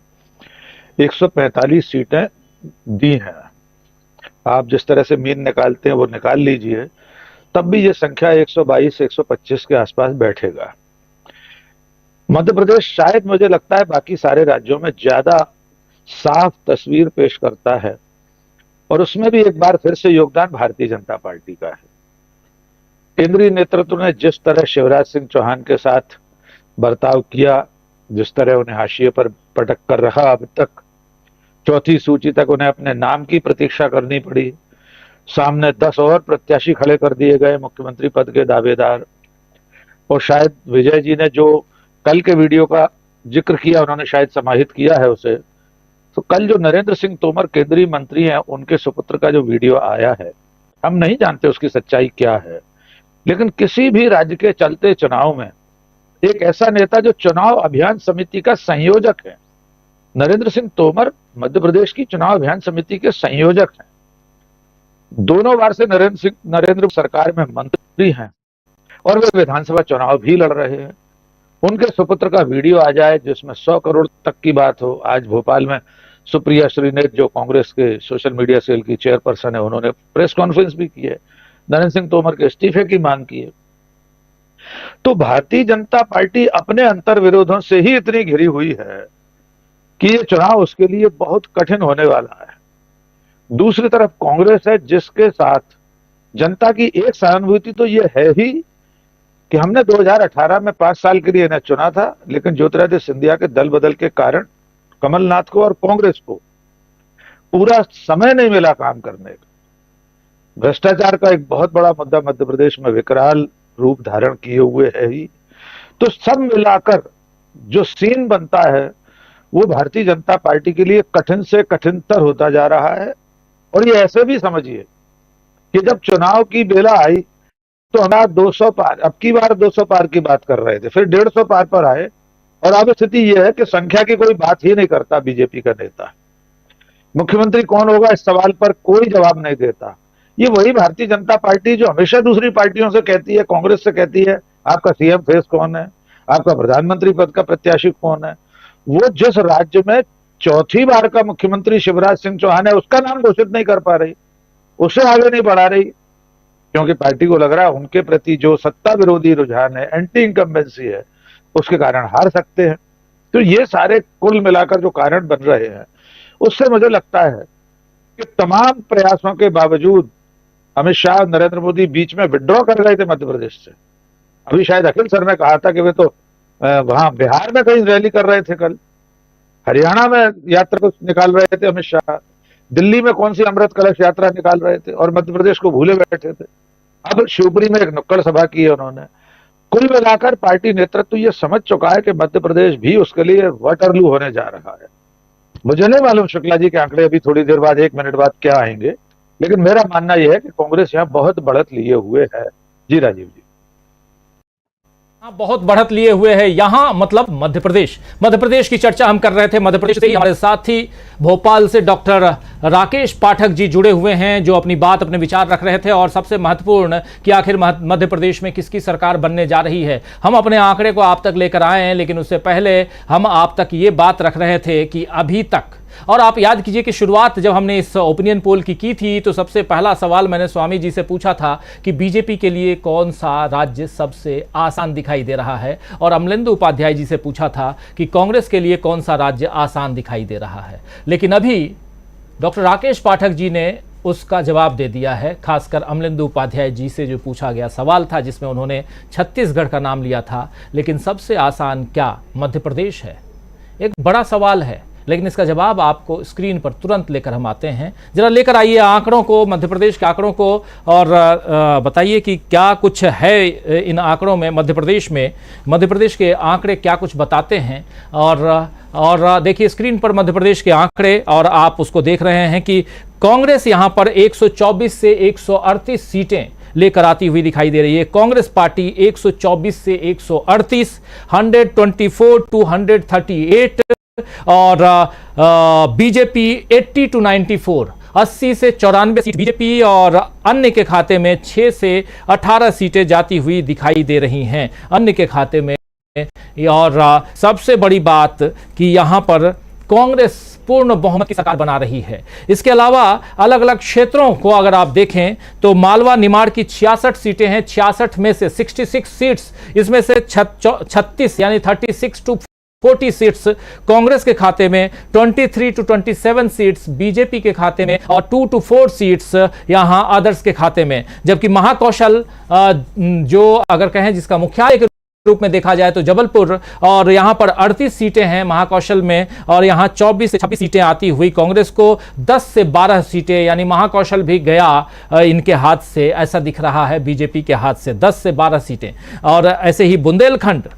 145 सीटें दी हैं। आप जिस तरह से मीन निकालते हैं वो निकाल लीजिए, तब भी ये संख्या 122, 125 के आसपास बैठेगा। मध्य प्रदेश शायद, मुझे लगता है, बाकी सारे राज्यों में ज्यादा साफ तस्वीर पेश करता है, और उसमें भी एक बार फिर से योगदान भारतीय जनता पार्टी का है। केंद्रीय नेतृत्व ने जिस तरह शिवराज सिंह चौहान के साथ बर्ताव किया, जिस तरह उन्हें हाशिए पर पटक कर रखा, अब तक चौथी सूची तक उन्हें अपने नाम की प्रतीक्षा करनी पड़ी। सामने 10 और प्रत्याशी खड़े कर दिए गए मुख्यमंत्री पद के दावेदार। और शायद विजय जी ने जो कल के वीडियो का जिक्र किया, उन्होंने शायद समाहित किया है उसे, तो कल जो नरेंद्र सिंह तोमर केंद्रीय मंत्री हैं, उनके सुपुत्र का जो वीडियो आया है, हम नहीं जानते उसकी सच्चाई क्या है, लेकिन किसी भी राज्य के चलते चुनाव में एक ऐसा नेता जो चुनाव अभियान समिति का संयोजक है, नरेंद्र सिंह तोमर मध्य प्रदेश की चुनाव अभियान समिति के संयोजक हैं, दोनों बार से नरेंद्र सरकार में मंत्री हैं, और वे विधानसभा चुनाव भी लड़ रहे हैं। उनके सुपुत्र का वीडियो आ जाए जिसमें 100 करोड़ तक की बात हो। आज भोपाल में सुप्रिया श्रीनेत, जो कांग्रेस के सोशल मीडिया सेल की चेयरपर्सन है, उन्होंने प्रेस कॉन्फ्रेंस भी की है, नरेंद्र सिंह तोमर के इस्तीफे की मांग की है। तो भारतीय जनता पार्टी अपने अंतर विरोधों से ही इतनी घिरी हुई है कि ये चुनाव उसके लिए बहुत कठिन होने वाला है। दूसरी तरफ कांग्रेस है, जिसके साथ जनता की एक सहानुभूति तो ये है ही कि हमने 2018 में 5 साल के लिए इन्हें चुना था, लेकिन ज्योतिरादित्य सिंधिया के दल बदल के कारण कमलनाथ को और कांग्रेस को पूरा समय नहीं मिला काम करने का। भ्रष्टाचार का एक बहुत बड़ा मुद्दा मध्य प्रदेश में विकराल रूप धारण किए हुए है ही। तो सब मिलाकर जो सीन बनता है वो भारतीय जनता पार्टी के लिए कठिन से कठिनतर होता जा रहा है। और ये ऐसे भी समझिए कि जब चुनाव की बेला आई तो हमारा 200 पार, अब की बार 200 पार की बात कर रहे थे, फिर 150 पार पर आए, और अब स्थिति यह है कि संख्या की कोई बात ही नहीं करता बीजेपी का नेता। मुख्यमंत्री कौन होगा इस सवाल पर कोई जवाब नहीं देता। ये वही भारतीय जनता पार्टी जो हमेशा दूसरी पार्टियों से कहती है, कांग्रेस से कहती है आपका सीएम फेस कौन है, आपका प्रधानमंत्री पद का प्रत्याशी कौन है। वो जिस राज्य में चौथी बार का मुख्यमंत्री शिवराज सिंह चौहान है उसका नाम घोषित नहीं कर पा रही, उसे आगे नहीं बढ़ा रही, क्योंकि पार्टी को लग रहा है उनके प्रति जो सत्ता विरोधी रुझान है, एंटी इनकम्बेंसी है, उसके कारण हार सकते हैं। तो ये सारे कुल मिलाकर जो कारण बन रहे हैं, उससे मुझे लगता है कि तमाम प्रयासों के बावजूद अमित शाह और नरेंद्र मोदी बीच में विड्रॉ कर रहे थे मध्य प्रदेश से। अभी शायद अखिल सर ने कहा था कि वे तो वहां बिहार में कहीं रैली कर रहे थे, कल हरियाणा में यात्रा को निकाल रहे थे अमित शाह, दिल्ली में कौन सी अमृत कलश यात्रा निकाल रहे थे, और मध्य प्रदेश को भूले बैठे थे। अब शिवपुरी में एक नुक्कड़ सभा की है उन्होंने। कुल मिलाकर पार्टी नेतृत्व ये समझ चुका है कि मध्य प्रदेश भी उसके लिए वाटरलू होने जा रहा है। मुझे नहीं मालूम शुक्ला जी के आंकड़े अभी थोड़ी देर बाद, 1 मिनट बाद क्या आएंगे, लेकिन मेरा मानना यह है कि कांग्रेस यहाँ बहुत बढ़त लिए हुए है। जी राजीव जी। बहुत बढ़त लिए हुए हैं यहां, मतलब मध्य प्रदेश की चर्चा हम कर रहे थे। मध्य प्रदेश से हमारे साथ ही भोपाल से डॉक्टर राकेश पाठक जी जुड़े हुए हैं, जो अपनी बात, अपने विचार रख रहे थे, और सबसे महत्वपूर्ण कि आखिर मध्य प्रदेश में किसकी सरकार बनने जा रही है। हम अपने आंकड़े को आप तक लेकर आए हैं, लेकिन उससे पहले हम आप तक ये बात रख रहे थे कि अभी तक, और आप याद कीजिए कि शुरुआत जब हमने इस ओपिनियन पोल की थी तो सबसे पहला सवाल मैंने स्वामी जी से पूछा था कि बीजेपी के लिए कौन सा राज्य सबसे आसान दिखाई दे रहा है, और अमलेंदु उपाध्याय जी से पूछा था कि कांग्रेस के लिए कौन सा राज्य आसान दिखाई दे रहा है। लेकिन अभी डॉक्टर राकेश पाठक जी ने उसका जवाब दे दिया है, खासकर अमलेंदु उपाध्याय जी से जो पूछा गया सवाल था जिसमें उन्होंने छत्तीसगढ़ का नाम लिया था, लेकिन सबसे आसान क्या मध्य प्रदेश है? एक बड़ा सवाल है, लेकिन इसका जवाब आपको स्क्रीन पर तुरंत लेकर हम आते हैं। जरा लेकर आइए आंकड़ों को, मध्य प्रदेश के आंकड़ों को, और बताइए कि क्या कुछ है इन आंकड़ों में। मध्य प्रदेश के आंकड़े क्या कुछ बताते हैं। और देखिए स्क्रीन पर मध्य प्रदेश के आंकड़े, और आप उसको देख रहे हैं कि कांग्रेस यहां पर 124 से 138 सीटें लेकर आती हुई दिखाई दे रही है। कांग्रेस पार्टी 124 से 138, 124 टू 138, और बीजेपी 80 टू 94, 80 से 94 सीट बीजेपी, और अन्य के खाते में 6 से 18 सीटें जाती हुई दिखाई दे रही हैं अन्य के खाते में। और सबसे बड़ी बात कि यहां पर कांग्रेस पूर्ण बहुमत की सरकार बना रही है। इसके अलावा अलग अलग क्षेत्रों को अगर आप देखें तो मालवा निमाड़ की 66 सीटें हैं, 66 में से 66 सीट्स, इसमें से 36 यानी 36 टू 40 सीट्स कांग्रेस के खाते में, 23 टू 27 सीट्स बीजेपी के खाते में, और 2 टू 4 सीट्स यहां अदर्स के खाते में। जबकि महाकौशल जो अगर कहें जिसका मुख्यालय के रूप में देखा जाए तो जबलपुर, और यहां पर 38 सीटें हैं महाकौशल में, और यहां 24 से 26 सीटें आती हुई कांग्रेस को, 10 से 12 सीटें, यानी महाकौशल भी गया इनके हाथ से, ऐसा दिख रहा है बीजेपी के हाथ से, 10 से 12 सीटें। और ऐसे ही बुंदेलखंड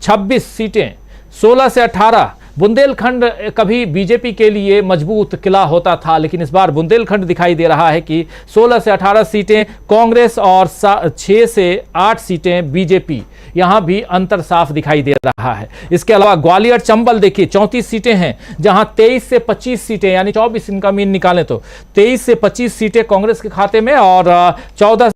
26 सीटें, 16 से 18। बुंदेलखंड कभी बीजेपी के लिए मजबूत किला होता था, लेकिन इस बार बुंदेलखंड दिखाई दे रहा है कि 16 से 18 सीटें कांग्रेस और 6 से 8 सीटें बीजेपी, यहां भी अंतर साफ दिखाई दे रहा है। इसके अलावा ग्वालियर चंबल देखिए 34 सीटें हैं, जहां 23 से 25 सीटें, यानी 24 इनका मीन निकालें तो 23 से 25 सीटें कांग्रेस के खाते में, और 14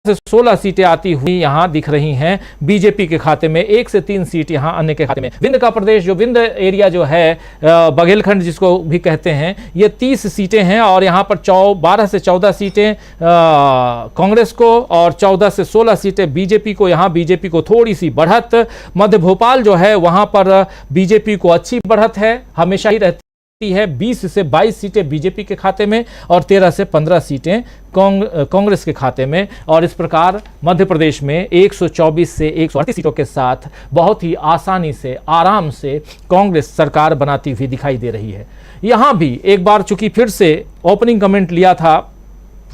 से 16 सीटें आती हुई यहां दिख रही हैं बीजेपी के खाते में, 1 से 3 सीट यहां अन्य के खाते में। विंध्य का प्रदेश, जो विंध्य एरिया जो है, बघेलखंड जिसको भी कहते हैं, ये 30 सीटें हैं, और यहां पर 12 से 14 सीटें कांग्रेस को, और 14 से 16 सीटें बीजेपी को। यहां बीजेपी को थोड़ी सी बढ़त। मध्य भोपाल जो है वहां पर बीजेपी को अच्छी बढ़त है, हमेशा ही रहती है, 20 से 22 सीटें बीजेपी के खाते में, और 13 से 15 सीटें कांग्रेस के खाते में। और इस प्रकार मध्य प्रदेश में 124 से 138 सीटों के साथ बहुत ही आसानी से, आराम से कांग्रेस सरकार बनाती हुई दिखाई दे रही है। यहां भी एक बार चूंकि फिर से ओपनिंग कमेंट लिया था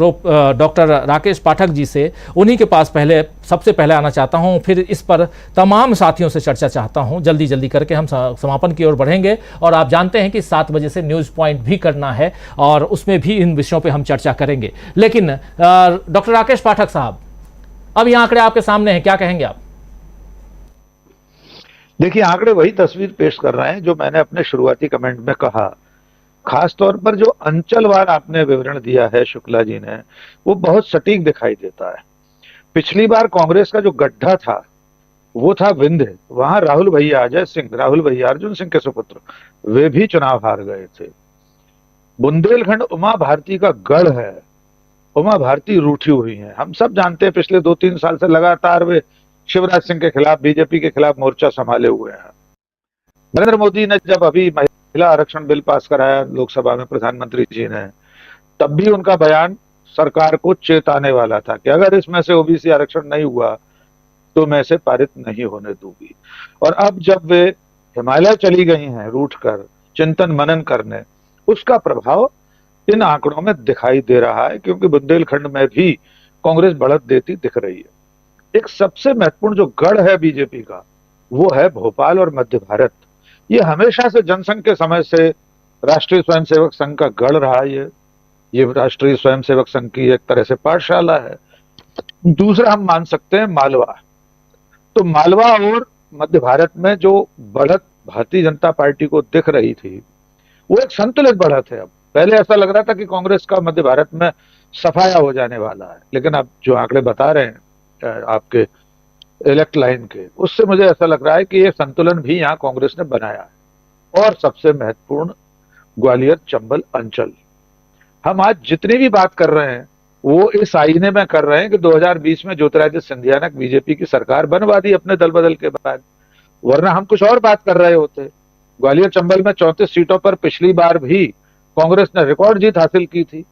डॉक्टर राकेश पाठक जी से, उन्हीं के पास सबसे पहले आना चाहता हूं, फिर इस पर तमाम साथियों से चर्चा चाहता हूं। जल्दी करके हम समापन की ओर बढ़ेंगे, और आप जानते हैं कि 7 बजे से न्यूज़ पॉइंट भी करना है, और उसमें भी इन विषयों पे हम चर्चा करेंगे। लेकिन डॉक्टर राकेश पाठक साहब, अब ये आंकड़े आपके सामने हैं, क्या कहेंगे आप? देखिए, आंकड़े वही तस्वीर पेश कर रहे हैं जो मैंने अपने शुरुआती कमेंट में कहा। खास तौर पर जो अंचलवार आपने विवरण दिया है शुक्ला जी ने, वो बहुत सटीक दिखाई देता है। पिछली बार कांग्रेस का जो गड्ढा था वो था विंध्य, वहां राहुल भैया अजय सिंह, राहुल भैया अर्जुन सिंह के सुपुत्र, वे भी चुनाव हार गए थे। बुंदेलखंड उमा भारती का गढ़ है, उमा भारती रूठी हुई हैं। हम सब जानते हैं पिछले 2-3 साल से लगातार वे शिवराज सिंह के खिलाफ, बीजेपी के खिलाफ मोर्चा संभाले हुए हैं। नरेंद्र मोदी ने जब अभी महिला आरक्षण बिल पास कराया लोकसभा में, प्रधानमंत्री जी ने, तब भी उनका बयान सरकार को चेताने वाला था कि अगर इसमें से ओबीसी आरक्षण नहीं हुआ तो मैं इसे पारित नहीं होने दूंगी। और अब जब वे हिमालय चली गई हैं रूठ कर चिंतन मनन करने, उसका प्रभाव इन आंकड़ों में दिखाई दे रहा है, क्योंकि बुंदेलखंड में भी कांग्रेस बढ़त देती दिख रही है। एक सबसे महत्वपूर्ण जो गढ़ है बीजेपी का, वो है भोपाल और मध्य भारत। ये हमेशा से जनसंघ के समय से राष्ट्रीय स्वयंसेवक संघ का गढ़ रहा है। ये राष्ट्रीय स्वयंसेवक संघ की एक तरह से पाठशाला है। दूसरा हम मान सकते हैं मालवा। तो मालवा और मध्य भारत में जो बढ़त भारतीय जनता पार्टी को दिख रही थी, वो एक संतुलित बढ़त है। अब पहले ऐसा लग रहा था कि कांग्रेस का मध्य भारत में सफाया हो जाने वाला है, लेकिन अब जो आंकड़े बता रहे हैं आपके इलेक्ट लाइन के, उससे मुझे ऐसा लग रहा है कि ये संतुलन भी यहाँ कांग्रेस ने बनाया है। और सबसे महत्वपूर्ण, ग्वालियर चंबल अंचल। हम आज जितनी भी बात कर रहे हैं वो इस आईने में कर रहे हैं कि 2020 में ज्योतिरादित्य सिंधिया ने बीजेपी की सरकार बनवा दी अपने दल बदल के बाद, वरना हम कुछ और बात कर रहे होते। ग्वालियर चंबल में 34 सीटों पर पिछली बार भी कांग्रेस ने रिकॉर्ड जीत हासिल की थी।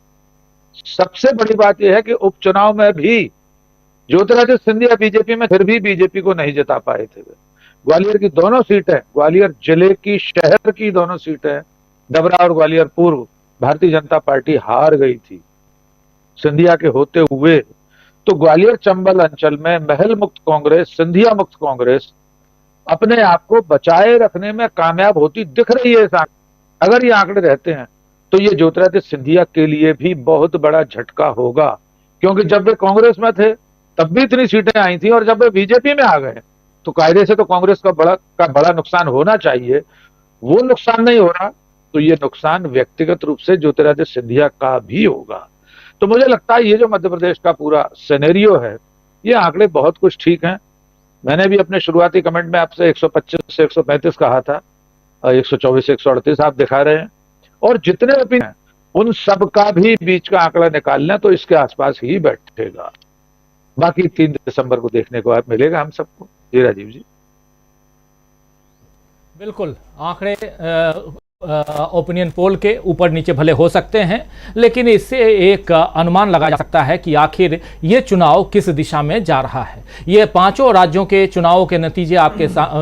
सबसे बड़ी बात यह है कि उपचुनाव में भी ज्योतिरादित्य सिंधिया बीजेपी में, फिर भी बीजेपी को नहीं जिता पाए थे। ग्वालियर की दोनों सीटें, ग्वालियर जिले की, शहर की दोनों सीटें, डबरा और ग्वालियर पूर्व, भारतीय जनता पार्टी हार गई थी सिंधिया के होते हुए। तो ग्वालियर चंबल अंचल में महल मुक्त कांग्रेस, सिंधिया मुक्त कांग्रेस अपने आप को बचाए रखने में कामयाब होती दिख रही है। अगर ये आंकड़े रहते हैं तो ये ज्योतिरादित्य सिंधिया के लिए भी बहुत बड़ा झटका होगा, क्योंकि जब वे कांग्रेस में थे तब भी इतनी सीटें आई थी, और जब वे बीजेपी में आ गए तो कायदे से तो कांग्रेस का बड़ा नुकसान होना चाहिए, वो नुकसान नहीं हो रहा। तो ये नुकसान व्यक्तिगत रूप से ज्योतिरादित्य सिंधिया का भी होगा। तो मुझे लगता है ये जो मध्य प्रदेश का पूरा सिनेरियो है, ये आंकड़े बहुत कुछ ठीक हैं। मैंने भी अपने शुरुआती कमेंट में आपसे 125 से 135 कहा था, 124 से 138 आप दिखा रहे हैं, और जितने भी हैं उन सब का भी बीच का आंकड़ा निकाल लें तो इसके आसपास ही बैठेगा। बाकी 3 दिसंबर को देखने को आप मिलेगा हम सबको। जी राजीव जी। बिल्कुल, आंकड़े ओपिनियन पोल के ऊपर नीचे भले हो सकते हैं, लेकिन इससे एक अनुमान लगाया जा सकता है कि आखिर ये चुनाव किस दिशा में जा रहा है। ये 5 राज्यों के चुनाव के नतीजे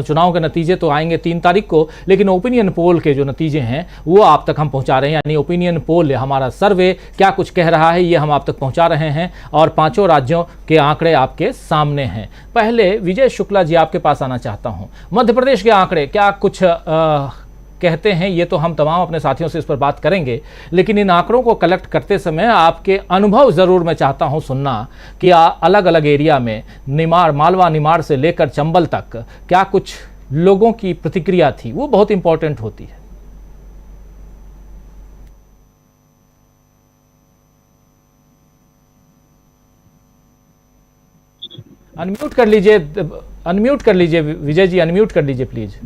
चुनाव के नतीजे तो आएंगे 3 तारीख को, लेकिन ओपिनियन पोल के जो नतीजे हैं वो आप तक हम पहुंचा रहे हैं। यानी ओपिनियन पोल, हमारा सर्वे क्या कुछ कह रहा है, ये हम आप तक पहुंचा रहे हैं, और 5 राज्यों के आंकड़े आपके सामने हैं। पहले विजय शुक्ला जी आपके पास आना चाहता हूं। मध्य प्रदेश के आंकड़े क्या कुछ कहते हैं, ये तो हम तमाम अपने साथियों से इस पर बात करेंगे, लेकिन इन आंकड़ों को कलेक्ट करते समय आपके अनुभव ज़रूर मैं चाहता हूं सुनना कि अलग अलग एरिया में मालवा निमाड़ से लेकर चंबल तक क्या कुछ लोगों की प्रतिक्रिया थी, वो बहुत इंपॉर्टेंट होती है। अनम्यूट कर लीजिए विजय जी, अनम्यूट कर लीजिए प्लीज।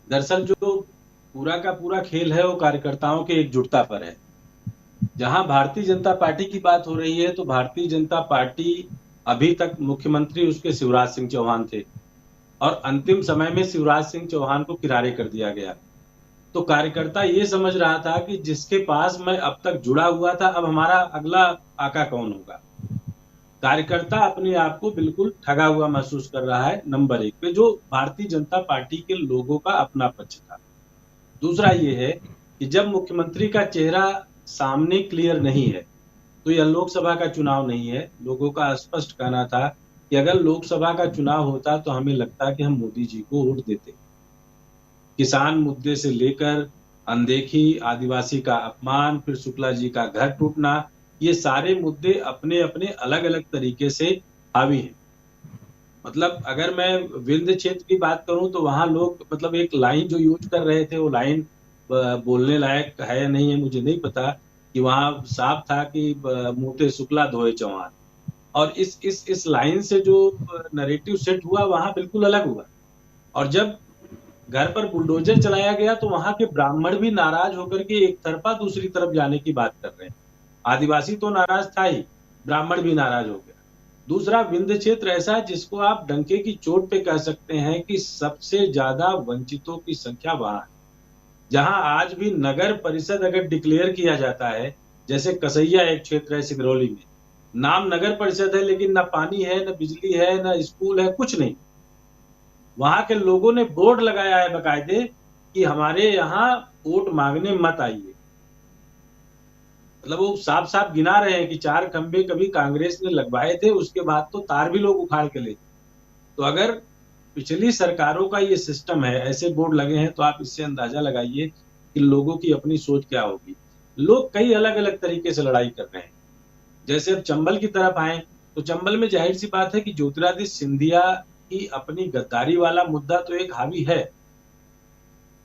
दरअसल जो पूरा का पूरा खेल है वो कार्यकर्ताओं के एकजुटता पर है। जहां भारतीय जनता पार्टी की बात हो रही है तो भारतीय जनता पार्टी अभी तक मुख्यमंत्री उसके शिवराज सिंह चौहान थे, और अंतिम समय में शिवराज सिंह चौहान को किनारे कर दिया गया। तो कार्यकर्ता ये समझ रहा था कि जिसके पास मैं अब तक जुड़ा हुआ था, अब हमारा अगला आका कौन होगा। कार्यकर्ता अपने आप को बिल्कुल ठगा हुआ महसूस कर रहा है। नंबर 1 पे जो भारतीय जनता पार्टी के लोगों का अपना पक्ष था। दूसरा ये है कि जब मुख्यमंत्री का चेहरा सामने क्लियर नहीं है तो यह लोकसभा का चुनाव नहीं है। लोगों का स्पष्ट कहना था कि अगर लोकसभा का चुनाव होता तो हमें लगता कि हम मोदी जी को वोट देते। किसान मुद्दे से लेकर अनदेखी, आदिवासी का अपमान, फिर शुक्ला जी का घर टूटना, ये सारे मुद्दे अपने अपने अलग अलग तरीके से हावी हैं। मतलब अगर मैं विंध्य क्षेत्र की बात करूं तो वहां लोग मतलब एक लाइन जो यूज कर रहे थे, वो लाइन बोलने लायक है या नहीं है मुझे नहीं पता, कि वहां साफ था कि मोते शुक्ला धोए चौहान। और इस लाइन से जो नैरेटिव सेट हुआ वहां बिल्कुल अलग हुआ। और जब घर पर बुलडोजर चलाया गया तो वहां के ब्राह्मण भी नाराज होकर के एक तरफा दूसरी तरफ जाने की बात कर रहे हैं। आदिवासी तो नाराज था ही, ब्राह्मण भी नाराज हो गया। दूसरा, विंध्य क्षेत्र ऐसा है जिसको आप डंके की चोट पे कह सकते हैं कि सबसे ज्यादा वंचितों की संख्या वहां है, जहां आज भी नगर परिषद अगर डिक्लेयर किया जाता है, जैसे कसैया एक क्षेत्र है सिगरौली में, नाम नगर परिषद है लेकिन ना पानी है, ना बिजली है, ना स्कूल है, कुछ नहीं। वहां के लोगों ने बोर्ड लगाया है बकायदे कि हमारे यहाँ वोट मांगने मत आइए। मतलब वो साफ साफ गिना रहे हैं कि 4 खंबे कभी कांग्रेस ने लगवाए थे, उसके बाद तो तार भी लोग उखाड़ के ले। तो अगर पिछली सरकारों का ये सिस्टम है, ऐसे बोर्ड लगे हैं, तो आप इससे अंदाजा लगाइए कि लोगों की अपनी सोच क्या होगी। लोग कई अलग अलग तरीके से लड़ाई कर रहे हैं। जैसे अब चंबल की तरफ आए तो चंबल में जाहिर सी बात है कि ज्योतिरादित्य सिंधिया की अपनी गद्दारी वाला मुद्दा तो एक हावी है।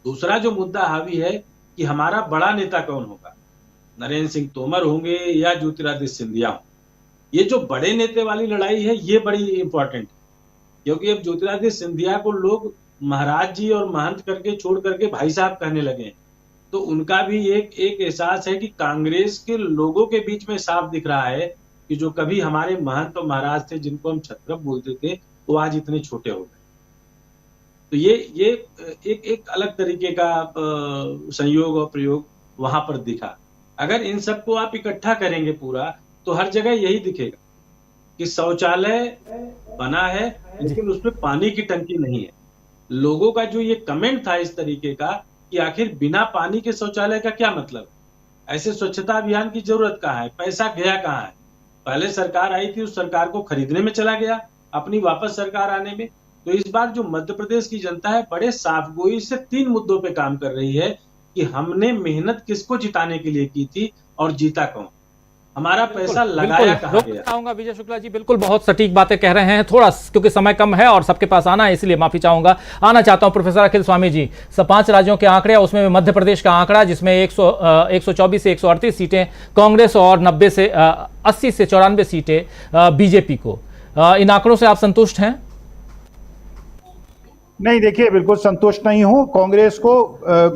दूसरा जो मुद्दा हावी है कि हमारा बड़ा नेता कौन होगा, नरेंद्र सिंह तोमर होंगे या ज्योतिरादित्य सिंधिया होंगे। ये जो बड़े नेता वाली लड़ाई है ये बड़ी इंपॉर्टेंट है, क्योंकि अब ज्योतिरादित्य सिंधिया को लोग महाराज जी और महंत करके छोड़ करके भाई साहब कहने लगे हैं। तो उनका भी एक एहसास है कि कांग्रेस के लोगों के बीच में साफ दिख रहा है कि जो कभी हमारे महंत और महाराज थे, जिनको हम छत्रप बोलते थे, वो आज इतने छोटे हो गए। तो ये एक अलग तरीके का संयोग और प्रयोग वहां पर दिखा। अगर इन सबको आप इकट्ठा करेंगे पूरा, तो हर जगह यही दिखेगा कि शौचालय बना है लेकिन उसमें पानी की टंकी नहीं है। लोगों का जो ये कमेंट था इस तरीके का कि आखिर बिना पानी के शौचालय का क्या मतलब, ऐसे स्वच्छता अभियान की जरूरत कहाँ है, पैसा गया कहाँ है। पहले सरकार आई थी, उस सरकार को खरीदने में चला गया, अपनी वापस सरकार आने में। तो इस बार जो मध्य प्रदेश की जनता है बड़े साफगोई से 3 मुद्दों पे काम कर रही है कि हमने मेहनत किसको जिताने के लिए की थी और जीता कौन, हमारा पैसा लगाया कहाँ गया। चाहूंगा विजय शुक्ला जी, बिल्कुल बहुत सटीक बातें कह रहे हैं। थोड़ा क्योंकि समय कम है और सबके पास आना है, इसलिए माफी चाहूंगा। आना चाहता हूं प्रोफेसर अखिल स्वामी जी। 5 राज्यों के आंकड़े, उसमें मध्य प्रदेश का आंकड़ा जिसमें 124 से 138 सीटें कांग्रेस और 80 से 94 सीटें बीजेपी को। इन आंकड़ों से आप संतुष्ट हैं? नहीं, देखिए, बिल्कुल संतुष्ट नहीं हूं। कांग्रेस को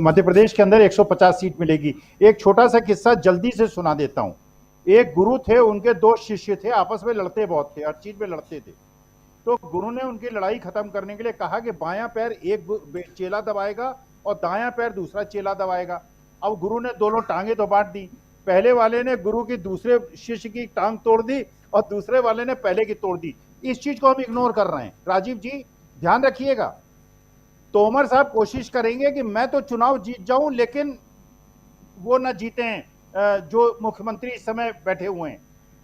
मध्य प्रदेश के अंदर 150 सीट मिलेगी। एक छोटा सा किस्सा जल्दी से सुना देता हूं। एक गुरु थे, उनके 2 शिष्य थे, आपस में लड़ते बहुत थे, हर चीज में लड़ते थे। तो गुरु ने उनकी लड़ाई खत्म करने के लिए कहा कि बायां पैर एक चेला दबाएगा और दायां पैर दूसरा चेला दबाएगा। अब गुरु ने दोनों टांगे तो बांट दी। पहले वाले ने गुरु की दूसरे शिष्य की टांग तोड़ दी और दूसरे वाले ने पहले की तोड़ दी। इस चीज को हम इग्नोर कर रहे हैं। राजीव जी ध्यान रखिएगा, तोमर साहब कोशिश करेंगे कि मैं तो चुनाव जीत जाऊं, लेकिन वो न जीते हैं जो मुख्यमंत्री इस समय बैठे हुए हैं।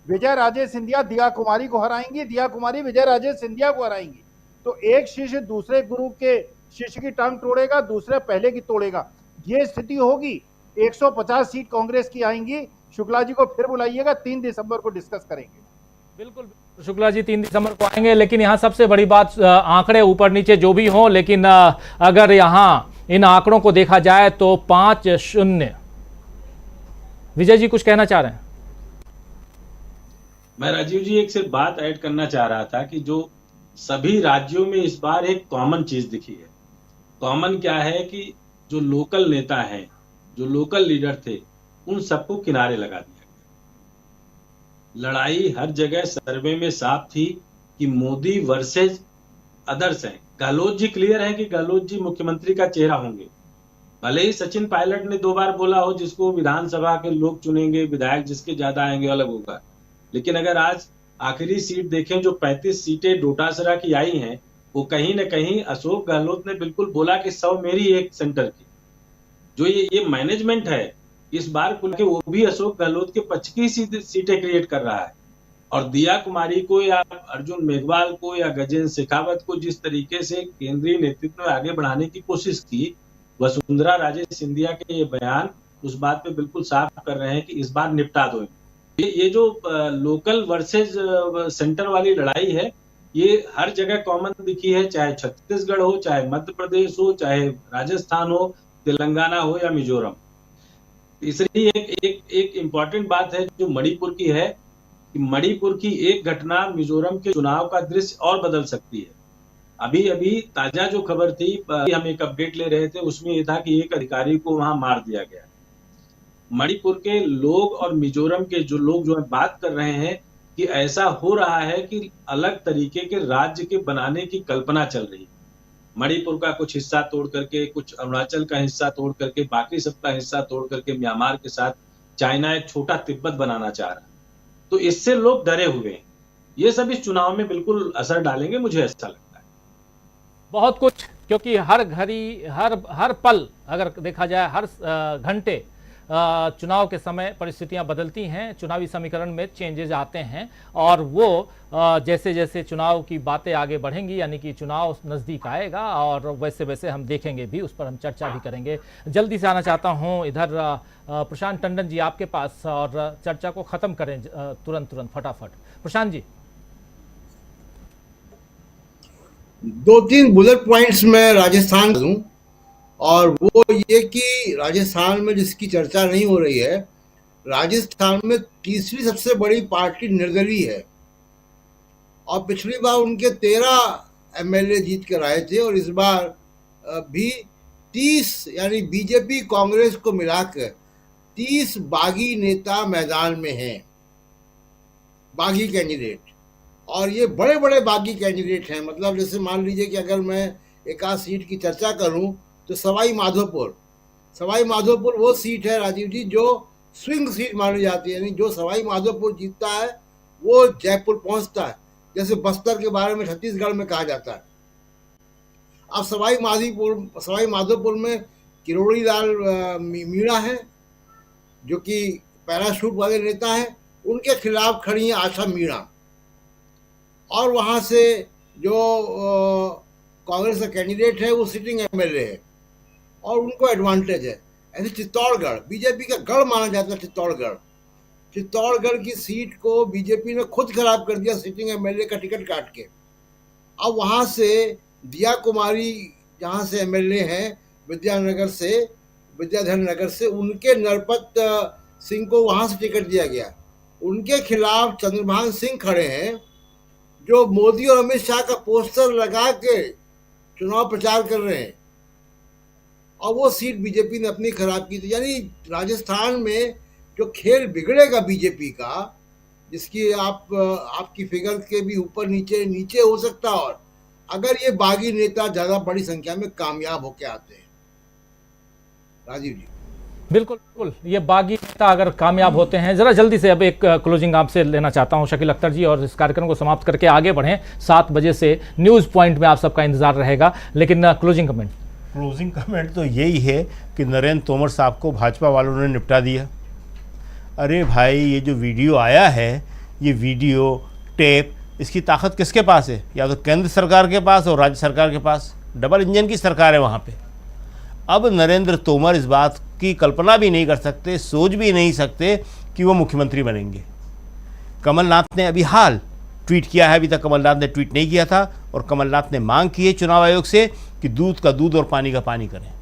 विजय राजे सिंधिया दिया कुमारी को हराएंगी, दिया कुमारी विजय राजे सिंधिया को हराएंगी। तो एक शिष्य दूसरे गुरु के शिष्य की टांग तोड़ेगा, दूसरे पहले की तोड़ेगा। ये स्थिति होगी। 150 सीट कांग्रेस की आएंगी। शुक्ला जी को फिर बुलाइएगा, 3 दिसंबर को डिस्कस करेंगे। बिल्कुल शुक्ला जी 3 दिसंबर को आएंगे, लेकिन यहाँ सबसे बड़ी बात, आंकड़े ऊपर नीचे जो भी हो, लेकिन अगर यहाँ इन आंकड़ों को देखा जाए तो 5-0। विजय जी कुछ कहना चाह रहे हैं? मैं राजीव जी एक सिर्फ बात ऐड करना चाह रहा था कि जो सभी राज्यों में इस बार एक कॉमन चीज दिखी है। कॉमन क्या है कि जो लोकल नेता हैं, जो लोकल लीडर थे, उन सबको किनारे लगा दिया गया। लड़ाई हर जगह सर्वे में साफ थी कि मोदी वर्सेज अदर्स हैं। गहलोत जी क्लियर है कि गहलोत जी मुख्यमंत्री का चेहरा होंगे। भले ही सचिन पायलट ने 2 बार बोला हो जिसको विधानसभा के लोग चुनेंगे, विधायक जिसके ज्यादा आएंगे अलग होगा, लेकिन अगर आज आखिरी सीट देखें, जो 35 सीटें डोटासरा की आई हैं, वो कहीं न कहीं अशोक गहलोत ने बिल्कुल बोला कि 100 मेरी एक सेंटर की। जो ये मैनेजमेंट है इस बार खुल के, वो भी अशोक गहलोत के पक्ष की सीटें क्रिएट कर रहा है। और दिया कुमारी को या अर्जुन मेघवाल को या गजेंद्र शेखावत को जिस तरीके से केंद्रीय नेतृत्व में आगे बढ़ाने की कोशिश की, वसुंधरा राजे सिंधिया के ये बयान उस बात पे बिल्कुल साफ कर रहे हैं कि इस बार निपटा दो। ये जो लोकल वर्सेस सेंटर वाली लड़ाई है, ये हर जगह कॉमन दिखी है, चाहे छत्तीसगढ़ हो, चाहे मध्य प्रदेश हो, चाहे राजस्थान हो, तेलंगाना हो या मिजोरम। तीसरी एक इम्पॉर्टेंट बात है जो मणिपुर की है कि मणिपुर की एक घटना मिजोरम के चुनाव का दृश्य और बदल सकती है। अभी अभी ताजा जो खबर थी, हम एक अपडेट ले रहे थे, उसमें ये था कि एक अधिकारी को वहां मार दिया गया। मणिपुर के लोग और मिजोरम के जो लोग जो है बात कर रहे हैं कि ऐसा हो रहा है कि अलग तरीके के राज्य के बनाने की कल्पना चल रही है। मणिपुर का कुछ हिस्सा तोड़ करके, कुछ अरुणाचल का हिस्सा तोड़ करके, बाकी सबका हिस्सा तोड़ करके म्यांमार के साथ चाइना एक छोटा तिब्बत बनाना चाह रहा है। तो इससे लोग डरे हुए हैं। ये सब इस चुनाव में बिल्कुल असर डालेंगे, मुझे ऐसा लगता है। बहुत कुछ, क्योंकि हर घड़ी हर पल अगर देखा जाए, हर घंटे चुनाव के समय परिस्थितियां बदलती हैं, चुनावी समीकरण में चेंजेस आते हैं, और वो जैसे जैसे चुनाव की बातें आगे बढ़ेंगी, यानी कि चुनाव नज़दीक आएगा, और वैसे वैसे हम देखेंगे भी, उस पर हम चर्चा भी करेंगे। जल्दी से आना चाहता हूं इधर प्रशांत टंडन जी आपके पास, और चर्चा को ख़त्म करें तुरंत फटाफट। प्रशांत जी, 2-3 बुलेट पॉइंट्स में राजस्थान दूं, और वो ये कि राजस्थान में जिसकी चर्चा नहीं हो रही है, राजस्थान में तीसरी सबसे बड़ी पार्टी निर्दलीय है, और पिछली बार उनके 13 एमएलए जीत कर आए थे, और इस बार भी 30, यानी बीजेपी कांग्रेस को मिलाकर 30 बागी नेता मैदान में हैं, बागी कैंडिडेट। और ये बड़े बड़े बागी कैंडिडेट हैं। मतलब जैसे मान लीजिए कि अगर मैं एक आध सीट की चर्चा करूं तो सवाई माधोपुर वो सीट है राजीव जी जो स्विंग सीट मानी जाती है, यानी जो सवाई माधोपुर जीतता है वो जयपुर पहुंचता है, जैसे बस्तर के बारे में छत्तीसगढ़ में कहा जाता है। अब सवाई माधोपुर में किरोड़ी लाल मीणा है जो कि पैराशूट वाले नेता हैं, उनके खिलाफ खड़ी है आशा मीणा, और वहां से जो कांग्रेस का कैंडिडेट है वो सिटिंग एमएलए है और उनको एडवांटेज है। ऐसे चित्तौड़गढ़ बीजेपी का गढ़ माना जाता है। चित्तौड़गढ़ की सीट को बीजेपी ने खुद खराब कर दिया सिटिंग एमएलए का टिकट काट के। अब वहां से दिया कुमारी जहां से एमएलए हैं विद्याधर नगर से, उनके नरपत सिंह को वहां से टिकट दिया गया। उनके खिलाफ चंद्रभान सिंह खड़े हैं जो मोदी और अमित शाह का पोस्टर लगा के चुनाव प्रचार कर रहे हैं, और वो सीट बीजेपी ने अपनी खराब की। तो यानी राजस्थान में जो खेल बिगड़ेगा बीजेपी का, जिसकी आपकी फिगर के भी ऊपर नीचे हो सकता है, और अगर ये बागी नेता ज्यादा बड़ी संख्या में कामयाब होके आते हैं। राजीव जी, बिल्कुल ये बागी नेता अगर कामयाब होते हैं। जरा जल्दी से अब एक क्लोजिंग आपसे लेना चाहता हूं शकील अख्तर जी, और इस कार्यक्रम को समाप्त करके आगे बढ़ें। 7 बजे से न्यूज़ पॉइंट में आप सबका इंतजार रहेगा, लेकिन क्लोजिंग कमेंट तो यही है कि नरेंद्र तोमर साहब को भाजपा वालों ने निपटा दिया। अरे भाई, ये जो वीडियो आया है, ये वीडियो टेप, इसकी ताकत किसके पास है? या तो केंद्र सरकार के पास और राज्य सरकार के पास। डबल इंजन की सरकार है वहाँ पे। अब नरेंद्र तोमर इस बात की कल्पना भी नहीं कर सकते, सोच भी नहीं सकते कि वो मुख्यमंत्री बनेंगे। कमलनाथ ने अभी हाल ट्वीट किया है, अभी तक कमलनाथ ने ट्वीट नहीं किया था, और कमलनाथ ने मांग की है चुनाव आयोग से कि दूध का दूध और पानी का पानी करें।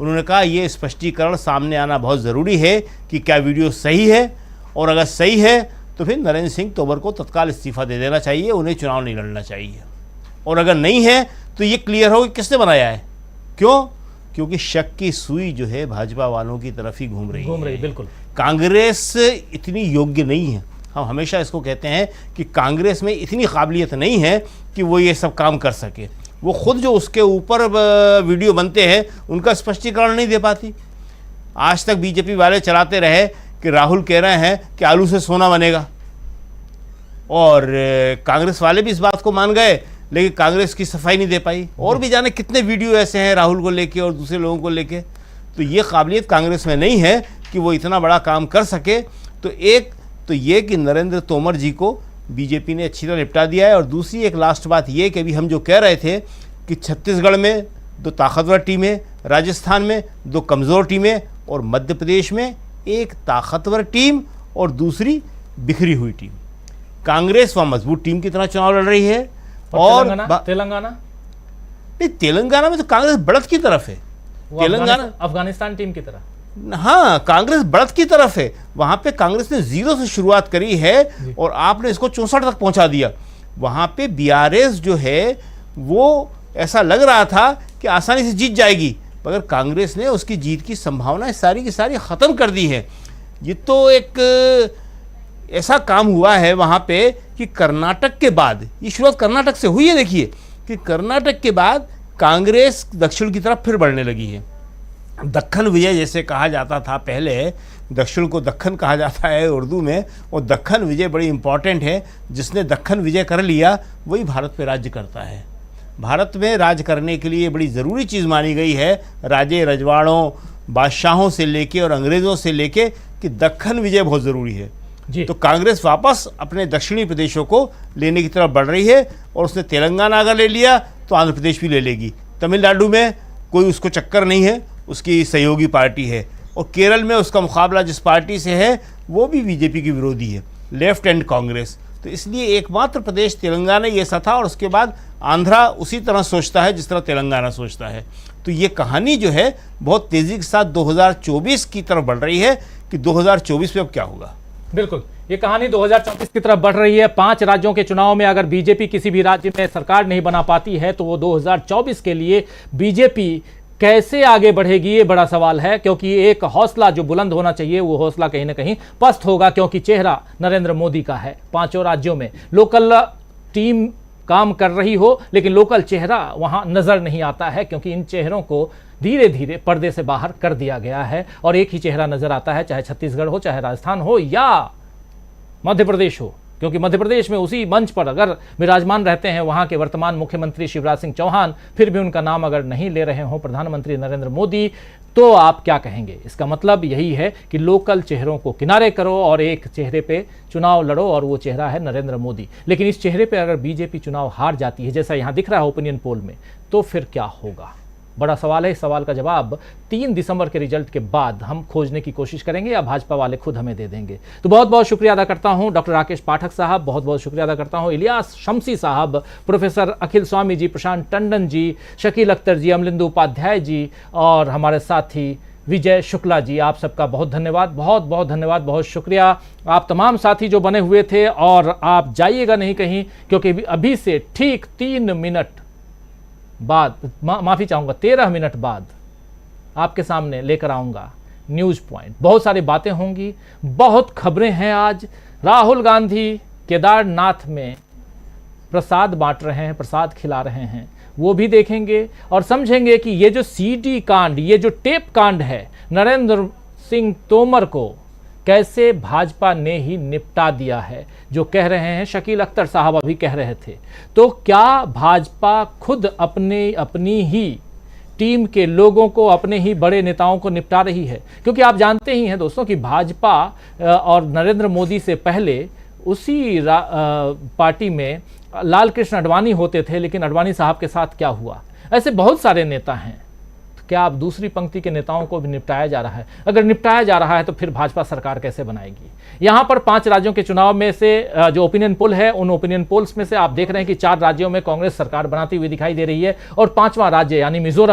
उन्होंने कहा ये स्पष्टीकरण सामने आना बहुत ज़रूरी है कि क्या वीडियो सही है, और अगर सही है तो फिर नरेंद्र सिंह तोमर को तत्काल इस्तीफा दे देना चाहिए, उन्हें चुनाव नहीं लड़ना चाहिए। और अगर नहीं है तो ये क्लियर हो कि किसने बनाया है। क्यों? क्योंकि शक की सुई जो है भाजपा वालों की तरफ ही घूम रही है। बिल्कुल, कांग्रेस इतनी योग्य नहीं है। हम हमेशा इसको कहते हैं कि कांग्रेस में इतनी काबिलियत नहीं है कि वो ये सब काम कर सके। वो खुद जो उसके ऊपर वीडियो बनते हैं उनका स्पष्टीकरण नहीं दे पाती। आज तक बीजेपी वाले चलाते रहे कि राहुल कह रहे हैं कि आलू से सोना बनेगा, और कांग्रेस वाले भी इस बात को मान गए, लेकिन कांग्रेस की सफाई नहीं दे पाई। और भी जाने कितने वीडियो ऐसे हैं राहुल को लेके और दूसरे लोगों को लेके। तो ये काबिलियत कांग्रेस में नहीं है कि वो इतना बड़ा काम कर सके। तो एक तो ये कि नरेंद्र तोमर जी को बीजेपी ने अच्छी तरह निपटा दिया है, और दूसरी एक लास्ट बात ये कि अभी हम जो कह रहे थे कि छत्तीसगढ़ में 2 ताकतवर टीमें, राजस्थान में 2 कमज़ोर टीमें, और मध्य प्रदेश में 1 ताकतवर टीम और दूसरी बिखरी हुई टीम। कांग्रेस वहाँ मजबूत टीम की तरह चुनाव लड़ रही है। और तेलंगाना नहीं, तेलंगाना में तो कांग्रेस बढ़त की तरफ है। तेलंगाना अफगानिस्तान टीम की तरह, हाँ, कांग्रेस बढ़त की तरफ है। वहां पे कांग्रेस ने 0 से शुरुआत करी है और आपने इसको 64 तक पहुंचा दिया। वहां पे बीआरएस जो है वो ऐसा लग रहा था कि आसानी से जीत जाएगी, मगर कांग्रेस ने उसकी जीत की संभावनाएं सारी की सारी खत्म कर दी है। ये तो एक ऐसा काम हुआ है वहां पे कि कर्नाटक के बाद, ये शुरुआत कर्नाटक से हुई है, देखिए कि कर्नाटक के बाद कांग्रेस दक्षिण की तरफ फिर बढ़ने लगी है। दक्खन विजय जैसे कहा जाता था पहले, दक्षिण को दक्खन कहा जाता है उर्दू में, और दक्खन विजय बड़ी इंपॉर्टेंट है। जिसने दक्खन विजय कर लिया वही भारत पे राज्य करता है। भारत में राज करने के लिए बड़ी ज़रूरी चीज़ मानी गई है, राजे रजवाड़ों बादशाहों से लेके और अंग्रेज़ों से लेके, कि दक्खन विजय बहुत ज़रूरी है जी। तो कांग्रेस वापस अपने दक्षिणी प्रदेशों को लेने की तरफ बढ़ रही है, और उसने तेलंगाना अगर ले लिया तो आंध्र प्रदेश भी ले लेगी। तमिलनाडु में कोई उसको चक्कर नहीं है, उसकी सहयोगी पार्टी है। और केरल में उसका मुकाबला जिस पार्टी से है वो भी बीजेपी की विरोधी है, लेफ्ट एंड कांग्रेस। तो इसलिए एकमात्र प्रदेश तेलंगाना ही ऐसा था, और उसके बाद आंध्रा उसी तरह सोचता है जिस तरह तेलंगाना सोचता है। तो ये कहानी जो है बहुत तेज़ी के साथ 2024 की तरफ बढ़ रही है कि 2024 में अब क्या होगा। बिल्कुल, ये कहानी 2024 की तरफ बढ़ रही है। 5 राज्यों के चुनाव में अगर बीजेपी किसी भी राज्य में सरकार नहीं बना पाती है तो वो 2024 के लिए बीजेपी कैसे आगे बढ़ेगी, ये बड़ा सवाल है। क्योंकि एक हौसला जो बुलंद होना चाहिए वो हौसला कहीं ना कहीं पस्त होगा, क्योंकि चेहरा नरेंद्र मोदी का है। 5 राज्यों में लोकल टीम काम कर रही हो, लेकिन लोकल चेहरा वहां नजर नहीं आता है, क्योंकि इन चेहरों को धीरे धीरे पर्दे से बाहर कर दिया गया है और एक ही चेहरा नजर आता है, चाहे छत्तीसगढ़ हो, चाहे राजस्थान हो या मध्य प्रदेश हो। क्योंकि मध्य प्रदेश में उसी मंच पर अगर विराजमान रहते हैं वहां के वर्तमान मुख्यमंत्री शिवराज सिंह चौहान, फिर भी उनका नाम अगर नहीं ले रहे हो प्रधानमंत्री नरेंद्र मोदी, तो आप क्या कहेंगे? इसका मतलब यही है कि लोकल चेहरों को किनारे करो और एक चेहरे पे चुनाव लड़ो, और वो चेहरा है नरेंद्र मोदी। लेकिन इस चेहरे पे अगर बीजेपी चुनाव हार जाती है, जैसा यहां दिख रहा है ओपिनियन पोल में, तो फिर क्या होगा? बड़ा सवाल है। इस सवाल का जवाब 3 दिसंबर के रिजल्ट के बाद हम खोजने की कोशिश करेंगे, या भाजपा वाले खुद हमें दे देंगे। तो बहुत बहुत शुक्रिया अदा करता हूं डॉक्टर राकेश पाठक साहब, बहुत बहुत शुक्रिया अदा करता हूं इलियास शम्सी साहब, प्रोफेसर अखिल स्वामी जी, प्रशांत टंडन जी, शकील अख्तर जी, अमलिंदु उपाध्याय जी, और हमारे साथी विजय शुक्ला जी। आप सबका बहुत धन्यवाद, बहुत बहुत धन्यवाद, बहुत शुक्रिया। आप तमाम साथी जो बने हुए थे, और आप जाइएगा नहीं कहीं, क्योंकि अभी से ठीक 3 मिनट बाद, माफ़ी चाहूँगा 13 मिनट बाद आपके सामने लेकर आऊँगा न्यूज़ पॉइंट। बहुत सारी बातें होंगी, बहुत खबरें हैं। आज राहुल गांधी केदारनाथ में प्रसाद बांट रहे हैं, प्रसाद खिला रहे हैं, वो भी देखेंगे और समझेंगे कि ये जो सीडी कांड, ये जो टेप कांड है, नरेंद्र सिंह तोमर को कैसे भाजपा ने ही निपटा दिया है। जो कह रहे हैं शकील अख्तर साहब अभी कह रहे थे, तो क्या भाजपा खुद अपनी ही टीम के लोगों को, अपने ही बड़े नेताओं को निपटा रही है? क्योंकि आप जानते ही हैं दोस्तों कि भाजपा और नरेंद्र मोदी से पहले उसी पार्टी में लाल कृष्ण आडवाणी होते थे, लेकिन आडवाणी साहब के साथ क्या हुआ? ऐसे बहुत सारे नेता हैं। क्या आप दूसरी पंक्ति के नेताओं को भी निपटाया जा रहा है? अगर निपटाया जा रहा है तो फिर भाजपा सरकार कैसे बनाएगी? यहां पर 5 राज्यों के चुनाव में से जो ओपिनियन पोल है, उन ओपिनियन पोल्स में से आप देख रहे हैं कि 4 राज्यों में कांग्रेस सरकार बनाती हुई दिखाई दे रही है, और 5वां राज्य यानी मिजोरम